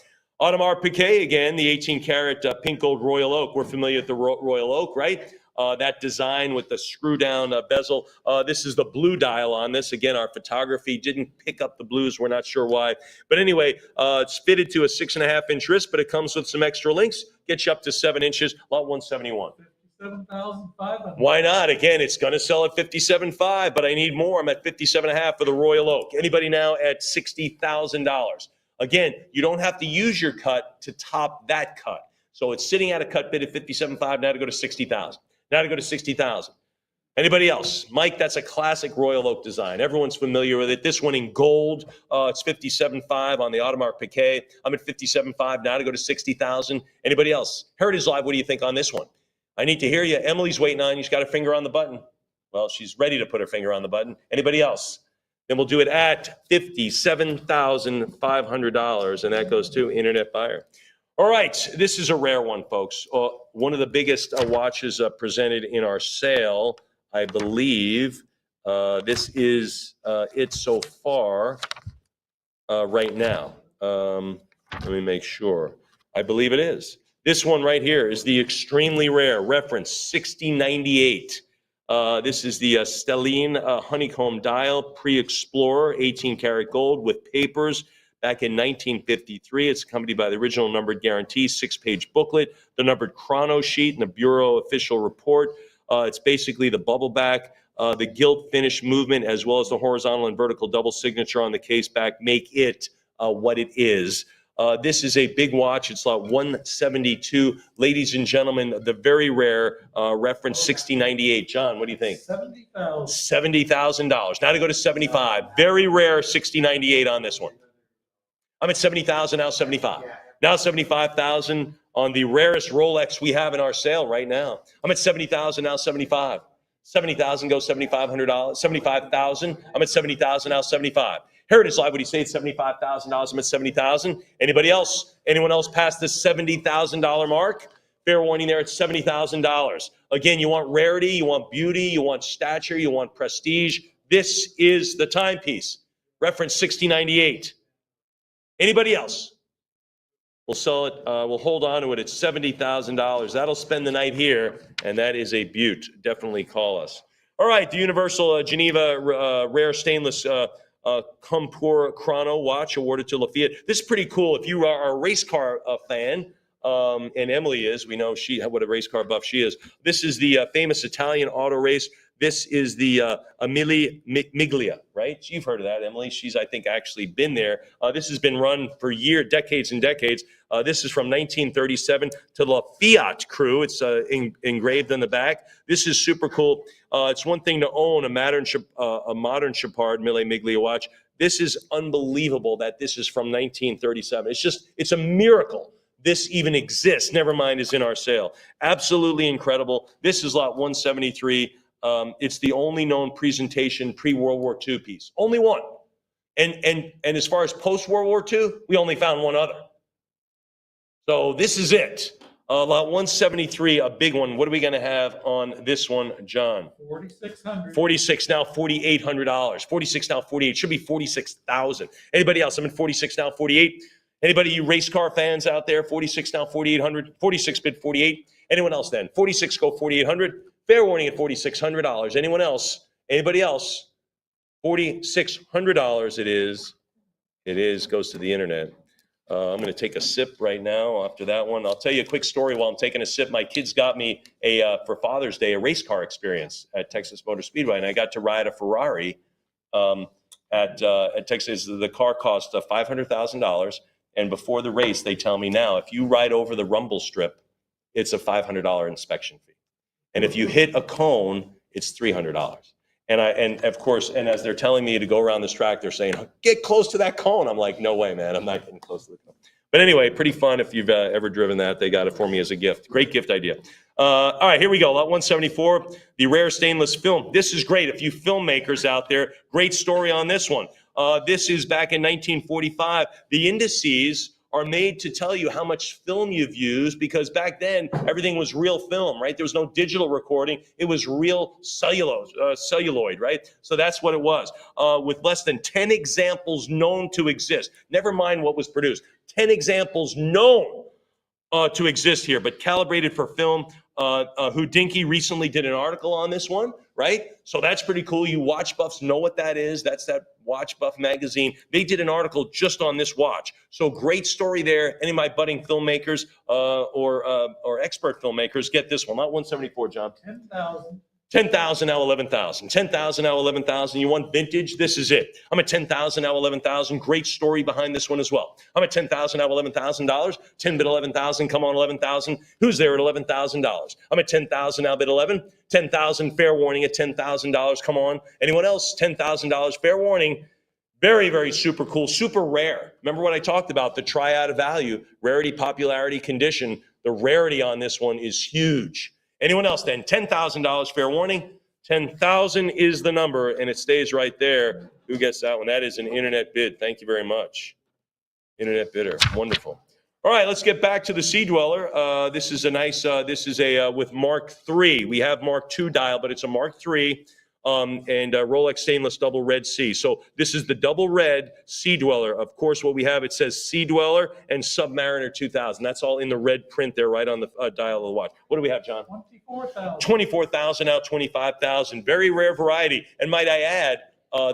Audemars Piguet, again, the 18-karat pink gold Royal Oak. We're familiar with the Royal Oak, right? That design with the screw-down bezel. This is the blue dial on this. Again, our photography didn't pick up the blues. We're not sure why. But anyway, it's fitted to a 6.5-inch wrist, but it comes with some extra links. Gets you up to 7 inches, lot 171. 57,500. Why not? Again, it's going to sell at 57.5, but I need more. I'm at 57.5 for the Royal Oak. Anybody now at $60,000? Again, you don't have to use your cut to top that cut. So it's sitting at a cut bid at 57.5, now to go to 60,000. Now to go to 60,000. Anybody else? Mike, that's a classic Royal Oak design. Everyone's familiar with it. This one in gold, it's 57.5 on the Audemars Piguet. I'm at 57.5, now to go to 60,000. Anybody else? Heritage Live, what do you think on this one? I need to hear you. Emily's waiting on you. She's got her finger on the button. Well, she's ready to put her finger on the button. Anybody else? Then we'll do it at $57,500, and that goes to internet buyer. All right, this is a rare one, folks. One of the biggest watches presented in our sale, I believe. This is it so far right now. Let me make sure. I believe it is. This one right here is the extremely rare reference 6098. This is the Stelline honeycomb dial pre-explorer 18-karat gold with papers back in 1953. It's accompanied by the original numbered guarantee, 6-page booklet, the numbered chrono sheet, and the Bureau official report. It's basically the bubble back, the gilt finish movement, as well as the horizontal and vertical double signature on the case back make it what it is. This is a big watch. It's lot 172. Ladies and gentlemen, the very rare reference 6098. John, what do you think? $70,000. $70,000. Now to go to 75. Very rare 6098 on this one. I'm at 70,000, now 75. Now 75,000 on the rarest Rolex we have in our sale right now. I'm at 70,000, now 75. 70,000 goes $7,500. 75,000. I'm at 70,000, now 75. Heritage Live, what do you say? It's $75,000. I'm at 70,000. Anybody else? Anyone else past the $70,000 mark? Fair warning there, it's $70,000. Again, you want rarity, you want beauty, you want stature, you want prestige. This is the timepiece. Reference 6098. Anybody else? We'll sell it. We'll hold on to it at $70,000. That'll spend the night here, and that is a beaut. Definitely call us. All right, the Universal Geneva Rare Stainless Compour Chrono watch awarded to Lafayette. This is pretty cool. If you are a race car fan, and Emily is, we know what a race car buff she is. This is the famous Italian auto race. This is the Amelia Miglia, right? You've heard of that, Emily. She's, I think, actually been there. This has been run for decades and decades. This is from 1937 to the Fiat crew. It's engraved on the back. This is super cool. It's one thing to own a modern Chapard Mille Miglia watch. This is unbelievable that this is from 1937. It's a miracle this even exists. Never mind is in our sale. Absolutely incredible. This is lot 173. It's the only known presentation pre-World War II piece. Only one. And as far as post-World War II, we only found one other. So this is it. Lot 173, a big one. What are we going to have on this one, John? $4,600. 46 now, $4,800. 46 now, 48. Should be 46,000. Anybody else? I'm in 46 now, 48. Anybody, you race car fans out there? 46 now, 4,800. 46 bid 48. Anyone else then? 46 go 4,800. Fair warning at $4,600. Anyone else? Anybody else? $4,600 it is. It is, goes to the internet. I'm going to take a sip right now after that one. I'll tell you a quick story while I'm taking a sip. My kids got me, for Father's Day, a race car experience at Texas Motor Speedway, and I got to ride a Ferrari at Texas. The car cost $500,000, and before the race, they tell me now, if you ride over the rumble strip, it's a $500 inspection fee. And if you hit a cone, it's $300. And of course, and as they're telling me to go around this track, they're saying, get close to that cone. I'm like, no way, man. I'm not getting close to the cone. But anyway, pretty fun if you've ever driven that. They got it for me as a gift. Great gift idea. All right, here we go. Lot 174, the rare stainless film. This is great. If you filmmakers out there, great story on this one. This is back in 1945. The indices are made to tell you how much film you've used, because back then everything was real film, right? There was no digital recording. It was real celluloid, right? So that's what it was. With less than 10 examples known to exist. Never mind what was produced. 10 examples known to exist here, but calibrated for film. Houdinki recently did an article on this one, right? So that's pretty cool. You watch buffs know what that is. That's that Watch Buff magazine. They did an article just on this watch. So great story there. Any of my budding filmmakers or expert filmmakers, get this one. Not 174, John. 10,000. 10,000, now 11,000. 10,000, now 11,000. You want vintage? This is it. I'm at 10,000, now 11,000. Great story behind this one as well. I'm at 10,000, now $11,000. 10 bid 11,000. Come on, 11,000. Who's there at $11,000? I'm at 10,000, now bid 11. 10,000, fair warning at $10,000. Come on. Anyone else? $10,000, fair warning. Very, very super cool, super rare. Remember what I talked about, the triad of value, rarity, popularity, condition. The rarity on this one is huge. Anyone else then? $10,000, fair warning. 10,000 is the number, and it stays right there. Who gets that one? That is an internet bid. Thank you very much. Internet bidder. Wonderful. All right, let's get back to the Sea Dweller. This is a nice, with Mark III. We have Mark II dial, but it's a Mark III. And Rolex stainless double red C. So this is the double red Sea Dweller. Of course, what we have, it says Sea Dweller and Submariner 2000. That's all in the red print there, right on the dial of the watch. What do we have, John? 24,000. 24,000, now 25,000. Very rare variety. And might I add,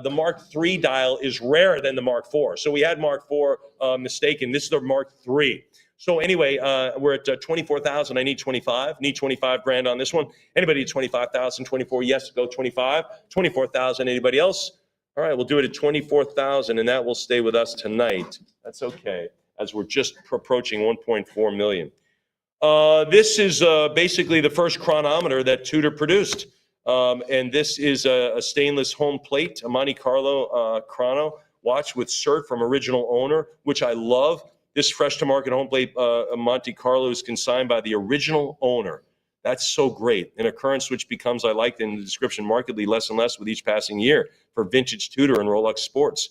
the Mark III dial is rarer than the Mark IV. So we had Mark IV mistaken. This is the Mark III. So anyway, we're at 24,000. I need 25. Need 25 grand on this one. Anybody at 25,000, 24? Yes, go 25. 24,000. Anybody else? All right, we'll do it at 24,000, and that will stay with us tonight. That's okay, as we're just approaching 1.4 million. This is basically the first chronometer that Tudor produced. And this is a stainless home plate, a Monte Carlo chrono watch with cert from original owner, which I love. This fresh to market home plate Monte Carlo is consigned by the original owner. That's so great. An occurrence which becomes, I liked in the description, markedly less and less with each passing year for vintage Tudor and Rolex Sports.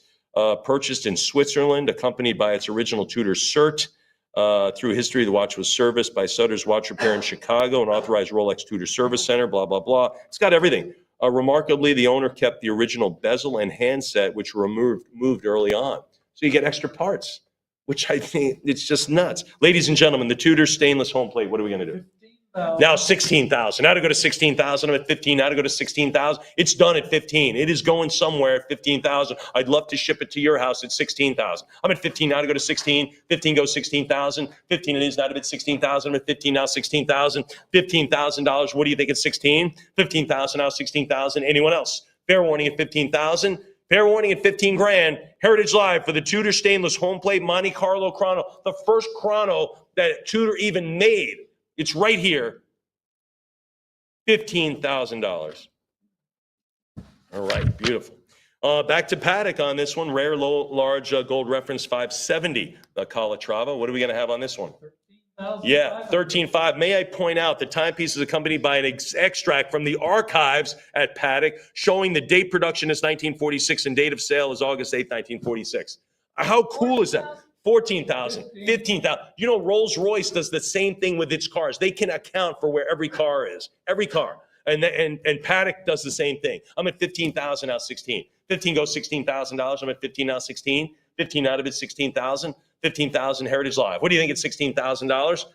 Purchased in Switzerland, accompanied by its original Tudor cert. Through history, the watch was serviced by Sutter's Watch Repair in Chicago, an authorized Rolex Tudor service center, blah, blah, blah. It's got everything. Remarkably, the owner kept the original bezel and handset, which were moved early on. So you get extra parts, which I think it's just nuts. Ladies and gentlemen, the Tudor stainless home plate, what are we going to do? 15,000. Now 16,000. Now to go to 16,000. I'm at 15. Now to go to 16,000. It's done at 15. It is going somewhere at 15,000. I'd love to ship it to your house at 16,000. I'm at 15 now to go to 16. 15 goes 16,000. 15 it is now to bid 16,000. I'm at 15 now 16,000. $15,000. What do you think at 16? 15,000 now 16,000. Anyone else? Fair warning at 15,000. Fair warning at 15 grand. Heritage Live for the Tudor stainless home plate Monte Carlo chrono, the first chrono that Tudor even made. It's right here. $15,000. All right, beautiful. Back to Patek on this one. Rare, large gold reference 570 Calatrava. What are we going to have on this one? 13,500. Yeah, 13.5. May I point out the timepiece is accompanied by an extract from the archives at Patek showing the date production is 1946 and date of sale is August 8th, 1946. How cool is that? 14,000, 15,000. You know, Rolls-Royce does the same thing with its cars. They can account for where every car is, every car. And Patek does the same thing. I'm at 15,000 now 16. 15 goes $16,000. I'm at 15 now 16. 15 out of it 16,000. 15,000 Heritage Live. What do you think at $16,000?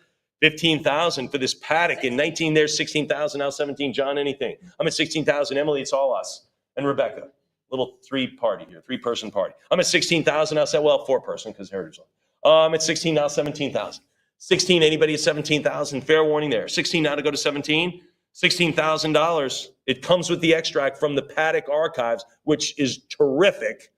15,000 for this Patek in 19. There's 16,000 now 17. John, anything? I'm at 16,000. Emily, it's all us and Rebecca. Little three-person party. I'm at 16,000 now. Well, four-person because Heritage Live. I'm at 16 now 17,000. 16. Anybody at 17,000? Fair warning there. 16 now to go to 17. $16,000. It comes with the extract from the Patek archives, which is terrific.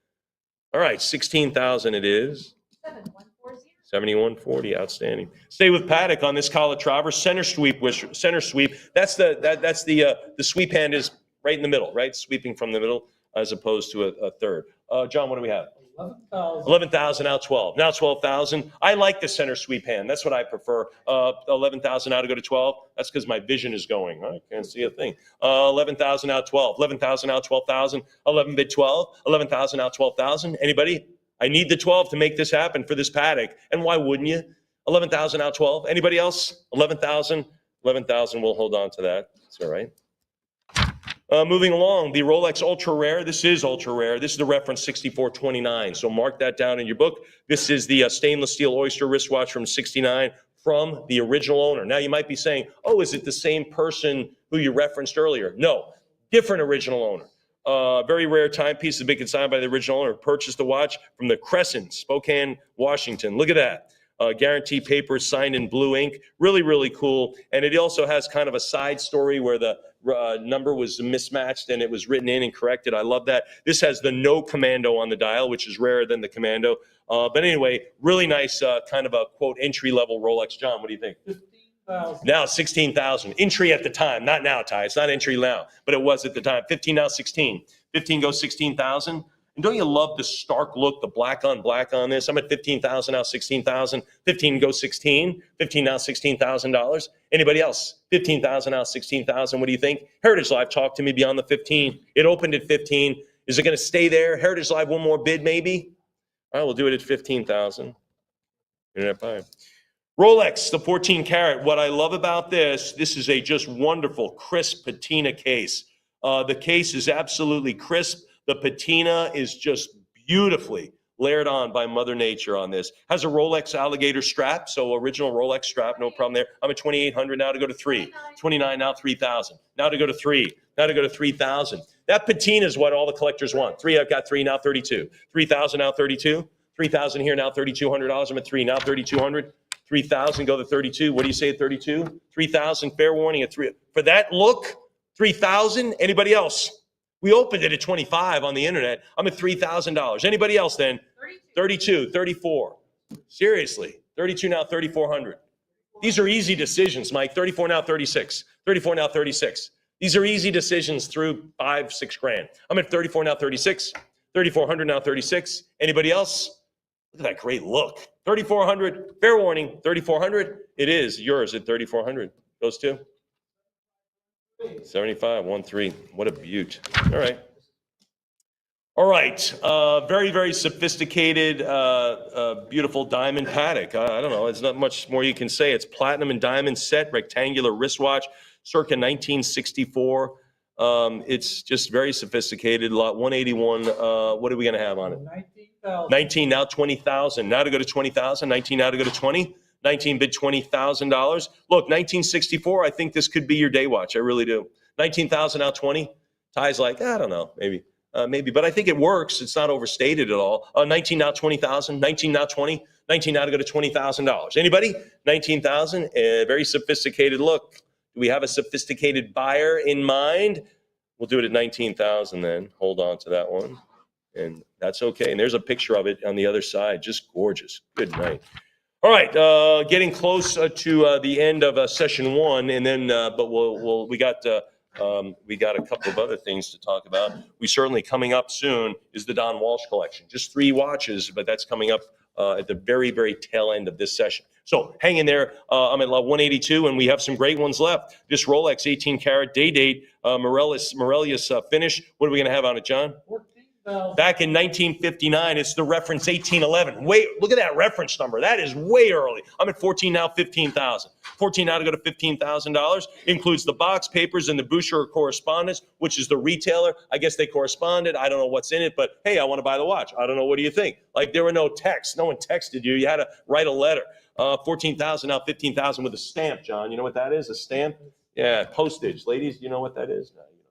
All right, 16,000 it is. 7140. 7140, outstanding. Stay with Patek on this Calatrava center sweep. Center sweep. That's the sweep hand is right in the middle, right? Sweeping from the middle as opposed to a third. John, what do we have? 11,000. 11,000, now 12. Now 12,000. I like the center sweep hand. That's what I prefer. 11,000 now to go to 12. That's because my vision is going. I can't see a thing. 11,000 now 12. 11,000 now 12,000. 11 bid 12. 11,000 now 12,000. Anybody? I need the 12 to make this happen for this paddock. And why wouldn't you? 11,000 now 12. Anybody else? 11,000. 11,000. We'll hold on to that. That's all right. Moving along, the Rolex Ultra Rare. This is ultra rare. This is the reference 6429. So mark that down in your book. This is the stainless steel oyster wristwatch from 69 from the original owner. Now you might be saying, oh, is it the same person who you referenced earlier? No, different original owner. Very rare timepiece has been consigned by the original owner. Purchased the watch from the Crescent, Spokane, Washington. Look at that. Guarantee paper signed in blue ink. Really, really cool. And it also has kind of a side story where the number was mismatched and it was written in and corrected. I love that. This has the no commando on the dial, which is rarer than the commando. But anyway, really nice kind of a quote entry level Rolex. John, what do you think? 15,000. Now 16,000. Entry at the time, not now, Ty. It's not entry now, but it was at the time. 15 now 16. 15 goes 16,000. And don't you love the stark look, the black on this? I'm at 15,000 now 16,000. 15 goes 16. 15 now $16,000. Anybody else? 15,000 now 16,000. What do you think? Heritage Live talked to me beyond the 15. It opened at 15. Is it going to stay there? Heritage Live, one more bid maybe? All right, we'll do it at 15,000. Internet buy. Rolex, the 14 karat. What I love about this is a just wonderful, crisp patina case. The case is absolutely crisp. The patina is just beautifully layered on by Mother Nature on this. Has a Rolex alligator strap, so original Rolex strap, no problem there. I'm at 2,800 now to go to 3. 29 now 3,000. Now to go to 3. Now to go to 3,000. That patina is what all the collectors want. 3, I've got 3 now 32. 3,000 now 32. 3,000 here now $3,200. I'm at 3 now 3,200. 3,000 go to 32. What do you say at 32? 3,000. Fair warning at 3. For that look, 3,000. Anybody else? We opened it at 25 on the internet. I'm at $3,000. Anybody else then? 32, 34. Seriously, 32 now, 3,400. These are easy decisions, Mike. 34 now, 36. 34 now, 36. These are easy decisions through 5, 6 grand. I'm at 34 now, 36. 3,400 now, 36. Anybody else? Look at that great look. 3,400. Fair warning. 3,400. It is yours at 3,400. Those two. 75, 1-3. What a beaut. All right. All right. Very, very sophisticated, beautiful diamond paddock. I don't know. There's not much more you can say. It's platinum and diamond set, rectangular wristwatch, circa 1964. It's just very sophisticated. Lot 181. What are we going to have on it? 19,000. 19, now 20,000. Now to go to 20,000. 19, now to go to 20. 19 bid $20,000. Look, 1964, I think this could be your day watch. I really do. 19,000 now 20. Ty's like, I don't know, maybe, but I think it works. It's not overstated at all. 19 now 20,000. 19 now 20. 19 now to go to $20,000. Anybody? 19,000. Very sophisticated look. Do we have a sophisticated buyer in mind? We'll do it at 19,000 then. Hold on to that one, and that's okay. And there's a picture of it on the other side. Just gorgeous. Good night. All right, getting close to the end of session 1, and then but we got a couple of other things to talk about. We certainly coming up soon is the Don Walsh collection. Just 3 watches, but that's coming up at the very, very tail end of this session. So hang in there. I'm at 182, and we have some great ones left. This Rolex 18 karat day date Morelius finish. What are we going to have on it, John? 14,000. Back in 1959, it's the reference 1811. Wait, look at that reference number. That is way early. I'm at 14 now, 15,000. 14 now to go to $15,000. Includes the box, papers, and the Boucher correspondence, which is the retailer. I guess they corresponded. I don't know what's in it, but hey, I want to buy the watch. I don't know. What do you think? Like, there were no texts. No one texted you. You had to write a letter. 14,000 now, 15,000 with a stamp, John. You know what that is? A stamp? Yeah, postage. Ladies, you know what that is? No, you don't.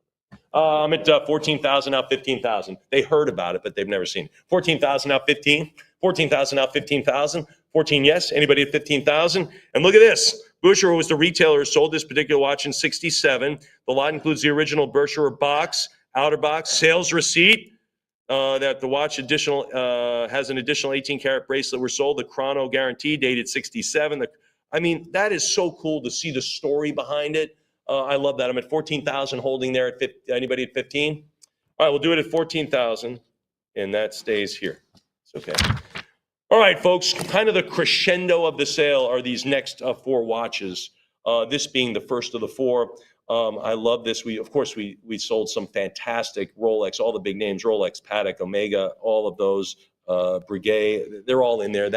I'm at 14,000 now, 15,000. They heard about it, but they've never seen it. 14,000 now, 15. 14,000 now, 15,000. 14, yes. Anybody at 15,000? And look at this. Boucher, who was the retailer, sold this particular watch in 67. The lot includes the original Boucher box, outer box, sales receipt. That the watch has an additional 18 karat bracelet were sold. The chrono guarantee dated 67. I mean, that is so cool to see the story behind it. I love that. I'm at 14,000 holding there at anybody at 15? All right, we'll do it at 14,000, and that stays here. Okay. All right, folks, kind of the crescendo of the sale are these next four watches, this being the first of the four. I love this. Of course, we sold some fantastic Rolex, all the big names, Rolex, Patek, Omega, all of those, Breguet, they're all in there.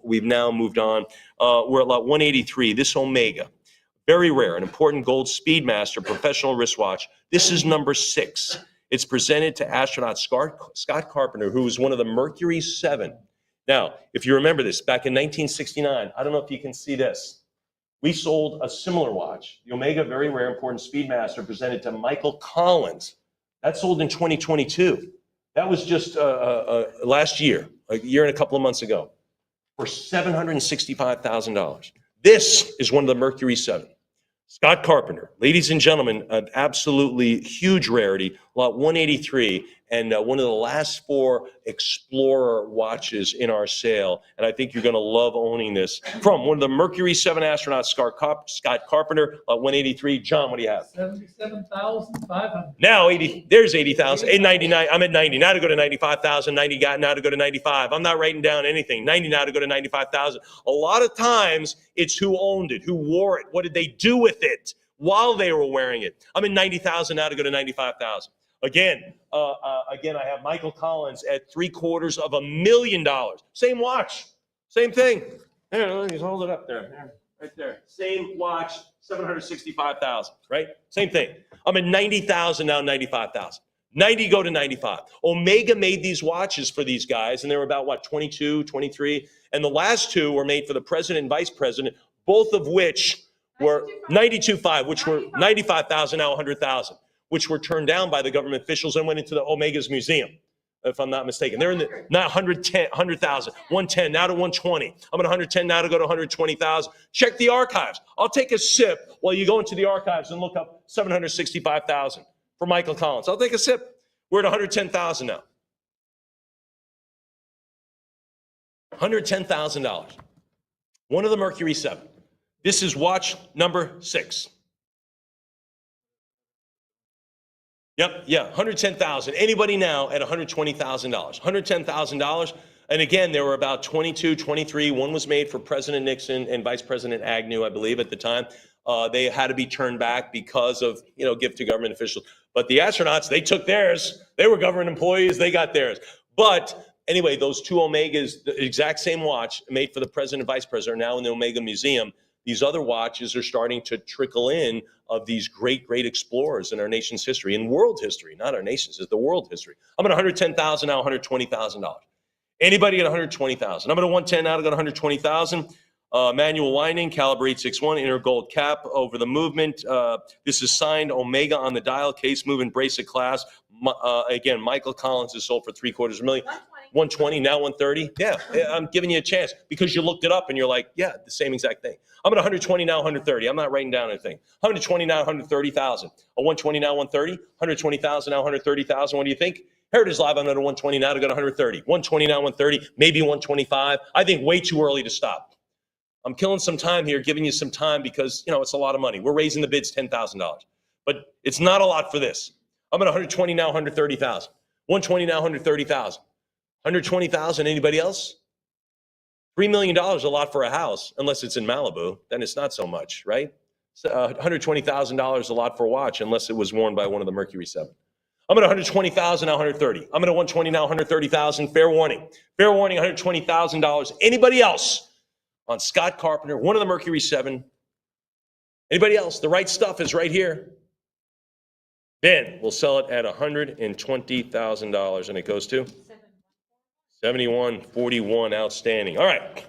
We've now moved on. We're at lot 183, this Omega. Very rare, an important gold Speedmaster professional wristwatch. This is number 6. It's presented to astronaut Scott Carpenter, who was one of the Mercury 7. Now, if you remember this, back in 1969, I don't know if you can see this. We sold a similar watch, the Omega Very Rare Important Speedmaster, presented to Michael Collins. That sold in 2022. That was just last year, a year and a couple of months ago, for $765,000. This is one of the Mercury 7. Scott Carpenter, ladies and gentlemen, an absolutely huge rarity, lot 183, and one of the last 4 Explorer watches in our sale. And I think you're going to love owning this. From one of the Mercury 7 astronauts, Scott Carpenter, lot 183. John, what do you have? 77,500. Now 80. There's 80,000. 899. I'm at 90. Now to go to 95,000. 90 got now to go to 95. I'm not writing down anything. 90 now to go to 95,000. A lot of times it's who owned it, who wore it, what did they do with it while they were wearing it. I'm at 90,000 now to go to 95,000. Again, I have Michael Collins at $750,000. Same watch, same thing. There, just hold it up there, right there. Same watch, 765,000, right? Same thing. I'm at 90,000 now, 95,000. 90 go to 95. Omega made these watches for these guys, and they were about, what, 22, 23? And the last 2 were made for the president and vice president, both of which were 92.5, which were 95,000, now 100,000. Which were turned down by the government officials and went into the Omega's museum, if I'm not mistaken. They're in the, now 100,000, 110, now to 120. I'm at 110 now to go to 120,000. Check the archives. I'll take a sip while you go into the archives and look up 765,000 for Michael Collins. I'll take a sip. We're at 110,000 now. $110,000. One of the Mercury 7. This is watch number 6. Yep, yeah, 110,000. Anybody now at $120,000? $110,000. And again, there were about 22, 23. One was made for President Nixon and Vice President Agnew, I believe, at the time. They had to be turned back because of, gift to government officials. But the astronauts, they took theirs. They were government employees. They got theirs. But anyway, those 2 Omegas, the exact same watch made for the president and vice president, are now in the Omega Museum. These other watches are starting to trickle in of these great, great explorers in our nation's history, in world history, not our nation's, it's the world history. I'm at 110,000 now, $120,000. Anybody at 120,000? I'm at 110 now to go to 120,000. Manual winding, caliber 861, inner gold cap over the movement. This is signed Omega on the dial, case movement, bracelet class. Again, Michael Collins is sold for $750,000. 120, now 130. Yeah, I'm giving you a chance because you looked it up and you're like, yeah, the same exact thing. I'm at 120 now, 130. I'm not writing down anything. 120 now, 130,000. A 120 now, 130. 120,000 now, 130,000. What do you think? Heritage Live, I'm at a 120 now to go to 130. 120 now, 130, maybe 125. I think way too early to stop. I'm killing some time here, giving you some time because, it's a lot of money. We're raising the bids $10,000. But it's not a lot for this. I'm at 120 now, 130,000. 120 now, 130,000. 120,000, anybody else? $3 million a lot for a house, unless it's in Malibu. Then it's not so much, right? $120,000 a lot for a watch, unless it was worn by one of the Mercury 7. I'm at 120,000 now, 130. I'm at 120 now, 130,000. Fair warning. Fair warning, $120,000. Anybody else on Scott Carpenter, one of the Mercury 7? Anybody else? The right stuff is right here. Then we'll sell it at $120,000, and it goes to 7141. Outstanding. All right.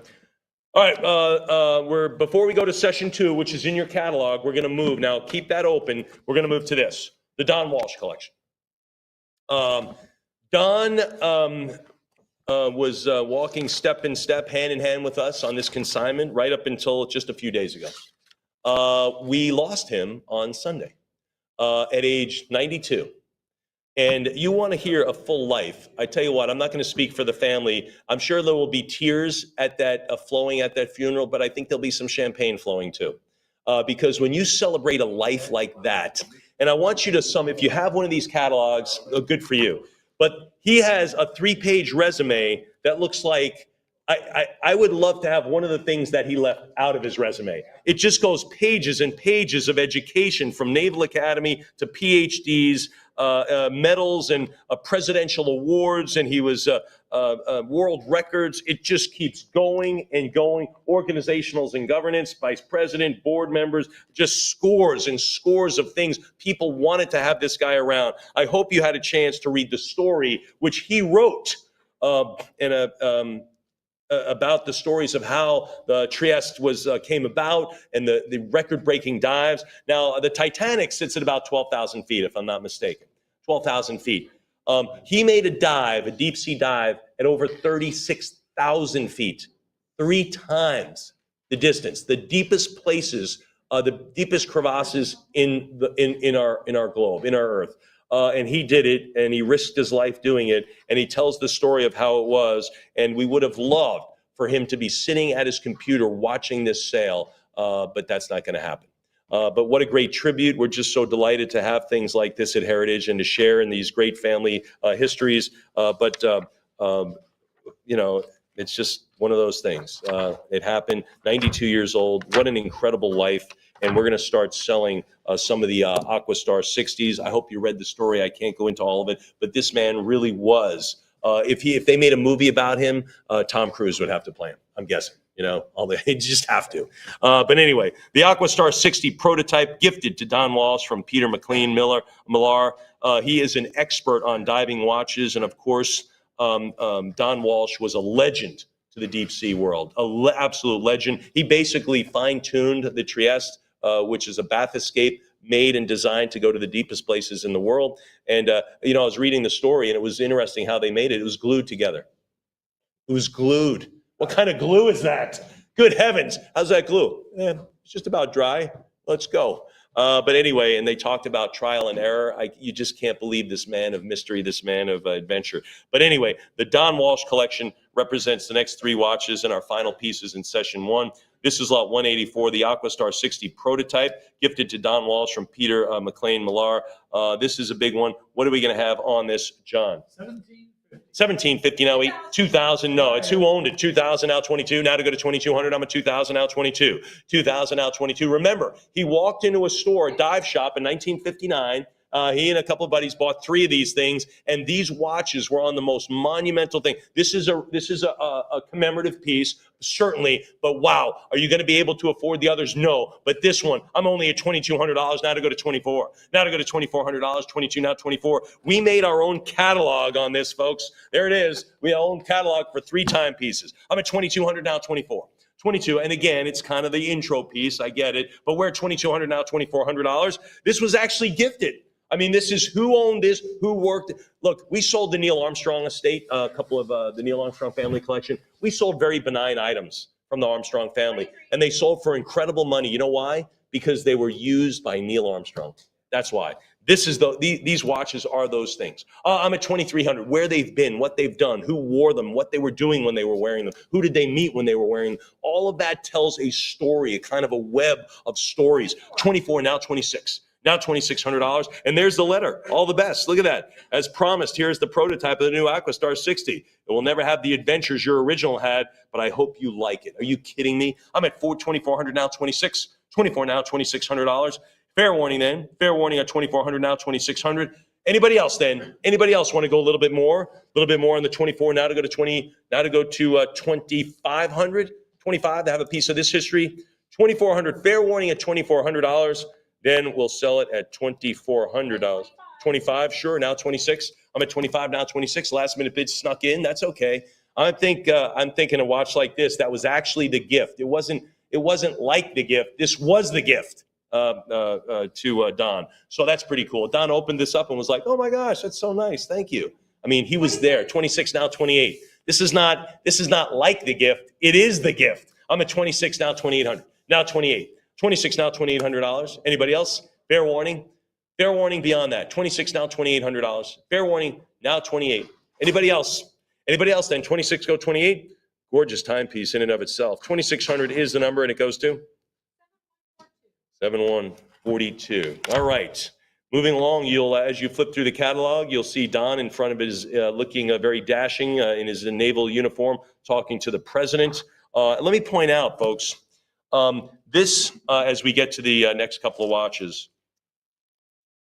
Before we go to session 2, which is in your catalog, we're going to move. Now, keep that open. We're going to move to this, the Don Walsh collection. Don was walking step in step, hand in hand with us on this consignment right up until just a few days ago. We lost him on Sunday at age 92. And you want to hear a full life. I tell you what, I'm not going to speak for the family. I'm sure there will be tears at that flowing at that funeral, but I think there'll be some champagne flowing too. Because when you celebrate a life like that, and I want you to if you have one of these catalogs, good for you. but he has a 3-page resume that looks like I would love to have one of the things that he left out of his resume. It just goes pages and pages of education from Naval Academy to PhDs, medals and presidential awards, and he was world records. It just keeps going and going. Organizationals and governance, vice president, board members, just scores and scores of things. People wanted to have this guy around. I hope you had a chance to read the story, which he wrote about the stories of how the Trieste came about and the record-breaking dives. Now, the Titanic sits at about 12,000 feet, if I'm not mistaken. 12,000 feet. He made a dive, a deep-sea dive, at over 36,000 feet, 3 times the distance, the deepest places, the deepest crevasses in our globe, in our Earth. And he did it, and he risked his life doing it, and he tells the story of how it was, and we would have loved for him to be sitting at his computer watching this sail, but that's not going to happen. But what a great tribute. We're just so delighted to have things like this at Heritage and to share in these great family histories. You know, it's just one of those things. It happened, 92 years old. What an incredible life. And we're going to start selling some of the Aquastar 60s. I hope you read the story. I can't go into all of it, but this man really was. If they made a movie about him, Tom Cruise would have to play him, I'm guessing. You know, they just have to. But anyway, the Aquastar 60 prototype gifted to Don Walsh from Peter McLean Millar. He is an expert on diving watches. And of course, Don Walsh was a legend to the deep sea world, absolute legend. He basically fine-tuned the Trieste, which is a bath escape made and designed to go to the deepest places in the world. And, you know, I was reading the story, and it was interesting how they made it. It was glued together. It was glued. What kind of glue is that? Good heavens. How's that glue? It's just about dry. Let's go. But anyway, and they talked about trial and error. You just can't believe this man of mystery, this man of adventure. But anyway, the Don Walsh collection represents the next 3 watches and our final pieces in session 1. This is lot 184, the Aquastar 60 prototype, gifted to Don Walsh from Peter McLean Millar. This is a big one. What are we going to have on this, John? 1750 now, 2000. No, it's who owned it. 2000 now 22. Now to go to 2200. I'm a 2000 now 22. 2000 now 22. Remember, he walked into a store, a dive shop in 1959. He and a couple of buddies bought 3 of these things, and these watches were on the most monumental thing. This is a commemorative piece, certainly, but wow, are you going to be able to afford the others? No, but this one, I'm only at $2,200 now to go to 24. Now to go to $2,400, 22 now 24. We made our own catalog on this, folks. There it is. We own catalog for 3 timepieces. I'm at 2,200 now 24. 22, and again, it's kind of the intro piece. I get it, but we're at 2,200 now, $2,400. This was actually gifted. I mean, this is who owned this, who worked. Look, we sold the Neil Armstrong estate, a couple of the Neil Armstrong family collection. We sold very benign items from the Armstrong family, and they sold for incredible money. You know why? Because they were used by Neil Armstrong. That's why. These watches are those things. I'm at 2,300, where they've been, what they've done, who wore them, what they were doing when they were wearing them, who did they meet when they were wearing them. All of that tells a story, a kind of a web of stories. 24, now 26. Now $2,600, and there's the letter. All the best. Look at that. As promised, here's the prototype of the new Aquastar 60. It will never have the adventures your original had, but I hope you like it. Are you kidding me? I'm at $2,400 now, 26. 24 now, $2,600. Fair warning then. Fair warning at 2,400 now, 2,600. Anybody else then? Anybody else want to go a little bit more? A little bit more on the 24 now to go to 20. Now to go to 2,500. 25 to have a piece of this history. 2,400. Fair warning at $2,400. Then we'll sell it at $2,400. 25, sure. Now 26. I'm at 25 now. 26. Last minute bid snuck in. That's okay. I'm thinking a watch like this. That was actually the gift. It wasn't like the gift. This was the gift to Don. So that's pretty cool. Don opened this up and was like, "Oh my gosh, that's so nice. Thank you." I mean, he was there. 26 now. 28. This is not like the gift. It is the gift. I'm at 26 now. 2,800. Now 28. 26 now, $2,800. Anybody else? Fair warning. Fair warning beyond that. 26 now, $2,800. Fair warning, now 28. Anybody else? Anybody else then? 26 go 28. Gorgeous timepiece in and of itself. 2,600 is the number, and it goes to 7142. All right. Moving along, as you flip through the catalog, you'll see Don in front of his, looking very dashing in his naval uniform, talking to the president. Let me point out, folks, as we get to the next couple of watches,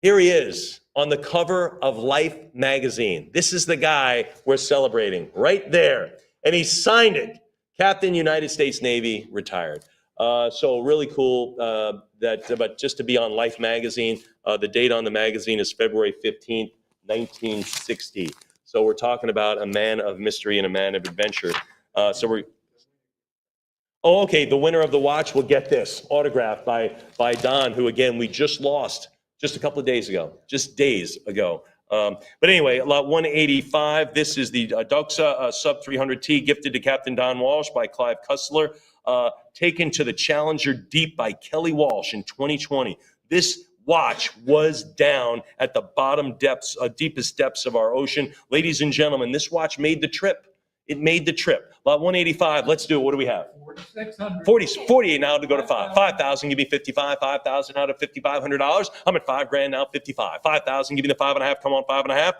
here he is on the cover of Life magazine. This is the guy we're celebrating right there. And he signed it. Captain, United States Navy, retired. So really cool but just to be on Life magazine. The date on the magazine is February 15th, 1960. So we're talking about a man of mystery and a man of adventure. Oh, okay, the winner of the watch will get this, autographed by Don, who, again, we just lost just a couple of days ago, just days ago. But anyway, lot 185, this is the Doxa Sub 300T, gifted to Captain Don Walsh by Clive Cussler, taken to the Challenger Deep by Kelly Walsh in 2020. This watch was down at the bottom depths, deepest depths of our ocean. Ladies and gentlemen, this watch made the trip. It made the trip. Lot 185, let's do it. What do we have? 4,600. 48 now to go to 5,000, give me 55, 5,000 out of $5,500. I'm at $5,000 now, 55. 5,000, give me the 5.5, come on, 5.5.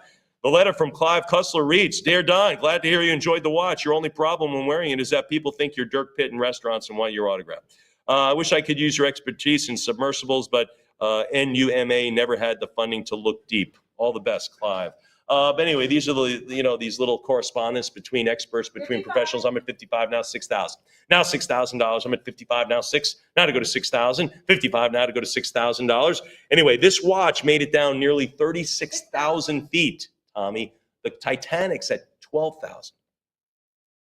The letter from Clive Cussler reads, Dear Don, glad to hear you enjoyed the watch. Your only problem when wearing it is that people think you're Dirk Pitt in restaurants and want your autograph. I wish I could use your expertise in submersibles, but NUMA never had the funding to look deep. All the best, Clive. But anyway, these are these little correspondence between experts, between professionals. I'm at 55 now, 6,000. Now $6,000. I'm at 55 now, 6. Now to go to 6,000. 55 now to go to $6,000. Anyway, this watch made it down nearly 36,000 feet. Tommy, the Titanic's at 12,000.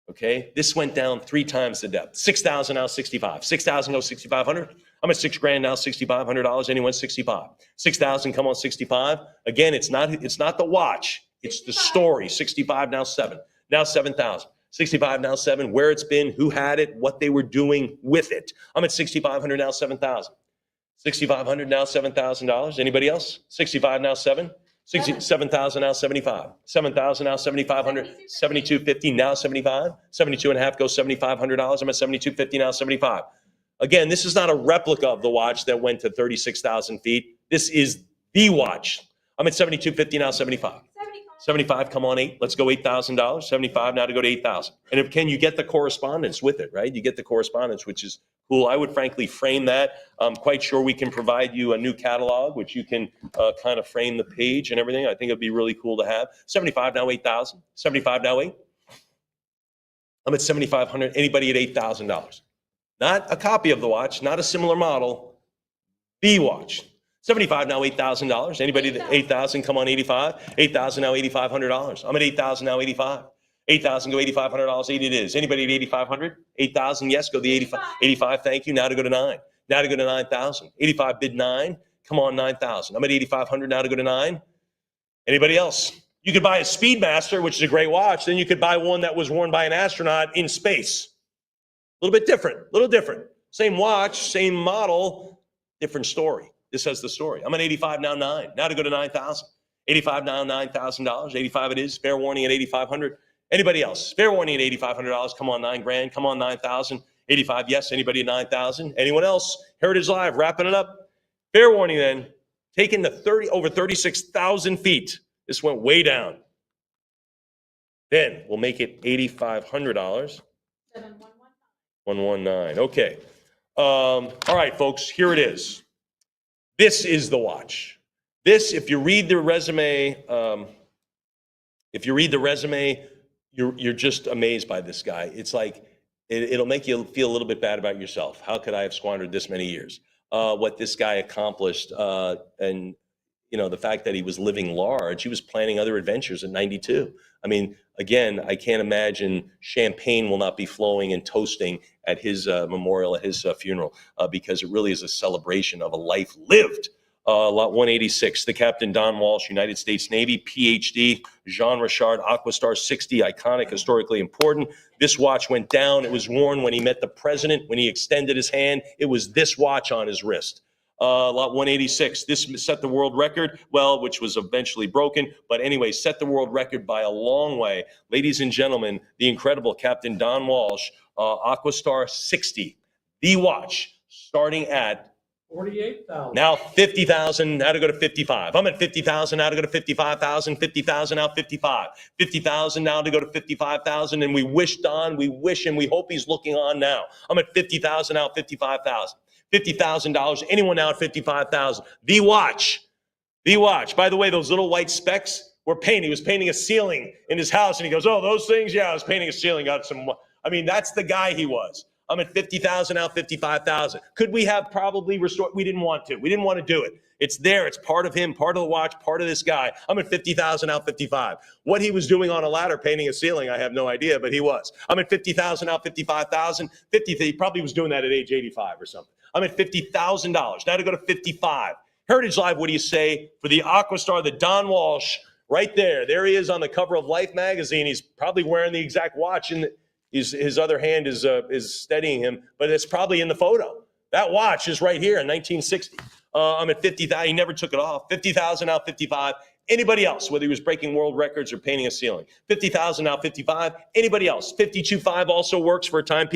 Okay, this went down 3 times the depth. 6,000 now, 65. 6,000 go 6,500. I'm at $6,000 now, $6,500. Anyone 65. 6,000, come on 65. Again, it's not the watch. It's the story. 65 now 7. Now 7,000. 65 now 7. Where it's been, who had it, what they were doing with it. I'm at 6,500 now 7,000. 6,500 now $7,000. Anybody else? 65 now 7. 7,000 now 75. 7,000 now 7,500. 7,250 now 75. 72 and a half goes $7,500. I'm at 7,250 now 75. Again, this is not a replica of the watch that went to 36,000 feet. This is the watch. I'm at 7,250 now 75. 75, come on 8. Let's go $8,000. 75 now to go to 8,000. And can you get the correspondence with it, right? You get the correspondence, which is cool. I would frankly frame that. I'm quite sure we can provide you a new catalog, which you can kind of frame the page and everything. I think it'd be really cool to have. 75 now 8,000. 75 now 8. I'm at 7,500. Anybody at $8,000? Not a copy of the watch, not a similar model. The watch. 75 now $8,000. Anybody that 8,000? Come on 85. 8,000 now $8,500. I'm at 8,000 now 85. 8,000 go $8,500. 8 it is. Anybody at 8,500? 8,000? Yes, go the 85. 85. Thank you. Now to go to 9. Now to go to 9,000. 85 bid 9. Come on 9,000. I'm at 8,500 now to go to 9. Anybody else? You could buy a Speedmaster, which is a great watch. Then you could buy one that was worn by an astronaut in space. A little bit different. A little different. Same watch, same model, different story. This has the story. I'm at 85 now 9. Now to go to 9,000. 85 now $9,000. 85 it is. Fair warning at 8,500. Anybody else? Fair warning at $8,500. Come on, $9,000. Come on, 9,000. 85, yes. Anybody at 9,000? Anyone else? Heritage Live, wrapping it up. Fair warning then. Taken to over 36,000 feet. This went way down. Then we'll make it $8,500. 119. Okay. All right, folks. Here it is. This is the watch. This, if you read the resume, you're just amazed by this guy. It's like it'll make you feel a little bit bad about yourself. How could I have squandered this many years? What this guy accomplished, and the fact that he was living large. He was planning other adventures at 92. I mean, again, I can't imagine champagne will not be flowing and toasting at his memorial, at his funeral, because it really is a celebration of a life lived. Lot 186, the Captain Don Walsh, United States Navy, PhD, Jean Richard, Aquastar 60, iconic, historically important. This watch went down. It was worn when he met the president, when he extended his hand. It was this watch on his wrist. Lot 186, this set the world record, which was eventually broken, but anyway, set the world record by a long way. Ladies and gentlemen, the incredible Captain Don Walsh, Aquastar 60, the watch, starting at 48,000. Now 50,000, now to go to 55. I'm at 50,000, now to go to 55,000, 50,000, now 55. 50,000 now to go to 55,000, and we wish Don, we wish and we hope he's looking on now. I'm at 50,000, now 55,000. $50,000, anyone now at 55,000. The watch. By the way, those little white specks were painting. He was painting a ceiling in his house, and he goes, oh, those things? Yeah, I was painting a ceiling, got some, I mean, that's the guy he was. I'm at 50,000, now 55,000. Could we have probably restored? We didn't want to. We didn't want to do it. It's there. It's part of him, part of the watch, part of this guy. I'm at 50,000, now 55. What he was doing on a ladder painting a ceiling, I have no idea, but he was. I'm at 50,000, now 55,000. 50, he probably was doing that at age 85 or something. I'm at $50,000. Now to go to 55. Heritage Live, what do you say for the Aquastar, the Don Walsh, right there? There he is on the cover of Life magazine. He's probably wearing the exact watch, and his other hand is steadying him, but it's probably in the photo. That watch is right here in 1960. I'm at 50,000. He never took it off. 50,000, now 55. Anybody else, whether he was breaking world records or painting a ceiling? 50,000, now 55. Anybody else? 52.5 also works for a timepiece.